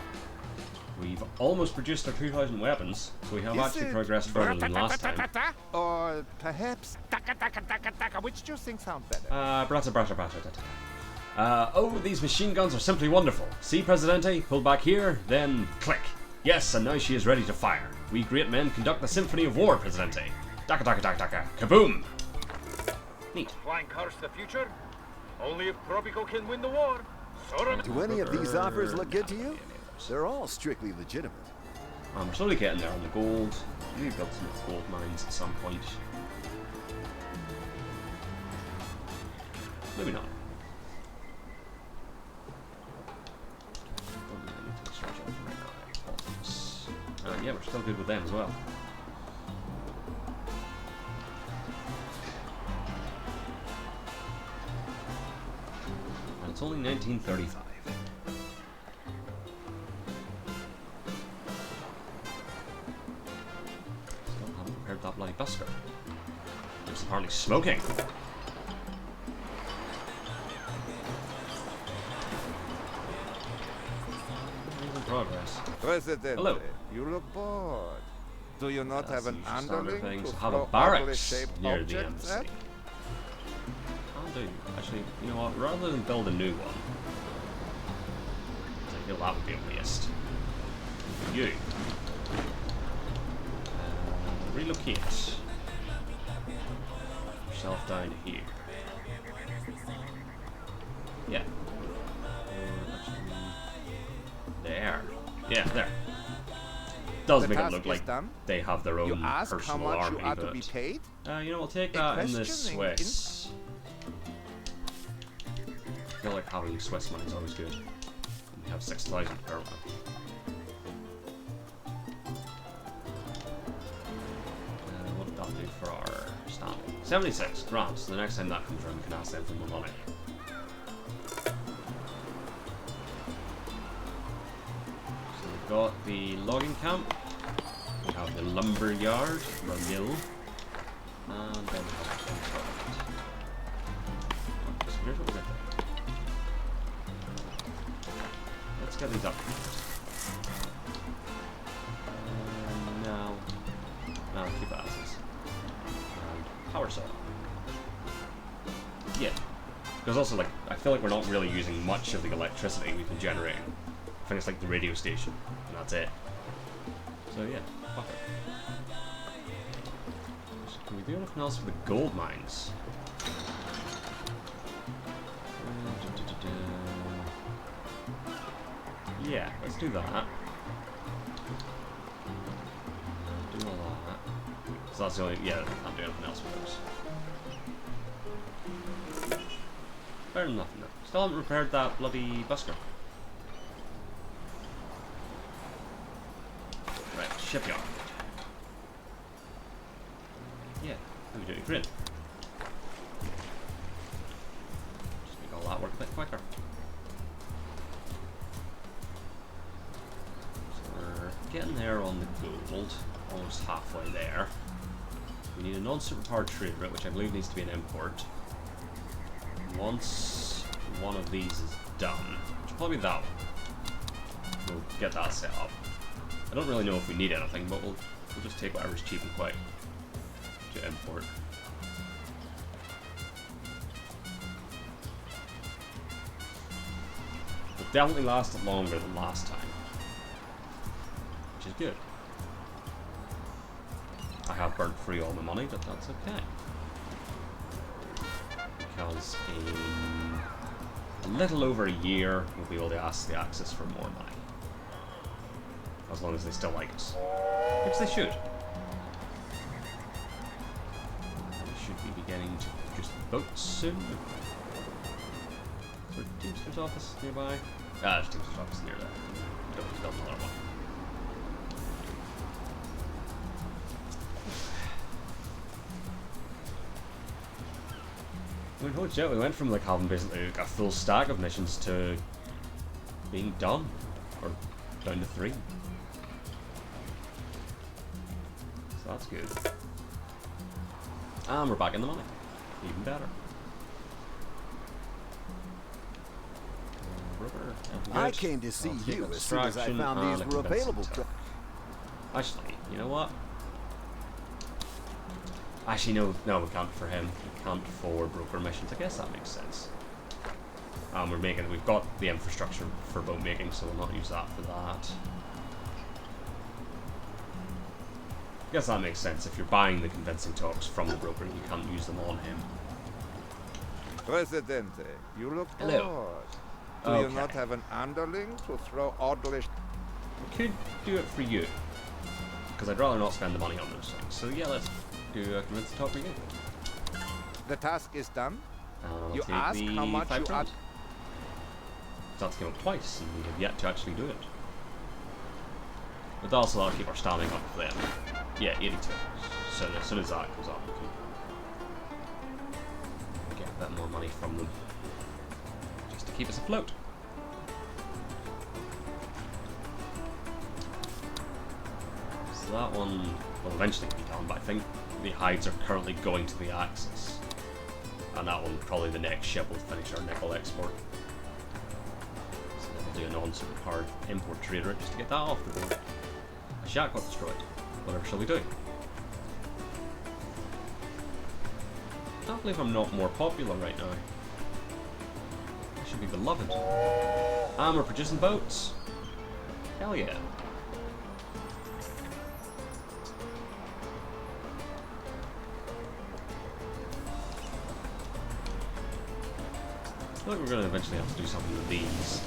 We've almost produced our 2,000 weapons, so we have actually progressed further than last time. Or perhaps which do you think sound better? Oh, these machine guns are simply wonderful. See, Presidente, pull back here, then click. Yes, and now she is ready to fire. We great men conduct the symphony of war, Presidente. Daka daka daka daka. Kaboom! Neat. Flying cars to the future? Only if Tropico can win the war. Do any of these offers look good to you? They're all strictly legitimate. We're slowly getting there on the gold. Maybe build some gold mines at some point. Maybe not. Yeah, we're still good with them as well. And it's only 1935. Still haven't repaired that bloody busker. It's apparently smoking. Progress. President, hello. You look bored. Do you not have an underling things. to Have a throw barracks ugly-shaped near the objects embassy. at? I'll do. Actually, you know what? Rather than build a new one, I feel that would be a waste. You relocate yourself down to here. Yeah. There. Yeah, there. Does The make it task look is like done. they have their You own ask how personal much army, you are but to be paid? you know, we'll take that in the Swiss. I feel like having Swiss money is always good. We have 6,000 currently. What did that do for our standing? 76 grand. So the next time that comes around, we can ask them for more money. Got the logging camp, we have the lumber yard, or mill, and then we have the toilet. So here's what we're going to do. Let's get these up. Now keep it as is. And power saw. Yeah. Because also, like, I feel like we're not really using much of the electricity we've been generating. I think it's like the radio station, and that's it. So yeah, fuck it. So can we do anything else with the gold mines? Yeah, let's do that. Do all that. So that's the only, yeah, can't do anything else with those. Better than nothing though. Still haven't repaired that bloody busker. Right, shipyard. Heavy duty crane. Just make all that work a bit quicker. So we're getting there on the gold, almost halfway there. We need a non-superpowered trade route, which I believe needs to be an import. Once one of these is done, which will probably be that one, we'll get that set up. I don't really know if we need anything, but we'll just take whatever's cheap and quick to import. Will definitely lasted longer than last time, which is good. I have burnt through all my money, but that's okay. Because in a little over a year, we'll be able to ask the Axis for more money. As long as they still like us. Which they should. We should be beginning to produce boats soon. Is there a Teamster's office nearby? Ah, there's a Teamster's office near there. Don't have to build another one. I mean, holy shit, we went from like having basically like a full stack of missions to being done. Or down to 3. So that's good. And we're back in the money. Even better. I came to see you as soon as I found these were available. Actually, you know what? Actually, no, we can't for him. We can't for broker missions. I guess that makes sense. We've got the infrastructure for boat making, so we'll not use that for that. I guess that makes sense. If you're buying the convincing talks from the broker, you can't use them on him. Presidente, you look Hello. bored. Do you not have an underling to throw oddly? We could do it for you, because I'd rather not spend the money on those things. So yeah, let's do a convincing talk for you. The task is done. I'll You take ask the how much 5 you crowns. That's came up twice, and we have yet to actually do it. But also that'll keep our standing up for them. Yeah, 82. So as soon as that goes up, we can get a bit more money from them. Just to keep us afloat. So that one will eventually be done, but I think the hides are currently going to the Axis. And that one, probably the next ship, will finish our nickel export. So then we'll do a non-superpowered import trade route just to get that off the board. A shack got destroyed. Whatever shall we do? I can't believe I'm not more popular right now. I should be beloved. And we're producing boats. Hell yeah. I feel like we're going to eventually have to do something with these.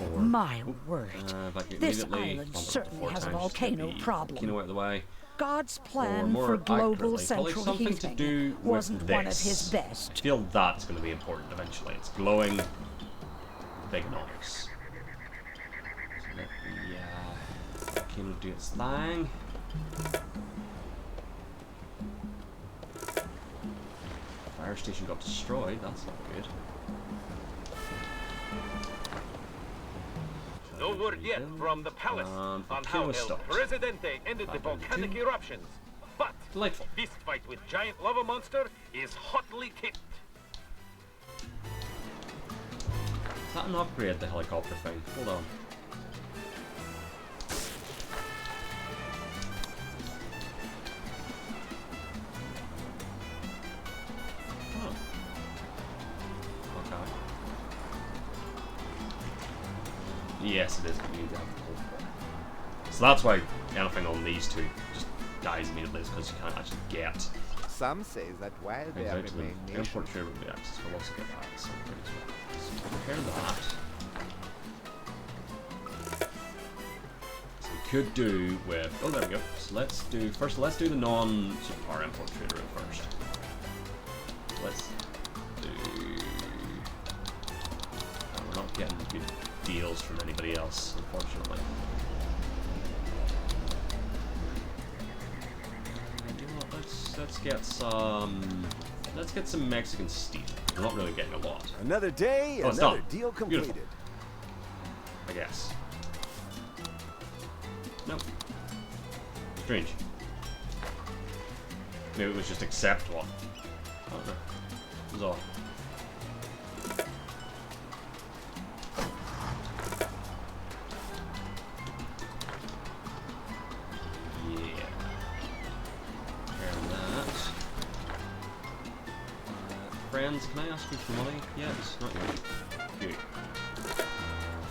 Or, My word. This immediately, island certainly has a volcano problem. You know, out of the way. God's plan Or for more global accurately, probably central something heating to do wasn't with one of this. his best. I feel that's going to be important eventually. It's glowing, big and obvious. So let the volcano do its thing. Fire station got destroyed. That's not good. No word yet from the palace on how El stopped. Presidente ended the volcanic eruptions. But Delightful. this fight with giant lava monster is hotly tipped. Is that an upgrade, the helicopter thing? Hold on. Oh. Okay. Yes, it is. We need to have the whole thing. So that's why anything on these two just dies immediately, is because you can't actually get Some say that while things there out to them. remain nations, Import trade with the access will also get that. So pretty sweet. So compare that. So we could do with, oh there we go. So let's do the non-superpower import trade route first. Let's do. Oh, we're not getting good deals from anybody else, unfortunately. You know what, let's let's get some Mexican steel. We're not really getting a lot. Another day, Oh, it's another done. deal completed. Beautiful. I guess. Nope. Strange. Maybe it was just accept one. I don't know. It was odd. Yeah. And that. Friends, can I ask you for money? Yes, not you. You.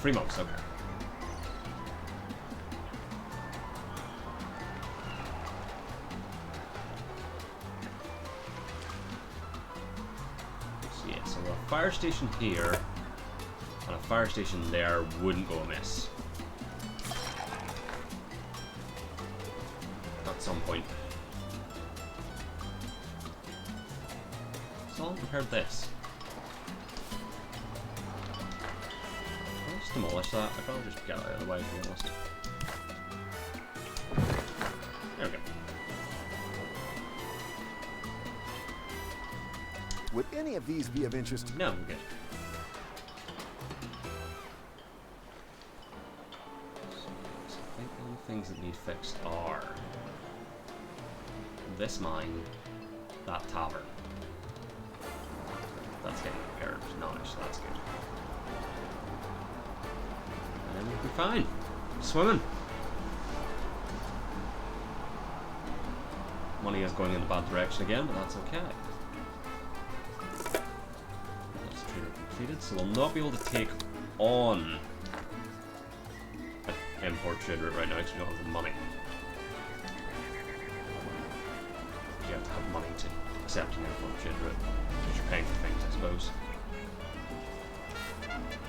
3 months, okay. So yeah, so a fire station here and a fire station there wouldn't go amiss. At some point. So I'll prepared this. I'll just demolish that. I probably just get it out of the way, to be honest. There we go. Would any of these be of interest? No, we're good. So I think the only things that need fixed are this mine, that tavern. That's getting repaired now, so that's good. And we'll be fine. Swimming. Money is going in the bad direction again, but that's okay. That's trader completed, so we'll not be able to take on an import trade route right now because we don't have the money. You have to have money to accept an import trade route because you're paying for things, I suppose.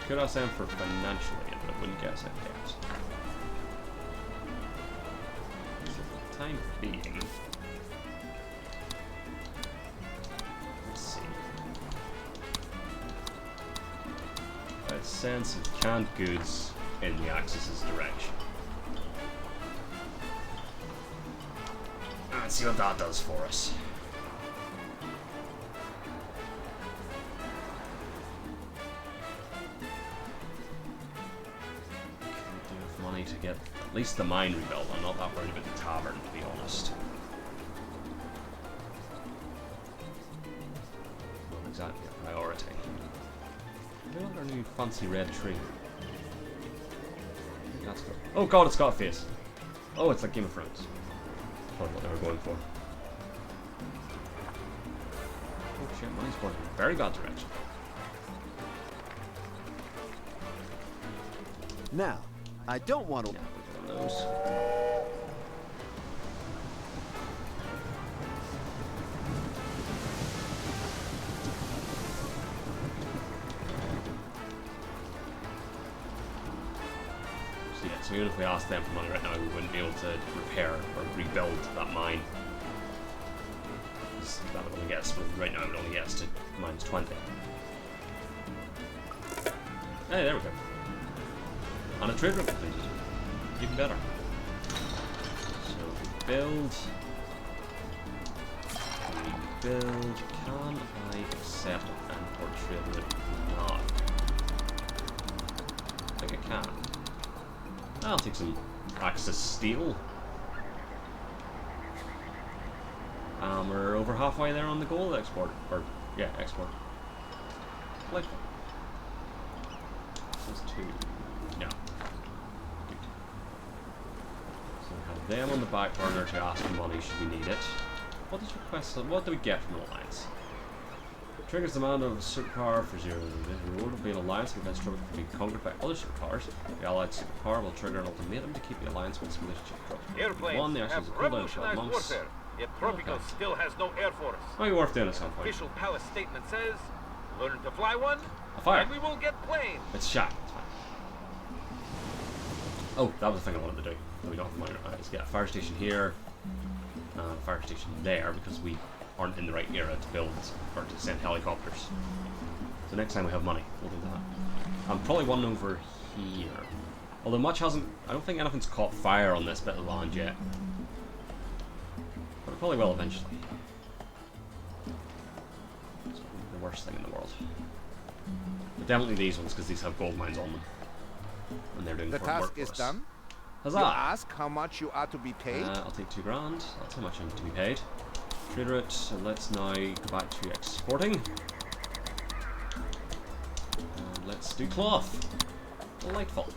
Could ask them for financial aid, but I wouldn't guess I'd guess. So for the time being, let's see. I'd send some canned goods in the Axis's direction. Let's see what that does for us. To get at least the mine rebuilt. I'm not that worried about the tavern, to be honest. Not exactly a priority. Look at our new fancy red tree. That's good. Oh god, it's got a face. Oh, it's like Game of Thrones. Probably what they were going for. Oh shit, money's going in a very bad direction. Now, I don't want to. Yeah, we got those. So yeah, so even if we asked them for money right now, we wouldn't be able to repair or rebuild that mine. That would only get us, right now it would only get us to -20. Hey, there we go. And a trade route completed. Even better. So build. Rebuild. Can I accept an import trade route? No. I think I can. I'll take some Axis steel. We're over halfway there on the gold export. Or, yeah, export. Like this is 2. No. So we have them on the back burner to ask for money should we need it. What is requested? What do we get from the alliance? Triggers demand of a superpower for 0. The reward of being an alliance against Tropico can be conquered by other superpowers. The allied superpower will trigger an ultimatum to keep the alliance with its relationship dropped. Airplanes The have actions are cooldown 12 revolutionized months. warfare, yet Tropico Okay. still has no air force. Might be worth doing at some point. Official palace statement says, learn to fly one, A fire. and we will get planes. It's shot. It's fine. Oh, that was the thing I wanted to do. We don't have the money. Right, let's get a fire station here. Fire station there because we aren't in the right era to build or to send helicopters. So next time we have money, we'll do that. Probably one over here. Although much hasn't. I don't think anything's caught fire on this bit of land yet. But it probably will eventually. worst thing in the world. But definitely these ones, because these have gold mines on them. And they're doing The important task work is for us. done. Huzzah! You ask how much you are to be paid? I'll take 2 grand. That's how much I need to be paid. Trader it. So let's now go back to exporting. And let's do cloth. Delightful.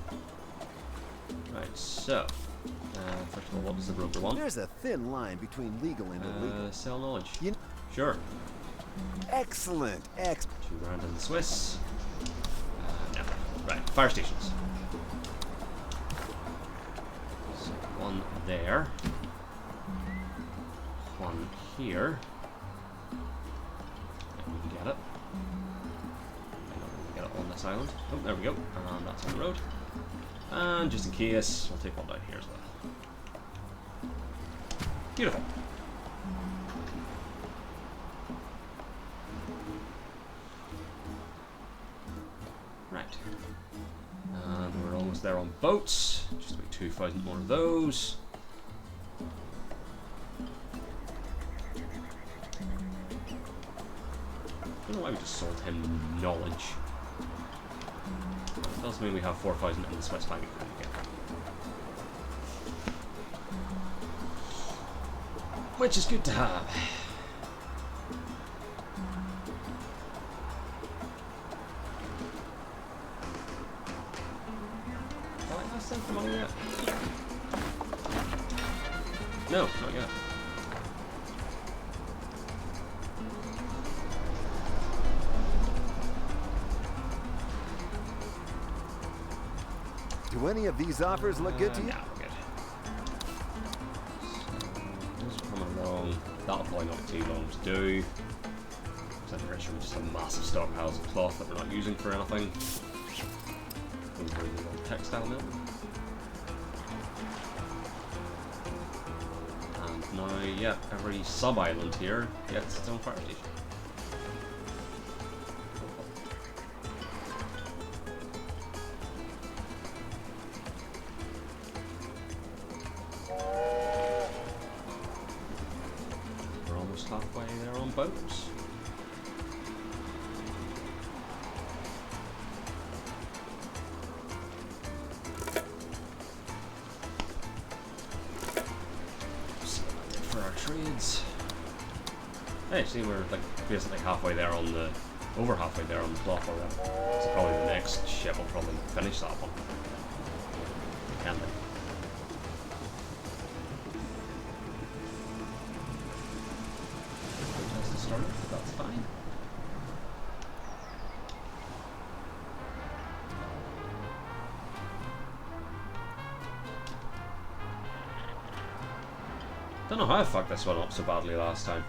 Right, so. First of all, what does the broker want? There's a thin line between legal and illegal. Sell knowledge. You- Sure. Excellent. 2 grand in the Swiss. No. Right, fire stations. So, 1 there. 1 here. And we can get it. I don't think we can get it on this island. Oh, there we go. And that's on the road. And just in case, we'll take 1 down here as well. Beautiful. Right. And we're almost there on boats. Just about 2,000 more of those. I don't know why we just sold him knowledge. That does mean we have 4,000 in the Swiss bank account again. Which is good to have. Have I sent them all yet? No, not yet. Do any of these offers look good to you? No, we're good. So, those are coming along. That'll probably not be too long to do. Because I'm pretty sure we just have massive stockpiles of cloth that we're not using for anything. Over the old textile mill. And now, yeah, every sub-island here gets its own fire station. We're almost halfway there on boats. For our trades. Hey, see, we're like basically halfway there on the, over halfway there on the cloth already. So probably the next ship will probably finish that one. Can they? Protest has started, but that's fine. Don't know how I fucked this one up so badly last time.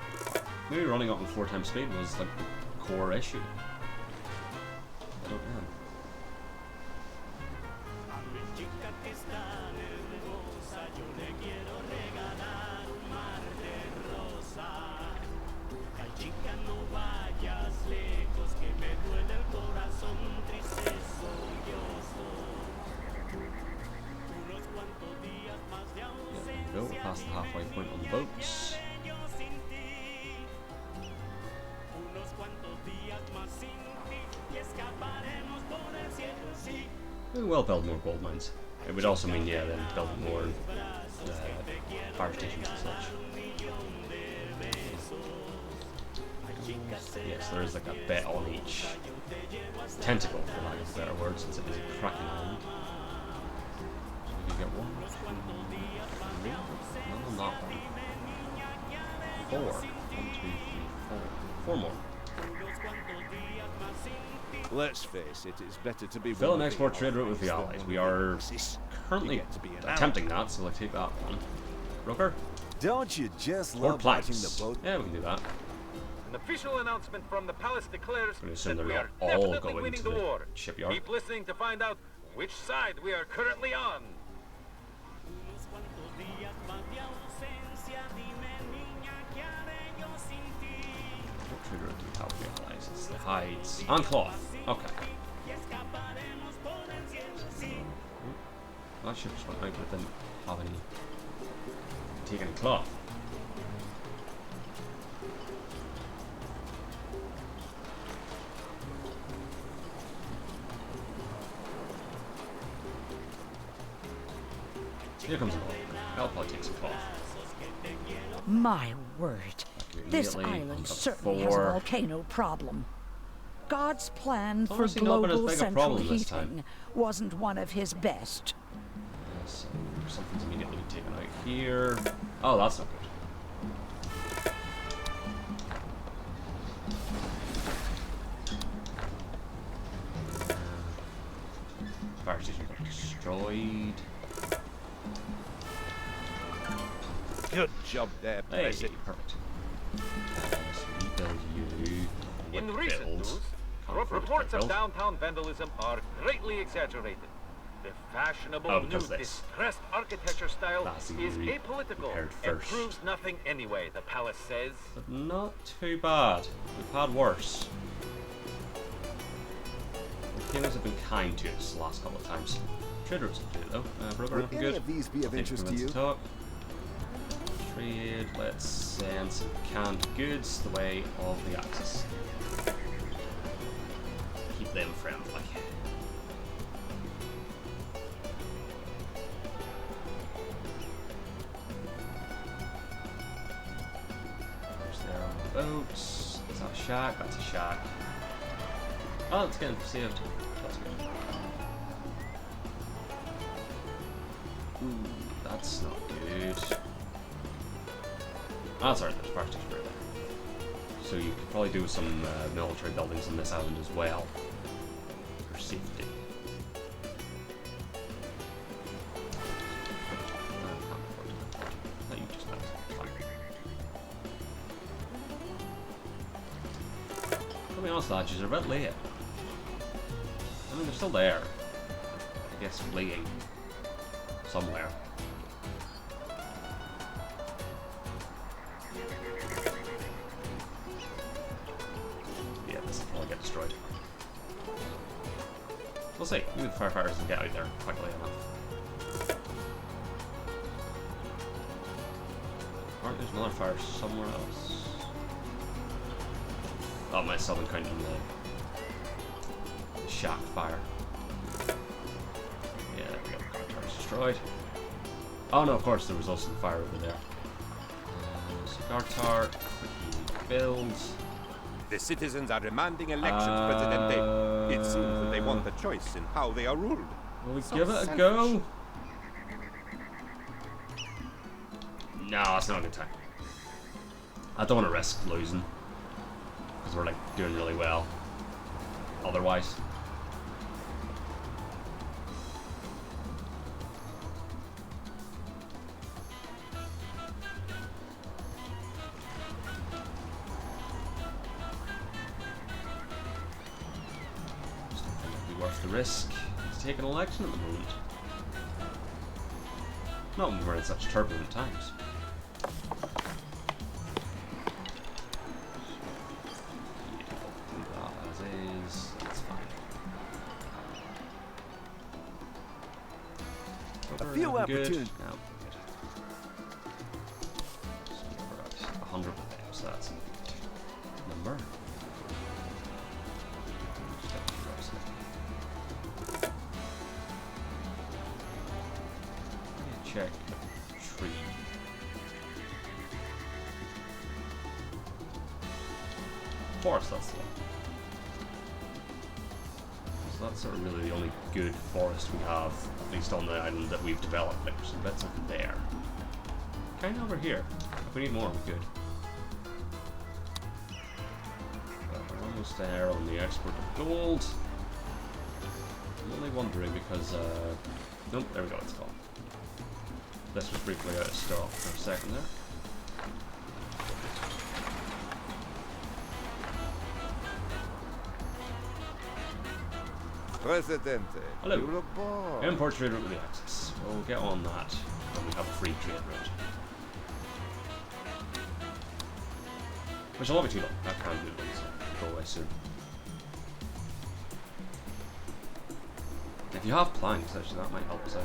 Maybe running up in 4 times speed was like the core issue. I don't know. There we go, past the halfway point on the boats. We will build more gold mines. It would also mean, yeah, then building more fire stations and such. Yes, there is like a bit on each tentacle, for lack of better words, since it is a cracking island. So we can get 1, 2, 3, not on that one. 4. 1, 2, 3, 4. 4 more. Let's face it, it's better to be Fill an export trade route with the Allies. We are currently attempting that, so let's take that one. Broker? Don't you just Or love watching planks. the boat? Yeah, we can do that. An official announcement from the palace declares I'm gonna assume that they're we are not all definitely going winning to the the war. shipyard. Keep listening to find out which side we are currently on. What trade route do we have with the Allies? It's the hides and cloth. Okay. That ship just went out, but it didn't have any. Take any cloth. Here comes another one. I'll probably take some off. My word. This Immediately, island I've got certainly has a 4. volcano problem. God's plan for Honestly, not been as global big a central problem this time. heating wasn't one of his best. So something's immediately taken out here. Oh, that's not good. Fire station got destroyed. Good job there, Hey, President. perfect. So rebuild you. In What recent build? news, Can't afford to reports of build. downtown vandalism are greatly exaggerated. The fashionable Oh, new because this. distressed architecture style That's is easily apolitical repaired and first. proves nothing anyway, the palace says. But not too bad. We've had worse. Volcanoes have been kind to us the last couple of times. Trade routes will do it though. Broker, Would anything any good? of these be of I'll take interest to from you? Talk. Trade, let's send some canned goods the way of the Axis. Keep them friendly. There's there on the boats. Is that a shack? That's a shack. Oh, it's getting saved. That's good. Ooh, that's not good. Ah, sorry, there's a fire station right there. So you could probably do some military buildings on this island as well. For safety. No, you just have to be honest, lads, you're a bit late. I mean, they're still there. I guess fleeing. Somewhere. Yeah, this will probably get destroyed. We'll see. Maybe the firefighters will get out there quickly enough. Alright, there's another fire somewhere else. Oh, my southern counting the shack fire. Yeah, there we go. Car's destroyed. Oh no, of course there was also the fire over there. Cigar tar, quickly build. The citizens are demanding elections, Presidente. It seems that they want a choice in how they are ruled. Will we So give it a selfish. go? No, it's not a good time. I don't want to risk losing. Because we're like doing really well. Otherwise. Just don't think it'd be worth the risk to take an election at the moment. Not when we're in such turbulent times. As is, that's fine. A few opportunities. No, good. So we're at 100 with them, so that's a good number. Just have to drop some. Check tree. Forest, that's the one. So that's sort of really the only good forest we have, at least on the island that we've developed. Like, there's some bits over there. Kind of over here. If we need more, we could. But we're almost there on the export of gold. I'm only wondering because, nope, there we go, it's gone. This was briefly out of stock for a second there. Presidente, Hello. you look bored. Import trade route with the Axis. We'll get on that when we have a free trade route. Which will not be too long. That can do things. Go away soon. If you have planks, actually, that might help us out.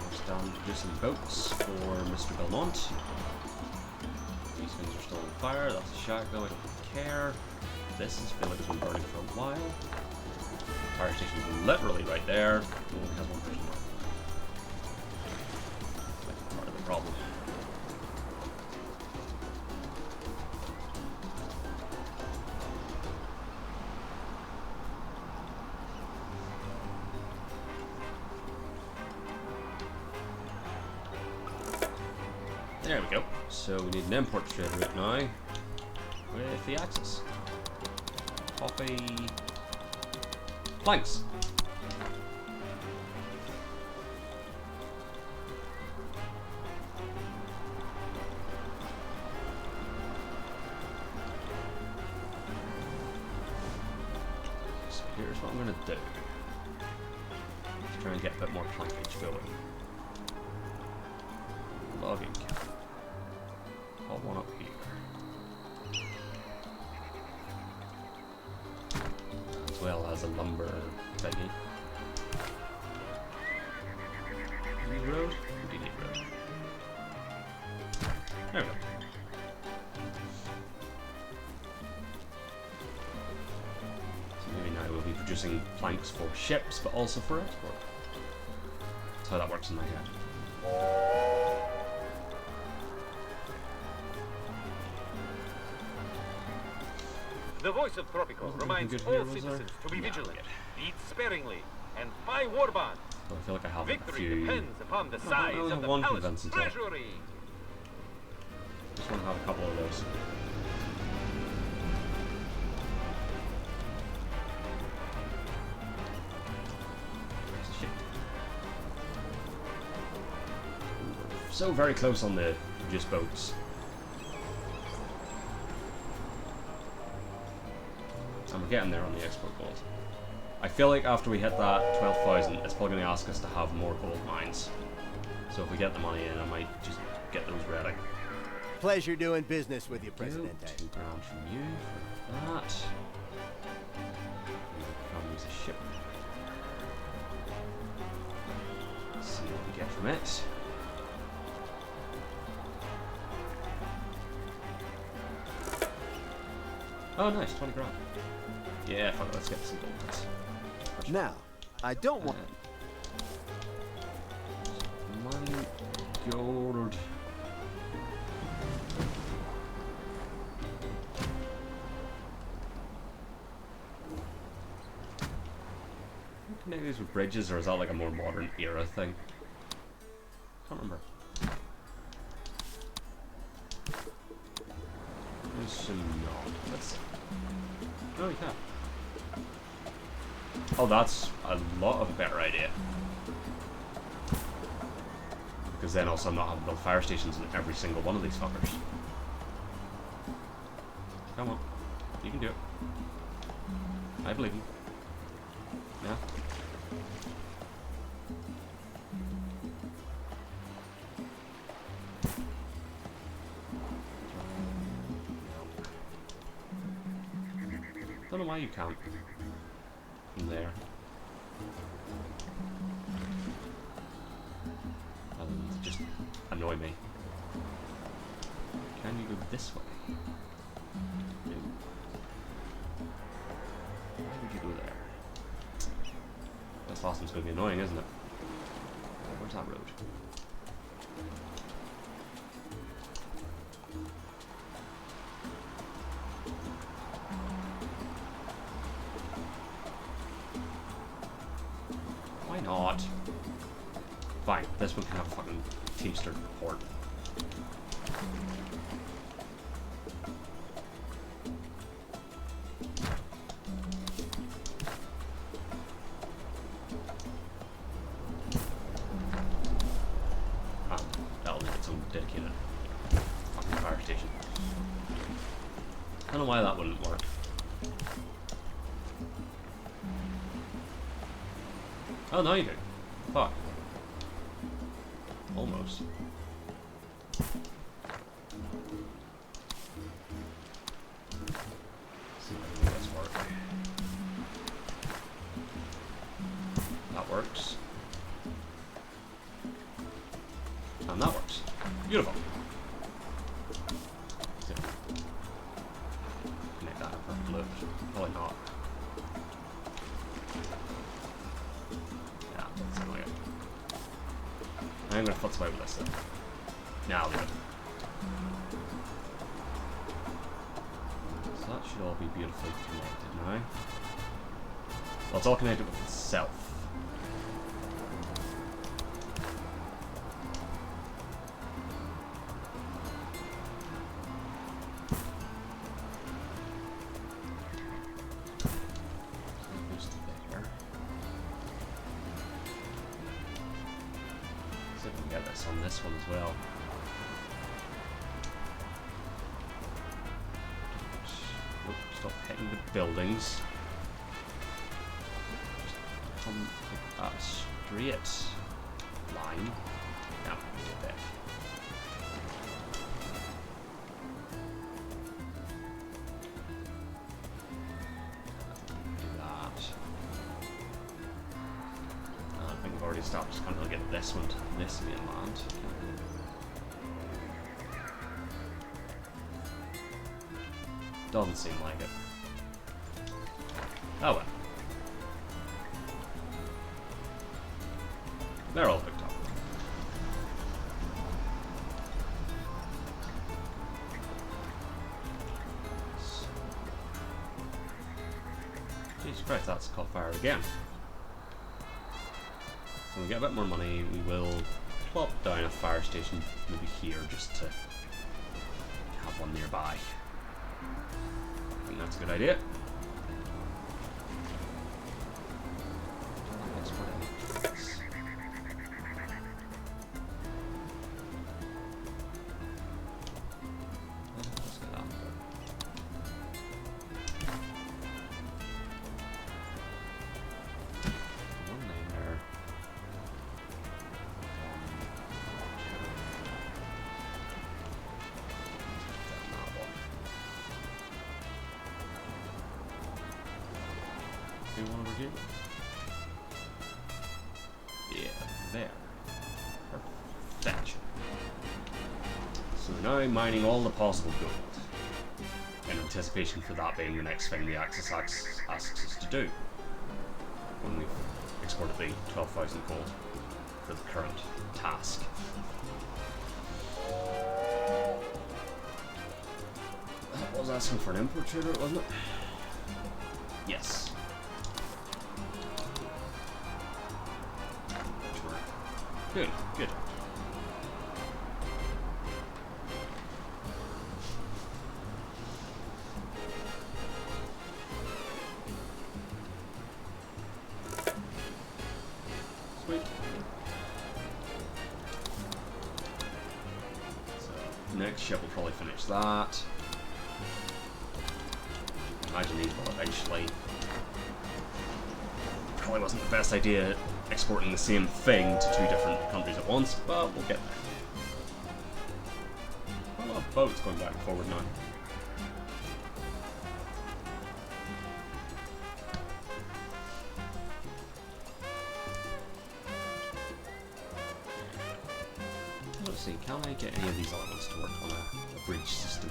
Almost done producing boats for Mr. Belmont. These things are still on fire. That's a shack though. I don't care. This is feel like it's been burning for a while. Fire station's literally right there. It only has one person left. That's part of the problem. There we go. So we need an import trade route now with the Axis. Copy planks. So here's what I'm going to do. Let's try and get a bit more plankage going. Logging. Pop one up here. As well as a lumber thingy. Do we need road? We do need road. There we go. So maybe now we'll be producing planks for ships, but also for export. That's how that works in my head. The voice of Tropico reminds all citizens to be vigilant, eat sparingly, and buy war bonds. Well, I feel like I have Victory a few. depends upon the size of the one palace convincing talk. treasury. Just want to have a couple of those. Shit. So very close on the just boats. And we're getting there on the export gold. I feel like after we hit that 12,000, it's probably going to ask us to have more gold mines. So if we get the money in, I might just get those ready. Pleasure doing business with you, Presidente. $2 grand from you for that. I'll use a ship. Let's see what we get from it. Oh, nice, 20 grand. Yeah, fuck it, let's get some gold mines. Now, I don't want... Money, gold. Connect these with bridges, or is that like a more modern era thing? Can't remember. There's some not. Let's see. No, you can't. Oh, that's a lot of a better idea. Because then also I'm not having to build fire stations in every single one of these fuckers. Come on. You can do it. I believe you. Yeah? Don't know why you can't. From there. And just annoy me. Can you go this way? No. Why would you go there? This last one's going to be annoying, isn't it? Where's that road? Why not? Fine, this one can have a fucking Teamster port. Ah, that'll need its own dedicated fucking fire station. I don't know why that wouldn't work. Oh, no you do. Fuck. Almost. See if I can make this work. That works. And that works. Beautiful. So, connect that up with blue. Probably not. I'm gonna futz about with this then. Nah, I'll leave it. So that should all be beautifully connected now. Well, it's all connected with itself. On this one as well. Stop hitting the buildings. Just come like that straight line. Now, get there. Do that. I think we've already stopped. Just can't really get this one to this mainland. Doesn't seem like it. Oh well. They're all hooked up. Jesus Christ, that's caught fire again. So we get a bit more money, we will plop down a fire station maybe here just to have one nearby. I think that's a good idea. Yeah, there. Perfection. So we're now mining all the possible gold in anticipation for that being the next thing the Axis asks us to do when we've exported the 12,000 gold for the current task. That was asking for an import trader, wasn't it? Yes. Good, good. Sweet. So, next ship will probably finish that. Imagine these will eventually. Probably wasn't the best idea exporting the same thing to two different countries at once, but we'll get there. Quite a lot of boats going back and forward now. Let's see, can I get any of these elements to work on a bridge system?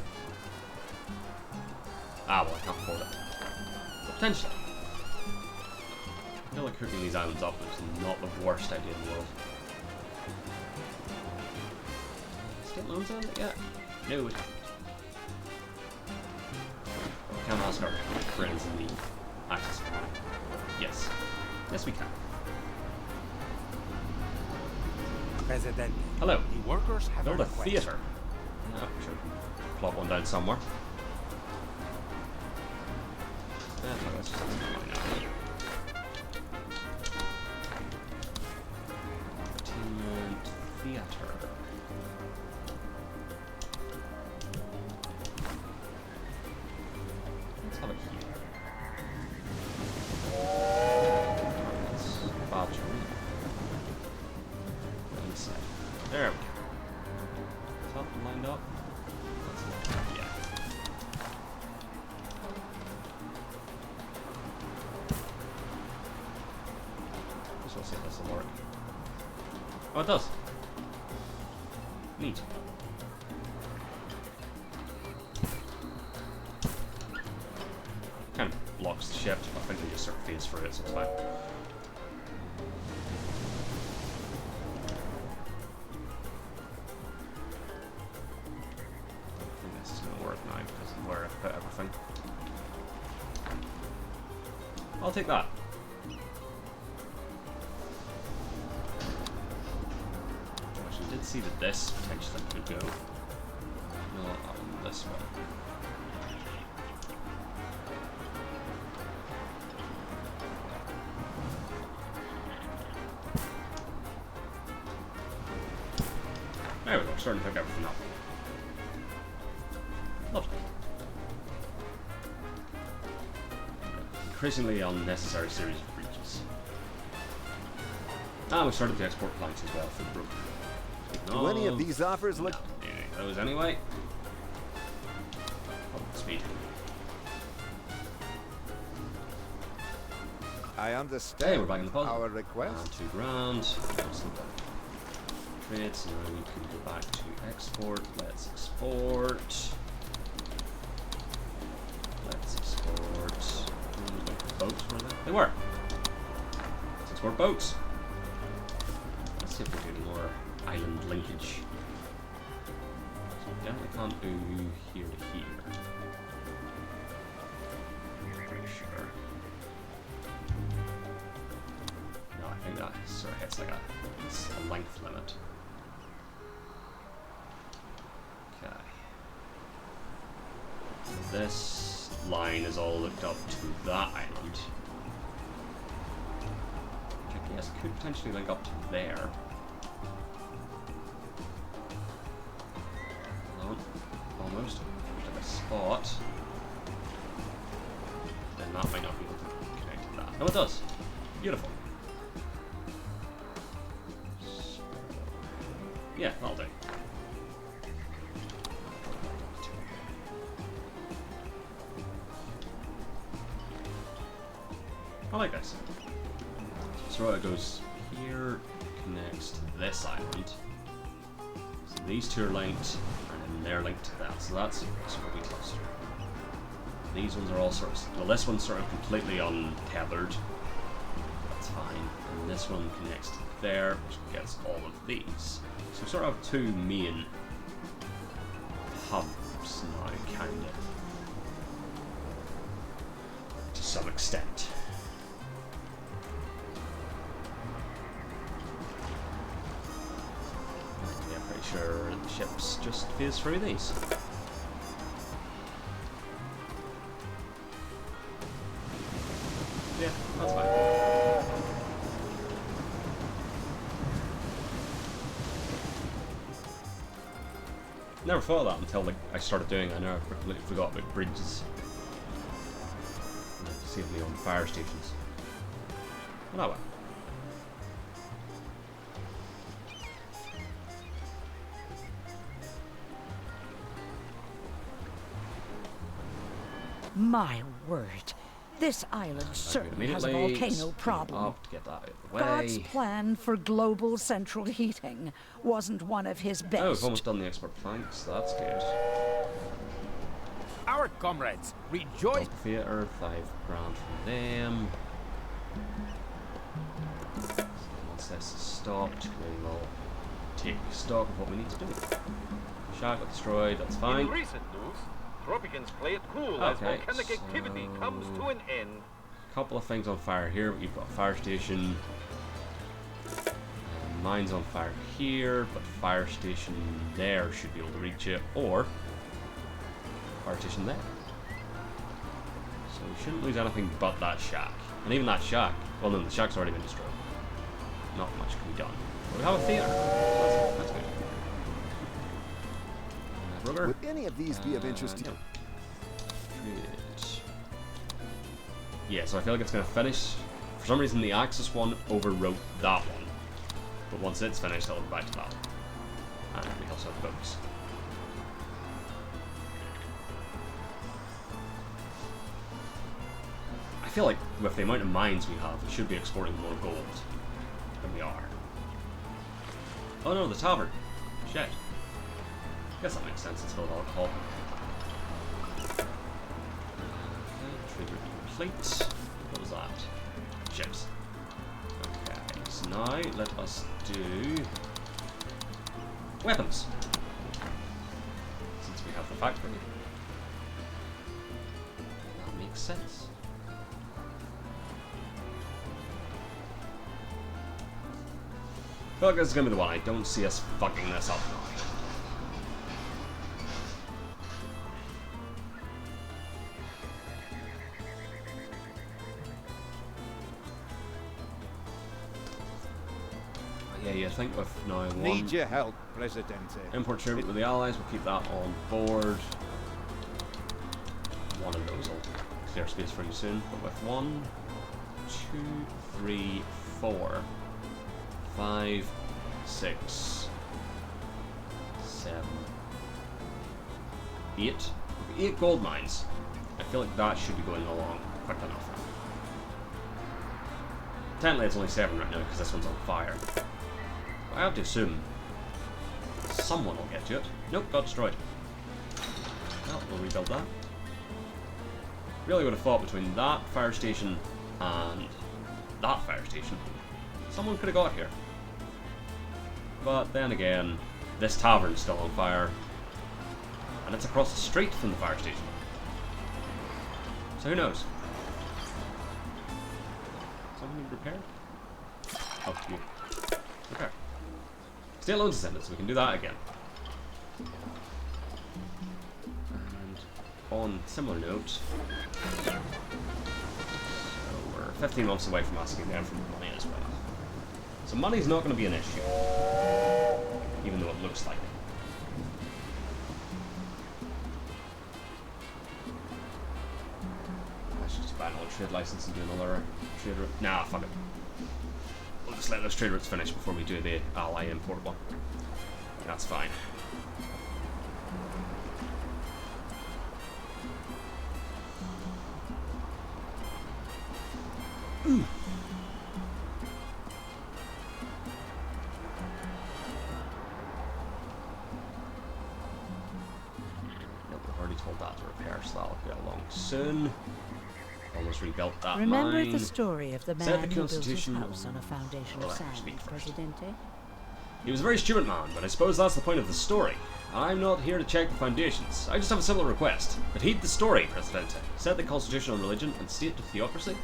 Ah, well, I can't afford it. But potentially. I feel like hooking these islands up is not the worst idea in the world. Still loans on it yet? No, it hasn't. We can ask our friends in the Axis Command. Yes. Yes, we can. President. Hello. The workers have Build a request. theatre. Oh, sure. Plot one down somewhere. No, that's just mine now. Entertainment theatre. Let's have it here. That's Badger. Inside. There we go. Is that lined up? Yeah. Just want to see if this will work. Oh, it does. Neat. Kind of blocks the ship, but I think they just sort of phase through it, so it's fine. I'll take that. Actually, I did see that this potentially could go. No, this way. There we go, starting to pick everything up. Lovely. Increasingly unnecessary series of breaches. Ah, we started to export planks as well for the broker. Do any of these offers look... No, those anyway. Speed. I understand Hey, we're back in the puzzle. our request. $2 grand. Trade, so now we can go back to export. Let's export. Let's export. Boats, were they? They were. Let's export boats. Let's see if we can do more island linkage. So we definitely can't do here to here. Pretty sure. No, I think that sort of hits like a length limit. Okay. This line is all looked up to that island. Which I guess could potentially link up to there. No, almost. Like a spot. Then that might not be able to connect to that. No, it does. Beautiful. Yeah, that'll do. I like this. So it goes here, connects to this island. So these two are linked, and then they're linked to that. So that's what we cluster. These ones are all sort of, well, this one's sort of completely untethered. That's fine. And this one connects to there, which gets all of these. So we sort of have two main hubs now, kinda. To some extent. Yeah, pretty sure the ships just phase through these. Yeah, that's fine. Never thought of that until like I started doing it. I never completely forgot about bridges. Save me on fire stations. Well, that way. My word. This island certainly has a volcano problem. Up to get that out of the way. God's plan for global central heating wasn't one of his best. Oh, we've almost done the export planks. That's good. Our comrades, rejoice. Theater, $5 grand from them. Once this is stopped, we will take stock of what we need to do. Shack got destroyed, that's fine. In recent news, Tropicans play it cool as volcanic activity comes to an end. A couple of things on fire here. We've got a fire station. Mine's on fire here, but fire station there should be able to reach it, or fire station there. So we shouldn't lose anything but that shack. And even that shack, well no, the shack's already been destroyed. Not much can be done. But we have a theater. That's good. Rubber. Would any of these be of interest to you? Yeah, so I feel like it's going to finish. For some reason, the Axis one overwrote that one. But once it's finished, I'll go back to that one. And we also have boats. I feel like with the amount of mines we have, we should be exporting more gold than we are. Oh no, the tavern. Shit. I guess that makes sense, it's filled with alcohol. Okay, trigger complete. What was that? Ships. Okay, so now let us do weapons. Since we have the factory. That makes sense. I feel like this is gonna be the one. I don't see us fucking this up. Yeah, you think with now one Need your help, Presidente. import tribute with the Allies, we'll keep that on board. One of those will clear space for you soon. But with 1, 2, 3, 4, 5, 6, 7, 8. 8 gold mines. I feel like that should be going along quick enough. Technically it's only 7 right now because this one's on fire. I have to assume someone will get to it. Nope, got destroyed. Well, we'll rebuild that. Really would have thought between that fire station and that fire station, someone could have got here. But then again, this tavern's still on fire, and it's across the street from the fire station. So who knows? Something need repaired? Oh, you. Repair. Still loan descendant, so we can do that again. And on similar note, so we're 15 months away from asking them for money as well. So money's not going to be an issue, even though it looks like it. I should just buy another trade license and do another trade route. Nah, fuck it. We'll just let those trade routes finish before we do the ally import one. That's fine. Nope, we've already told that to repair, so that'll get along soon. Almost rebuilt that Remember mine. the story of the Said man the who built his Constitution house on a foundation of Well, sand, speak first. Presidente? He was a very stupid man, but I suppose that's the point of the story. I'm not here to check the foundations. I just have a simple request. But heed the story, Presidente. Set the Constitution on religion and state to theocracy.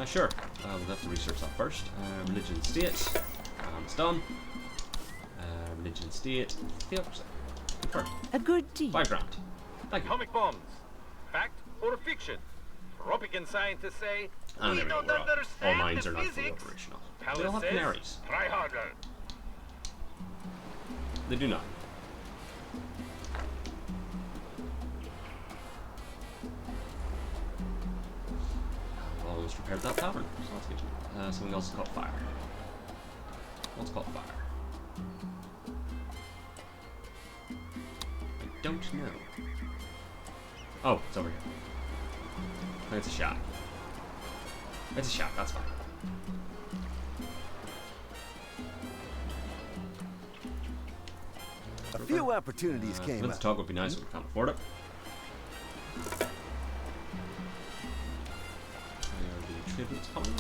Sure. We'll have to research that first. Religion, state. It's done. Religion, state, theocracy. Confirmed. A good deed. 5 grand. Thank you. Atomic bombs. Fact or fiction? Tropican scientists say And we there we don't go. All understand mines the are not fully physics. operational. Palace They all have says, canaries. try harder. They do not. Well, almost repaired that tavern, so that's good. Something else is caught fire. What's caught fire? I don't know. Oh, it's over here. I think it's a shack. It's a shack, that's fine. A few opportunities came Let's up. talk would be nice if we can't afford it. Where are the trade routes coming?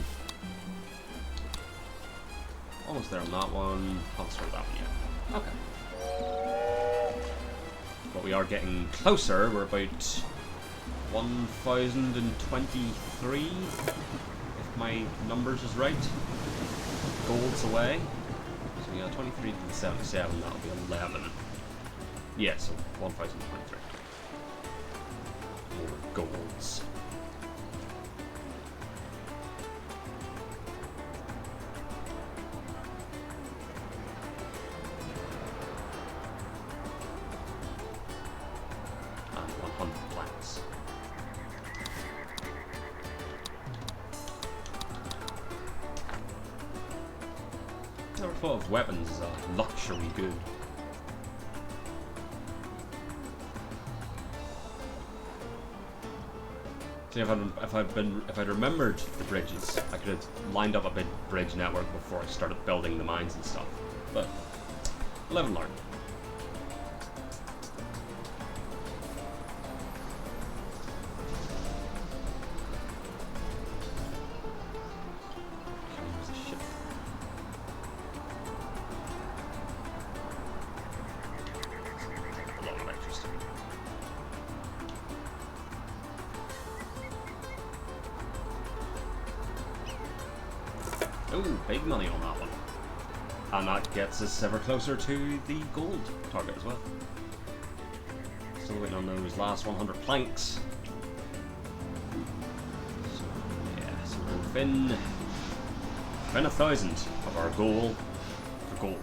Almost there on that one. I'll start that one yet. Okay. But we are getting closer. We're about 1023, if my numbers is right. Golds away. So we got 23 to the 77, that'll be 11. Yeah, so 1023. More golds. And 100 plants. Never thought of weapons as a luxury good. See, if I'd remembered the bridges, I could have lined up a big bridge network before I started building the mines and stuff. But live and learn. Where's the ship? A lot of electricity. Oh, big money on that one. And that gets us ever closer to the gold target as well. Still waiting on those last 100 planks. So, yeah, so we're within 1,000 of our goal for gold.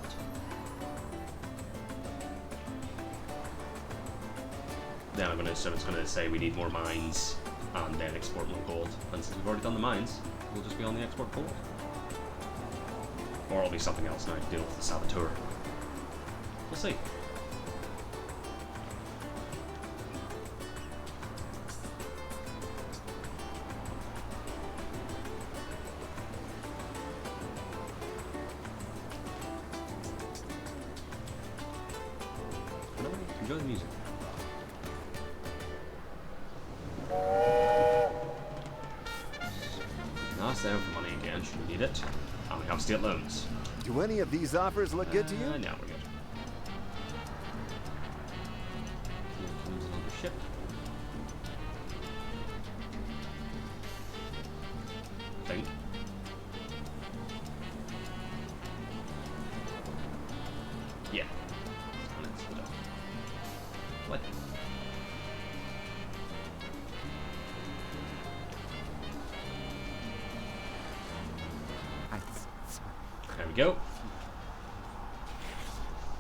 Then I'm going to assume it's going to say we need more mines and then export more gold. And since we've already done the mines, we'll just be on the export gold. Or it'll be something else now to deal with the saboteur. We'll see. Enjoy the music. Nice down for money again, should we need it. And we have state loans. Do any of these offers look good to you? No, we're good. Here comes another ship. I think. Yeah. Let's go. What? There we go.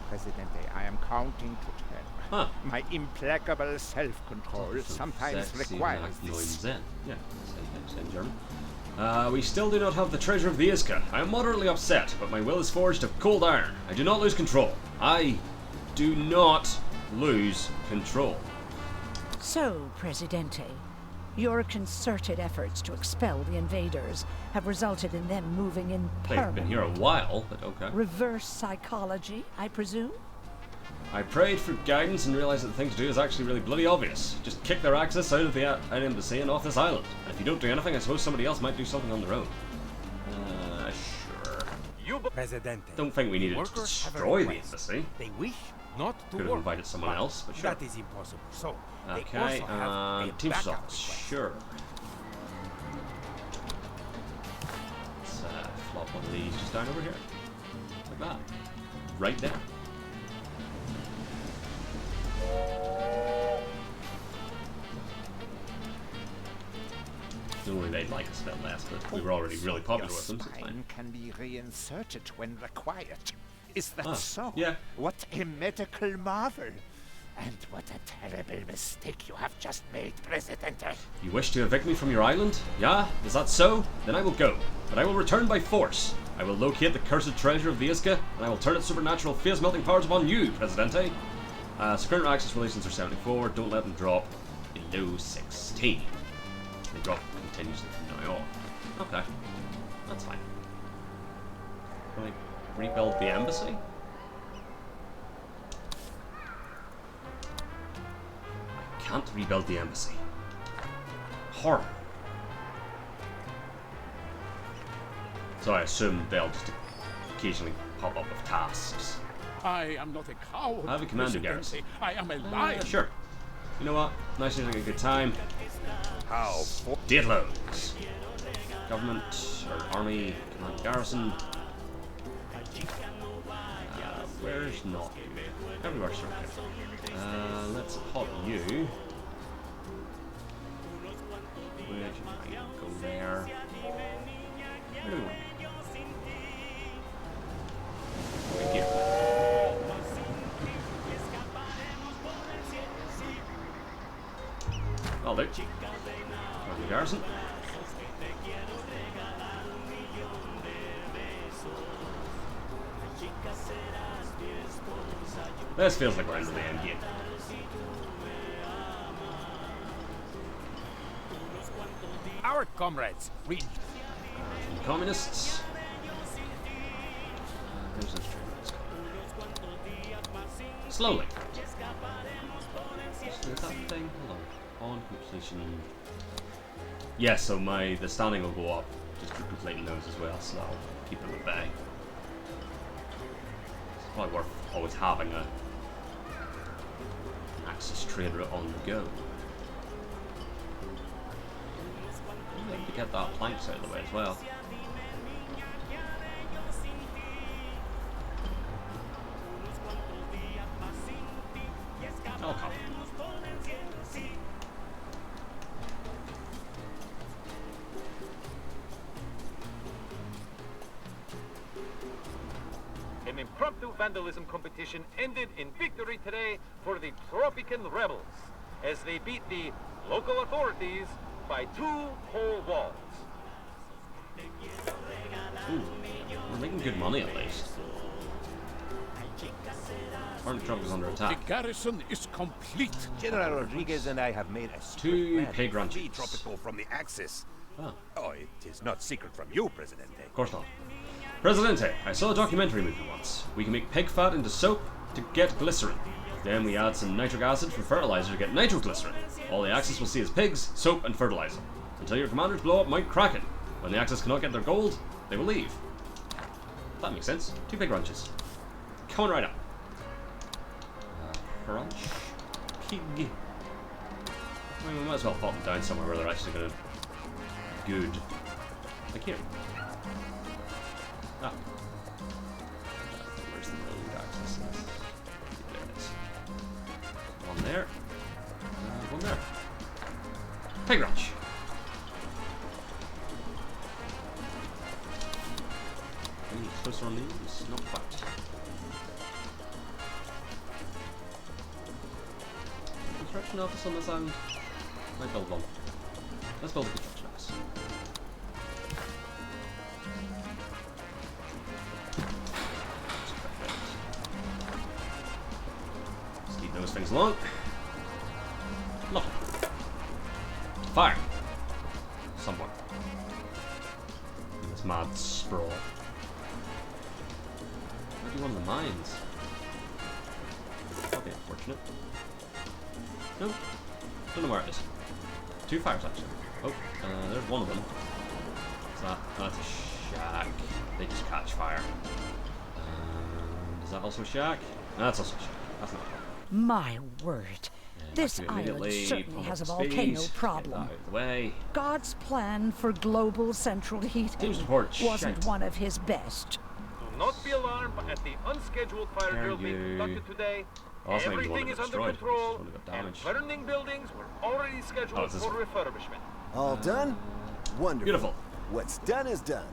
Presidente, I am counting to 10. Huh. My implacable self-control sometimes requires this. Yeah, same German. We still do not have the treasure of the Iska. I am moderately upset, but my will is forged of cold iron. I do not lose control. I do not lose control. So, Presidente, your concerted efforts to expel the invaders have resulted in them moving in They've permanent. been here a while, but okay. Reverse psychology, I presume? I prayed for guidance and realized that the thing to do is actually really bloody obvious. Just kick their access out of the embassy and off this island. And if you don't do anything, I suppose somebody else might do something on their own. Sure. Presidente, Don't think we needed to workers have a destroy the request. embassy. They wish not to Could have work. invited someone else, but sure. That is impossible. So, they Okay, also have a team backup results. request. Sure. Let's flop one of these just down over here. Like that. Right there. Normally they'd like us a bit less, but we were already really popular with them, so it's Spine fine. can be reinserted when required. Is that Ah, so? yeah. What a medical marvel. And what a terrible mistake you have just made, Presidente. You wish to evict me from your island? Yeah? Is that so? Then I will go. But I will return by force. I will locate the cursed treasure of the Iska, and I will turn its supernatural face-melting powers upon you, Presidente. So current access relations are 74. Don't let them drop below 16. They drop continuously from now on. Okay. That's fine. Can I rebuild the embassy? Can't rebuild the embassy. Horror. So I assume they'll just occasionally pop up with tasks. I am not a coward. I have a commando Presidente. garrison. I am a lion. Sure. You know what? Nice having a good time. How? Date loads. Government or army command garrison. Where's not you? Everywhere's circuit. Let's pop you. Where do you go there? Where do we want you? Right here. I'll do. Army garrison. This feels like we're into the end game. Our comrades reach. From the communists. There's those trains coming. Slowly. So that thing, hold on. On completion. Yeah, so the standing will go up just for completing those as well, so that'll keep them at bay. It's probably worth always having an Axis trade route on the go. I need to get that planks out of the way as well. impromptu vandalism competition ended in victory today for the Tropican rebels, as they beat the local authorities by 2 whole walls. Ooh, we're making good money at least. Army Tropico's under The attack. garrison is complete. General Rodriguez and I have made a Two strict plan pig to ranches. free Tropico from the Axis. Oh, Oh, it is not secret from you, Presidente. of course not. Presidente, I saw a documentary movie once. We can make pig fat into soap to get glycerin. Then we add some nitric acid from fertilizer to get nitroglycerin. All the Axis will see is pigs, soap, and fertilizer. Until your commanders blow up Mount Kraken. When the Axis cannot get their gold, they will leave. That makes sense. 2 pig ranches. Coming right up. Ranch. Pig. I mean, we might as well pop them down somewhere where they're actually gonna be good. Like here. Ah. Where's the road access? There it is. One there. And one there. Pig ranch. Any closer on these? Not quite. Construction office on this island. Might build one. Let's build a construction office. Speed those things along. Lovely. Fire. Somewhere. In this mad sprawl. Might be one of the mines. That'll be unfortunate. No, don't know where it is. 2 fires actually. Oh, there's one of them. That's a shack. They just catch fire. Is that also a shack? No, that's also a shack. That's not a problem. My word. This island Immediately certainly pump has a up volcano speed, problem. Get that out of the way. God's plan for global central heating Team support, wasn't shite. one of his best. Do not be alarmed at the unscheduled fire There drill being you- conducted today. Oh, that's not even the one Everything that is got under destroyed. control, It's the one that got and damaged. burning buildings were already scheduled it's this for one. refurbishment. All done? Wonderful. Beautiful. What's done is done.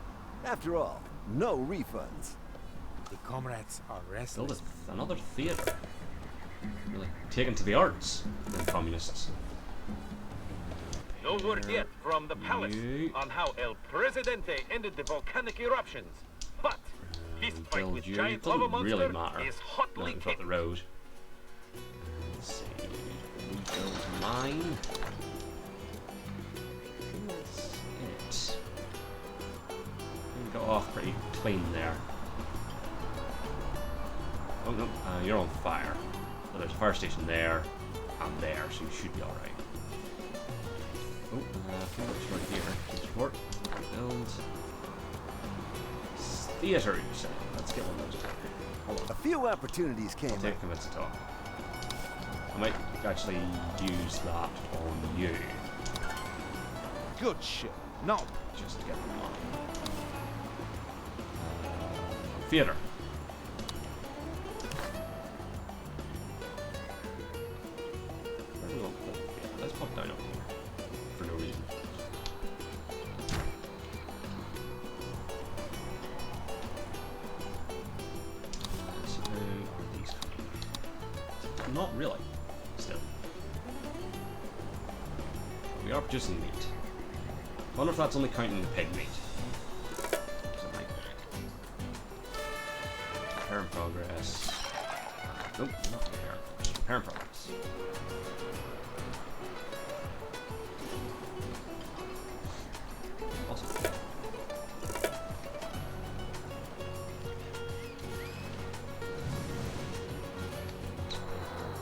After all, no refunds. The comrades are Build restless. another theatre. Really taken to the arts, the communists. No word yet from the palace Yeah. on how El Presidente ended the volcanic eruptions, but this fight Build with you. giant It doesn't lava monster really matter. is Now hotly that we've got kicked. the road. Let's see. Rebuild mine. That's it. We got off pretty clean there. Oh no, you're on fire. So there's a fire station there and there, so you should be alright. Oh, what's right here? Support. Build. Theatre, you say. Let's get one of those. Hold on. A few opportunities came I'll take up. convince to talk. I might actually use that on you. Good shit. No. Just to get them on. Theatre. Where do we want to put the theatre? Let's pop down up here. For no reason. So, where are these coming? Not really. Still. We are producing meat. I wonder if that's only counting the pig meat. Something. Repair in progress. Nope, not repair. Just repair in progress. Awesome.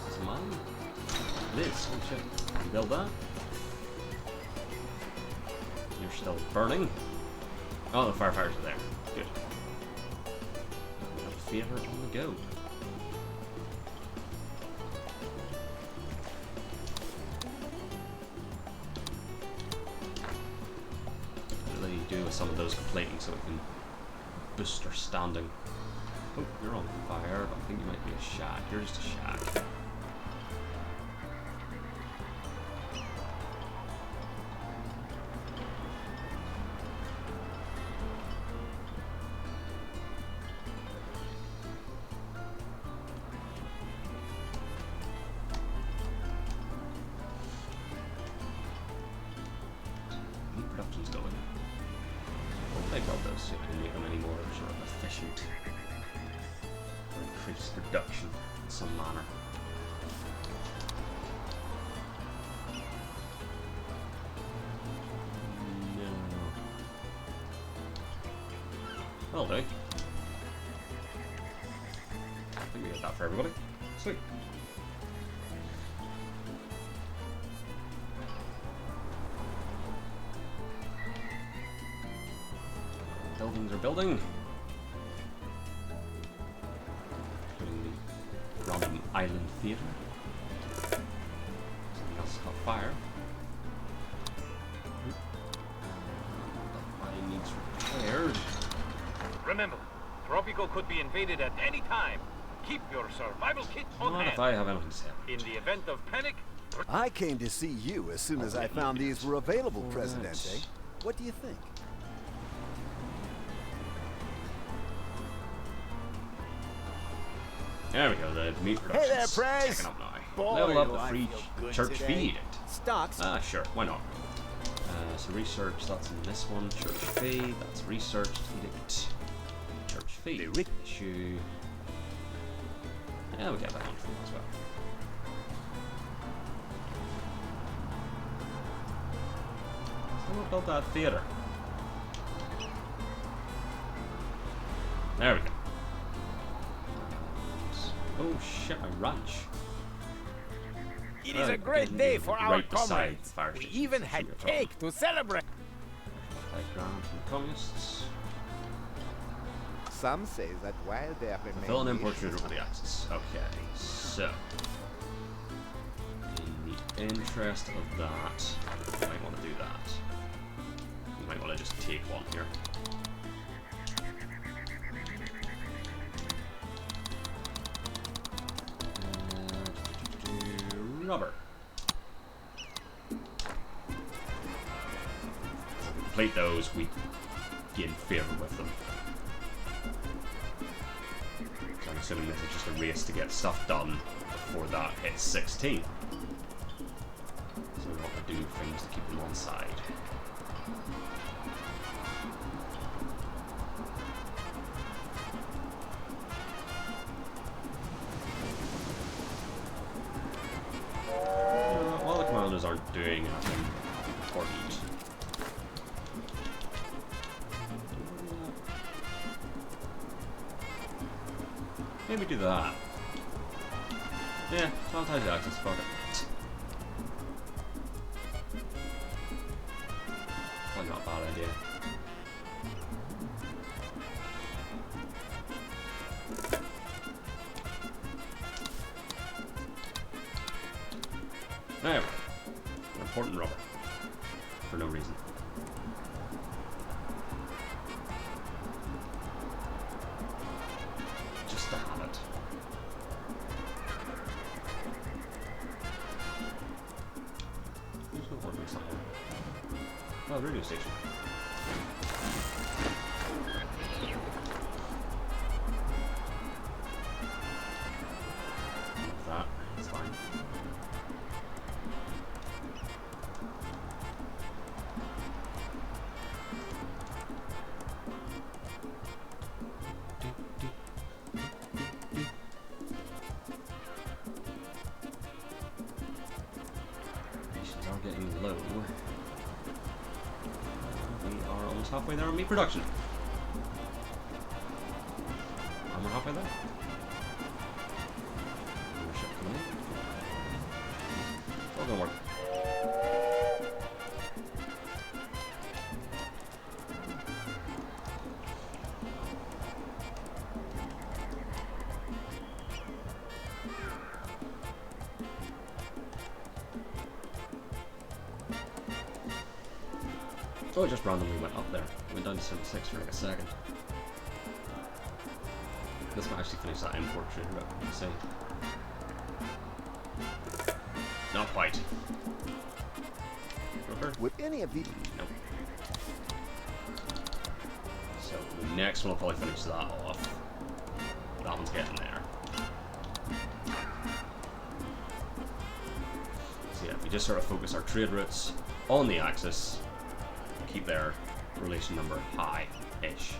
This is mine? It is. Oh shit. Can you build that? You're still burning. Oh, the firefighters are there. Good. We have a theatre on the go. Really do with some of those completing so we can boost our standing. Oh, you're on fire, but I think you might be a shack. You're just a shack. production's going. Hopefully I build those so I can make them any more sort of efficient. Or increase production in some manner. No. That'll do. I think we got that for everybody. Sweet. Buildings are building. Including the random island theatre. Something else caught fire. The body needs repaired. Remember, Tropico could be invaded at any time. Keep your survival kit on Not hand. if I have anything to say. In the event of panic, I came to see you as soon as I found these were available, Alright. Presidente. What do you think? There we go, the meat production. Hey there, Prez. Checking up now. Boy, Level up do the I free feel good church today. feed. Stocks. Sure, why not? So research, that's in this one. Church feed, that's researched. Edict. Church feed. Issue. Yeah, we get that one from as well. So we'll build that theatre. There we go. Oh shit, my ranch. It is a Okay, great day for our right beside comrades. the fire We station. even Shouldn't had be a problem. cake to celebrate. 5 grand from the communists. Some say that while there Fill an remain import issues over the axis. Okay, so in the interest of that, you might want to do that. You might want to just take one here. Rubber. Complete those, we gain favor with them. So I'm assuming this is just a race to get stuff done before that hits 16. So we want to do things to keep them on side. While the commanders aren't doing anything important. Maybe do that. Yeah, sometimes the access, fuck it. Probably not a bad idea. There we go. An important rubber. For no reason. Just to have it. Who's not working something? Oh, radio station. That, it's fine. Nations are getting low. We are almost halfway there on meat production. And we're halfway there. More ship coming in. It's all gonna work. Oh, it just randomly went up there. Went down to 76 for like a second. This might actually finish that import trade route, let's see. Not quite. Rubber? Would any of these... Nope. So the next one will probably finish that off. That one's getting there. So yeah, if we just sort of focus our trade routes on the axis, keep their relation number high-ish.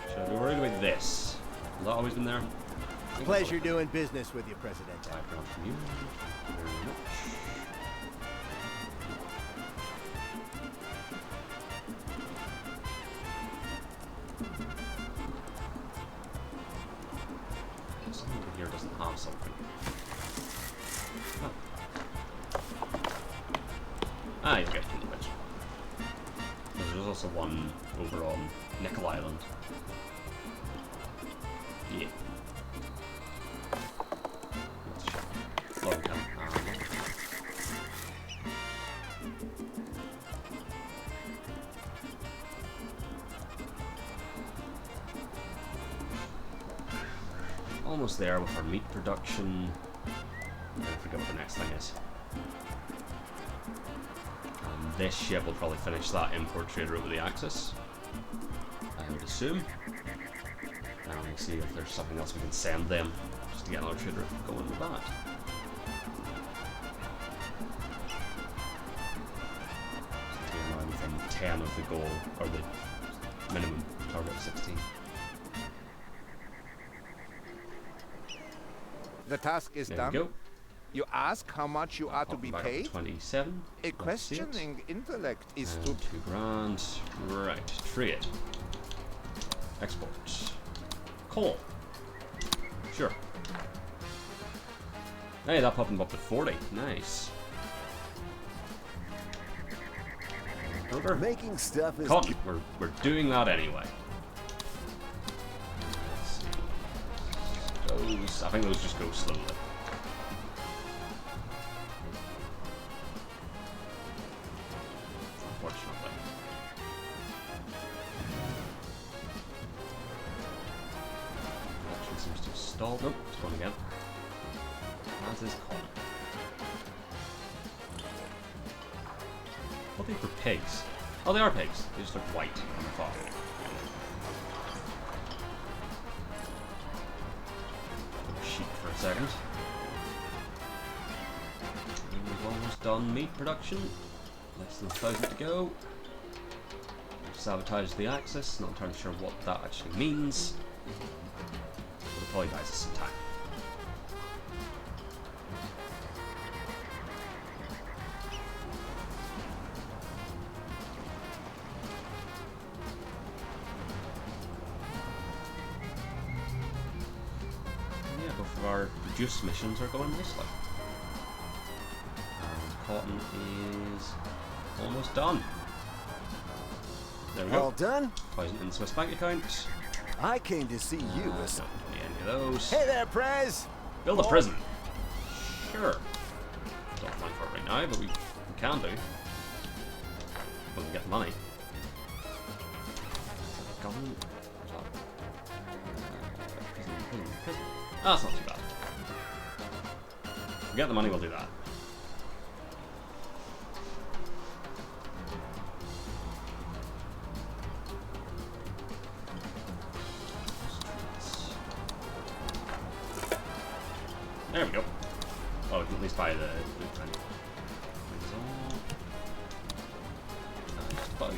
Should I be worried about this? Has that always been there? Pleasure doing business with you, President. Background from you. Very much. Someone over here doesn't have something. Oh. Ah, you'll get to the bit. There's also one over on Nickel Island. Yeah. Long time. Almost there with our meat production. I forget what the next thing is. This ship will probably finish that import trade route with the Axis, I would assume. And we'll see if there's something else we can send them just to get another trade route going with that. Taking around from 10 of the goal, or the minimum target of 16. The task is There done. we go. You ask how much you are to be Back up to paid? 27. A Let's see it. questioning intellect is And to... 2 grand. Right. Trade. Export. Coal. Sure. Hey, that popped him up to 40. Nice. Builder. Making stuff is... Cotton. We're doing that anyway. Let's see. Those, I think those just go slowly. Unfortunately. Production seems to have stalled. Nope, it's going again. As is cotton. What are they for pigs? Oh, they are pigs. They just look white on the top. Sheep for a second. And we've almost done meat production. Less than 1,000 to go. We've sabotaged the Axis. Not entirely sure what that actually means. But it probably buys us some time. Yeah, both of our produce missions are going nicely. And cotton is almost done. There we go. All done? 1,000 in the Swiss bank account. I came to see you as... Don't need any of those. Hey there, Prez! Build a prison. Sure. Don't have money for it right now, but we can do. When we get the money. Government. Prison. Ah, that's not too bad. If we get the money, we'll do that. There we go. Oh, we can at least buy the blueprint. Just about.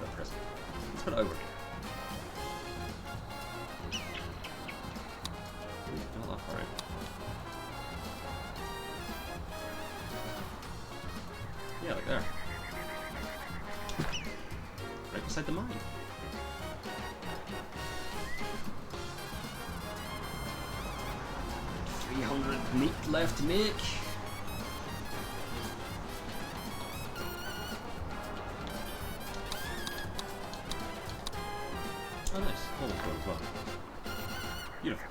The prison. Let's put it over here. Not that far out. Yeah, like there. Right beside the mine. Meat left to make. Oh, nice. Coal as well. Beautiful.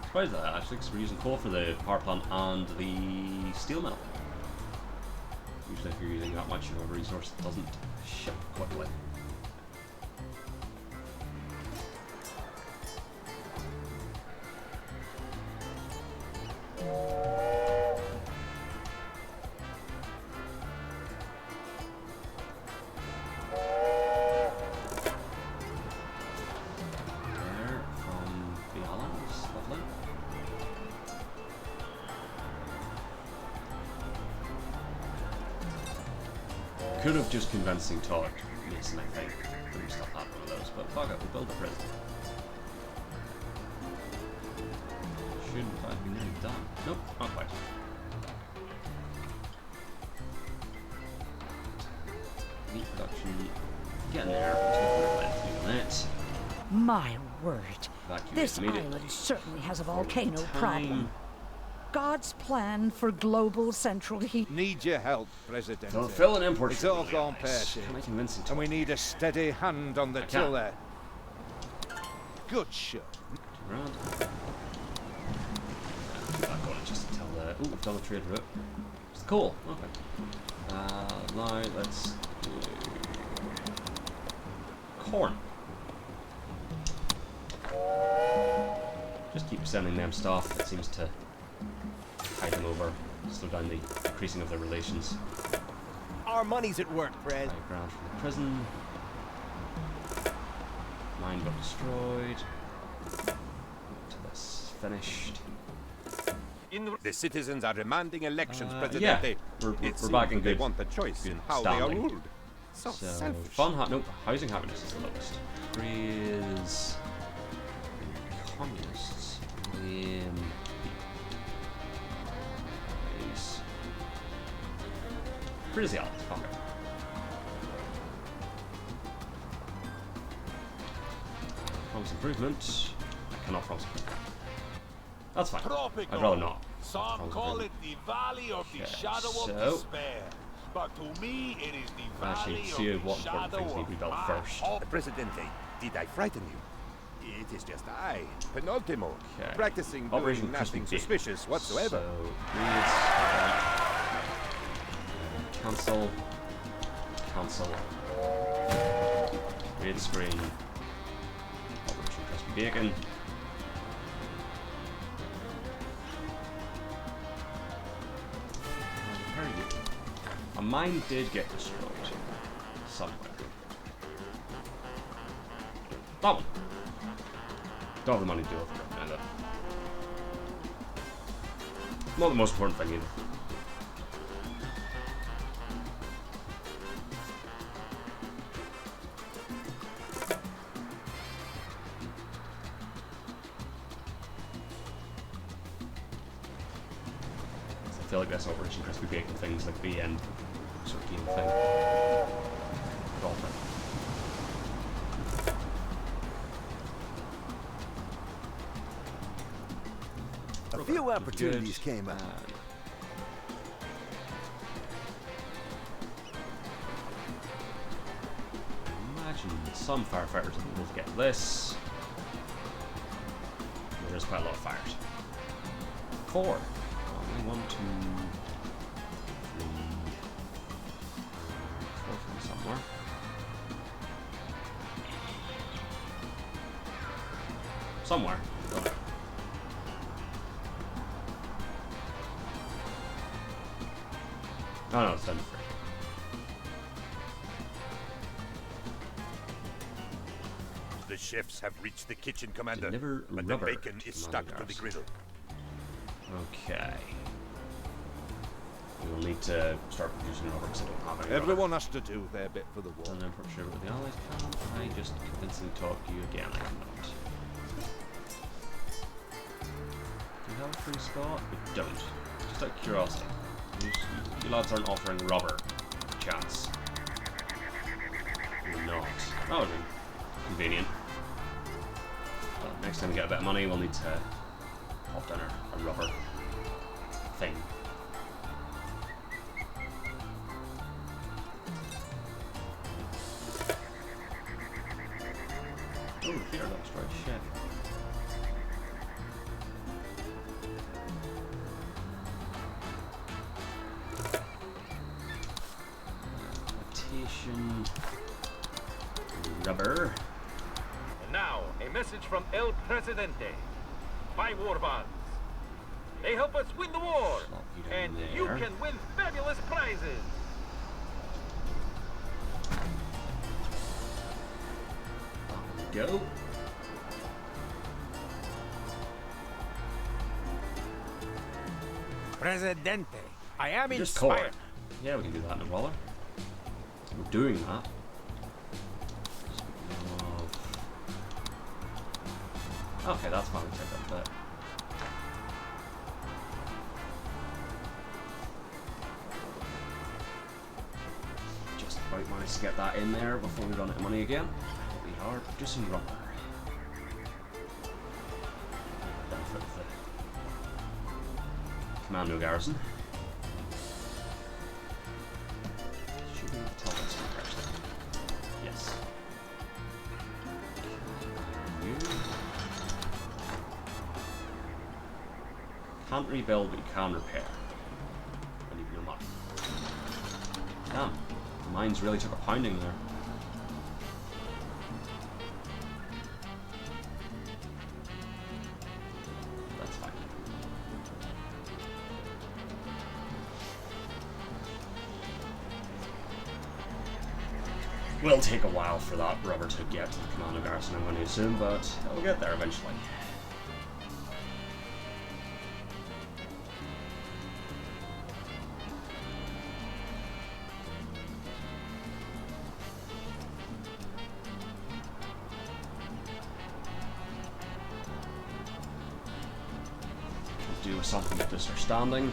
Surprised at that actually, because we're using coal for the power plant and the steel mill. Usually, if you're using that much of a resource, it doesn't ship quickly. could have just convincing Todd Mason, I think. Could have still had one of those, but fuck it, we'll build a prison. Should in fact be nearly done. Nope, not quite. Meat production, getting there. 200 minutes. My word. Evacuate This immediately. island certainly has a For volcano time. problem. God's plan for global central heat. Need your help, President. Fulfill an import. It's all gone pear-shaped. Can I convince him to? And we need a steady hand on the I can't. tiller. Good shot. Around. I've got it just until the. Ooh, we've done the trade route. It's cool. Okay. Now let's do corn. Just keep sending them stuff. It seems to tide them over, slow down the increasing of their relations. Our money's at work, Pres. 5 grand from the prison. Mine got destroyed. Until this finished. The citizens are demanding elections, Yeah, Presidente. we're It seems back in that they good- want a choice good in how they are standing. ruled. So selfish. Nope, housing happiness is the lowest. Praise communists. Praise the Allies. Okay. Promise improvement. I cannot promise improvement. That's fine. Tropico. I'd rather not. Some Promise call improvement. it the Valley of the Okay, Shadow so- of Despair. But to me, it is the Actually, Valley see of the what important Shadow things need to of be built my first. hope. Presidente, did I frighten you? It is just I, Penultimo, Okay. practicing Operation doing nothing Crispy Bacon. suspicious whatsoever. So, reads, cancel, cancel, read screen, Operation Crispy Bacon. Very good. A mine did get destroyed somewhere. That one. Don't have the money to do it for it, not the most important thing either. I feel like this Operation Crispy Bacon thing's like the end sort of game thing. Golfer. A few opportunities came up. Imagine some firefighters will be able to get this. There is quite a lot of fires. 4. Only 1, 2, 3, 4 from somewhere. Somewhere. Don't know. Oh no, it's done for. The chefs have reached the kitchen, Commander, Deliver but the rubber bacon to is stuck to the Commanders. griddle. Okay. We will need to start producing rubber because I don't have any rubber. Everyone has to do their bit for the war. And then import sugar with the Allies. Can I just convincingly talk you again? I cannot. Do you have a free spot? We don't. Just out of curiosity. You lads aren't offering rubber. Chance. You're not. That would be convenient. Well, next time we get a bit of money, we'll need to pop down a rubber thing. Oh, the theater got destroyed. Shit. Plantation. Rubber. And now, a message from El Presidente. My war bonds. They help us win the war. Slot you down And you there. can win fabulous prizes. Go. Presidente, I am Just core. inspired. Yeah, we can do that in a roller. we're doing that. Okay, that's fine. We'll take that bit. Just about managed to get that in there before we run out of money again. We are producing rubber. Benefit of the commando garrison. Should we tell this one actually? Yes. You can't rebuild, but you can repair. I need your money. Damn, the mines really took a pounding there. That's fine. Will take a while for that rubber to get to the commando garrison, I'm going to assume, but it'll get there eventually. Do something with this understanding.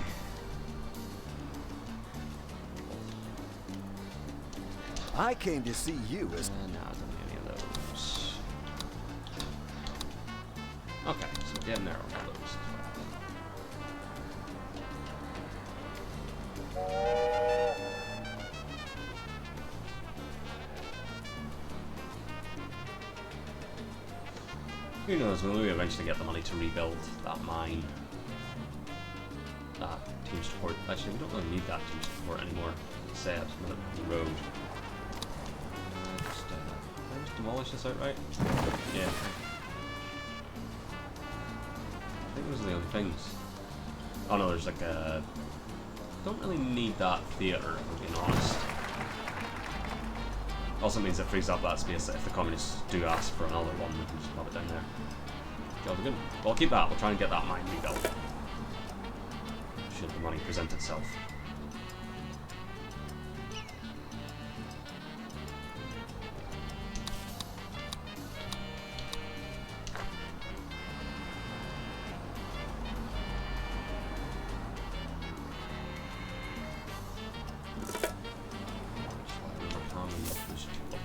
I came to see you as... No, I don't need any of those. Okay, so getting there on all those as well. Who knows, will we eventually get the money to rebuild that mine? That team support. Actually, we don't really need that team support anymore. Set the road. Just demolish this outright. Yeah. I think those are the only things. Oh no, there's like a. Don't really need that theater, if I'm being honest. Also means it frees up that space that if the communists do ask for another one, we can just pop it down there. Jobs are good. Well, I'll keep that. We'll try and get that mine rebuilt. Should the money present itself.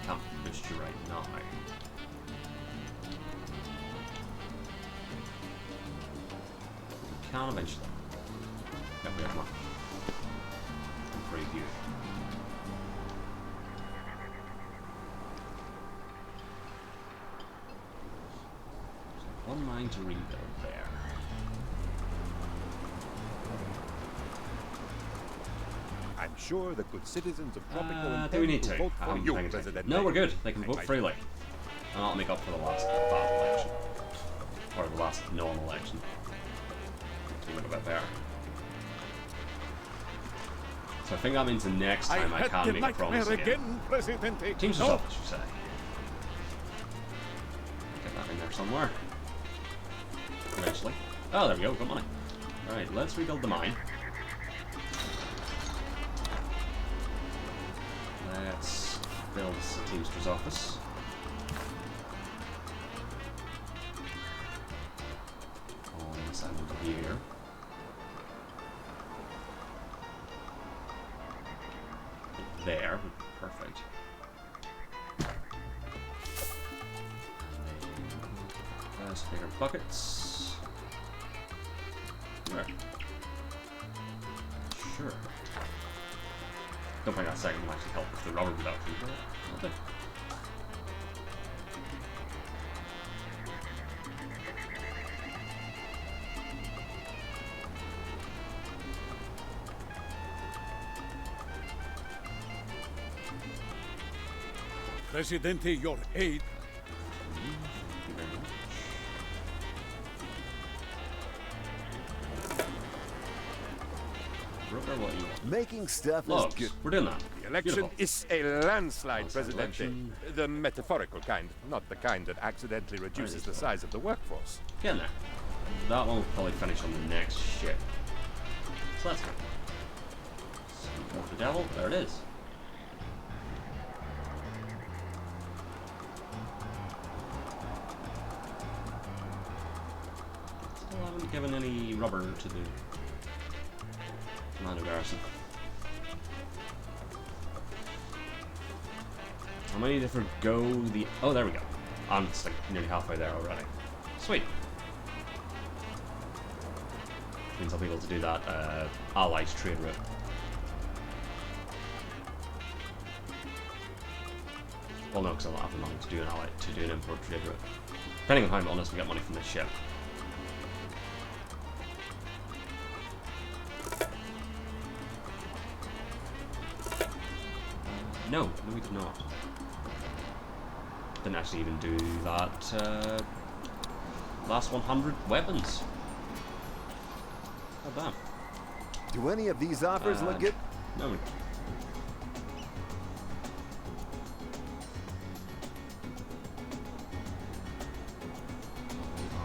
Can't boost you right now. Can eventually. If we have luck. I'm pretty good. So one mine to rebuild there. I'm sure the good citizens of Tropico do we intend need to to? vote for you, President. No, we're good. They can vote freely. And that'll make up for the last bad election. Or the last non-election. To look a bit better. So I think that means the next time I can make a promise again. Teams yourself, I should say. Get that in there somewhere. Eventually. Oh, there we go, got money. Alright, let's rebuild the mine. Let's build the Teamster's office. On this end here. There, perfect. Let's bigger buckets. Where? Sure. Don't think that second will actually help with the rubber production, but I'll do. Presidente, your aid. What you want. Making stuff Logs. is good. We're doing that. The election Beautiful. is a landslide, Presidente. Election. The metaphorical kind, not the kind that accidentally reduces the size of the workforce. Get in there. That one will probably finish on the next ship. So that's good. Speak of the devil, there it is. given any rubber to the Commando Garrison. How many different go the... Oh, there we go. I'm just like nearly halfway there already. Sweet. Which means I'll be able to do that allied trade route. Well, no, because I'll not have the money to do an allied, to do an import trade route. Depending on how honest we get money from this ship. No, we did not. Didn't actually even do that last 100 weapons. Oh damn. Do any of these offers look good? No. We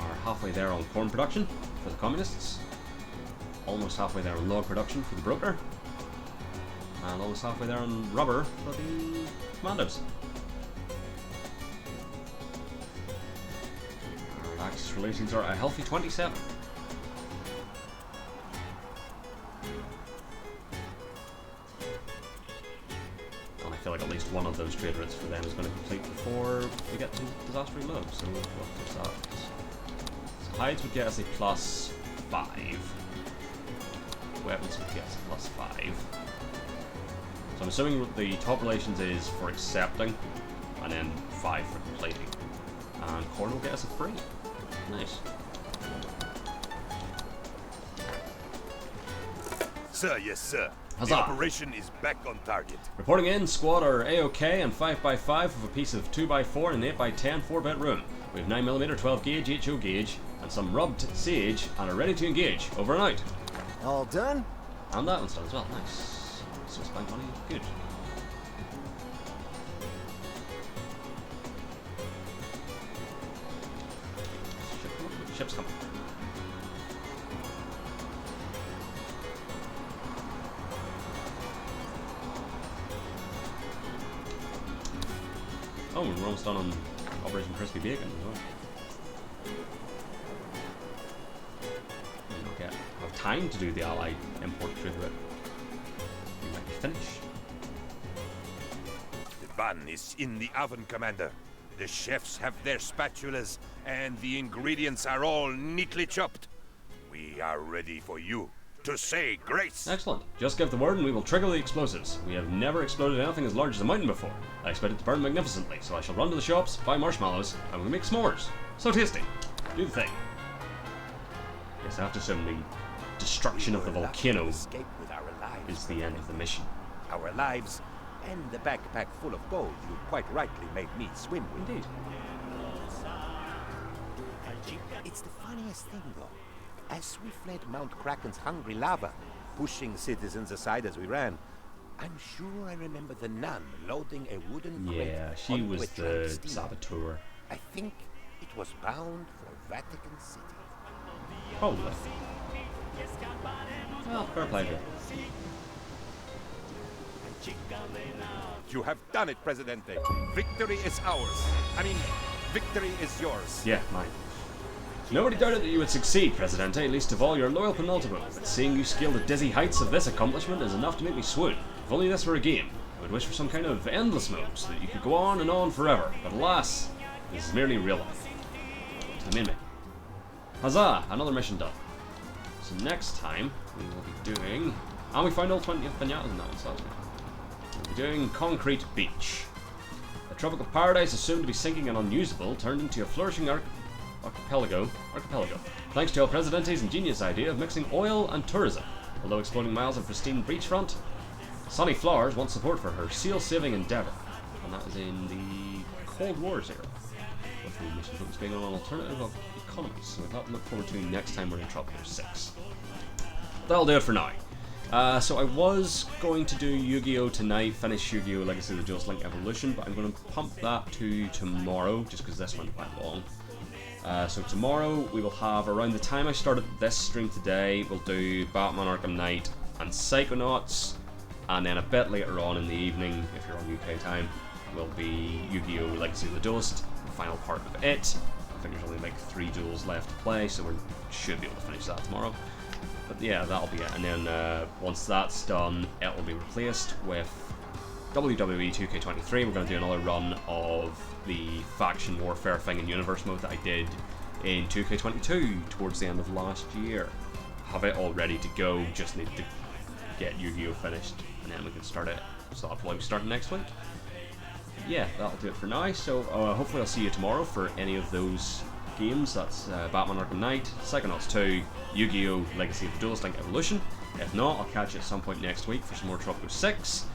are halfway there on corn production for the communists. Almost halfway there on log production for the broker. And almost halfway there on rubber for the commandos. Our Axis relations are a healthy 27. And I feel like at least one of those trade routes for them is going to complete before we get to disaster low. So what's that? So hides would get us a +5. Weapons would get us a +5. So I'm assuming the top relations is for accepting, and then 5 for completing. And corn will get us a 3. Nice. Sir, yes, sir. Huzzah. The operation is back on target. Reporting in, squad are A-OK and 5x5 with a piece of 2x4 and 8x10 4-bit room. We have 9mm 12 gauge HO gauge and some rubbed sage and are ready to engage. Over and out. All done? And that one's done as well. Nice. Swiss bank money. Good. Ship's coming. Oh, we're almost done on Operation Crispy Bacon as well. We don't have time to do the Allied import trade route. We might be finished. The bun is in the oven, Commander. The chefs have their spatulas, and the ingredients are all neatly chopped. We are ready for you to say grace. Excellent. Just give the word and we will trigger the explosives. We have never exploded anything as large as a mountain before. I expect it to burn magnificently, so I shall run to the shops, buy marshmallows, and we make s'mores. So tasty. Do the thing. Yes, I have to assume the destruction of the volcano Escape with our lives, is the end of the mission. Our lives and the backpack full of gold you quite rightly made me swim with. Indeed. It's the funniest thing, though. As we fled Mount Kraken's hungry lava, pushing citizens aside as we ran, I'm sure I remember the nun loading a wooden crate. Yeah, she onto was a train the steamer. saboteur. I think it was bound for Vatican City. Probably. Well, fair play to her. You have done it, Presidente. Victory is ours. I mean, victory is yours. Yeah, mine. Nobody doubted that you would succeed, Presidente, least of all your loyal penultimate. But seeing you scale the dizzy heights of this accomplishment is enough to make me swoon. If only this were a game, I would wish for some kind of endless mode so that you could go on and on forever. But alas, this is merely real life. To the main menu. Huzzah! Another mission done. So next time, we will be doing... And we found all 20th pinatas in that one, so that's good. We'll be doing Concrete Beach. A tropical paradise assumed to be sinking and unusable turned into a flourishing archipelago, thanks to El Presidente's ingenious idea of mixing oil and tourism. Although exploding miles of pristine beachfront, Sunny Flowers wants support for her seal-saving endeavour. And that is in the Cold War's era. With the mission focus being on an alternative of economies. So we've got to look forward to next time we're in Tropico 6. That'll do it for now. So I was going to do Yu-Gi-Oh! Tonight, finish Yu-Gi-Oh! Legacy of the Duelist Link Evolution, but I'm going to pump that to tomorrow, just because this went quite long. So tomorrow we will have, around the time I started this stream today, we'll do Batman Arkham Knight and Psychonauts, and then a bit later on in the evening, if you're on UK time, will be Yu-Gi-Oh! Legacy of the Duelist, the final part of it, think there's only like 3 duels left to play, so we should be able to finish that tomorrow. But yeah, that'll be it. And then once that's done, it will be replaced with WWE 2K23. We're going to do another run of the faction warfare thing in universe mode that I did in 2K22 towards the end of last year. Have it all ready to go, just need to get Yu-Gi-Oh finished, and then we can start it. So that'll probably be starting next week. Yeah, that'll do it for now. So hopefully I'll see you tomorrow for any of those games. That's Batman Arkham Knight, Psychonauts 2, Yu-Gi-Oh! Legacy of the Duelist Link Evolution. If not, I'll catch you at some point next week for some more Tropico 6.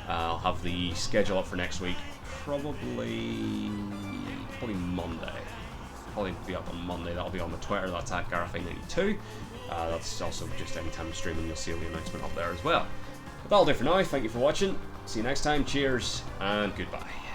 I'll have the schedule up for next week probably Monday. Probably be up on Monday. That'll be on the Twitter. That's at Gareth92. That's also just anytime I'm streaming, you'll see the announcement up there as well. But that'll do for now. Thank you for watching. See you next time. Cheers and goodbye.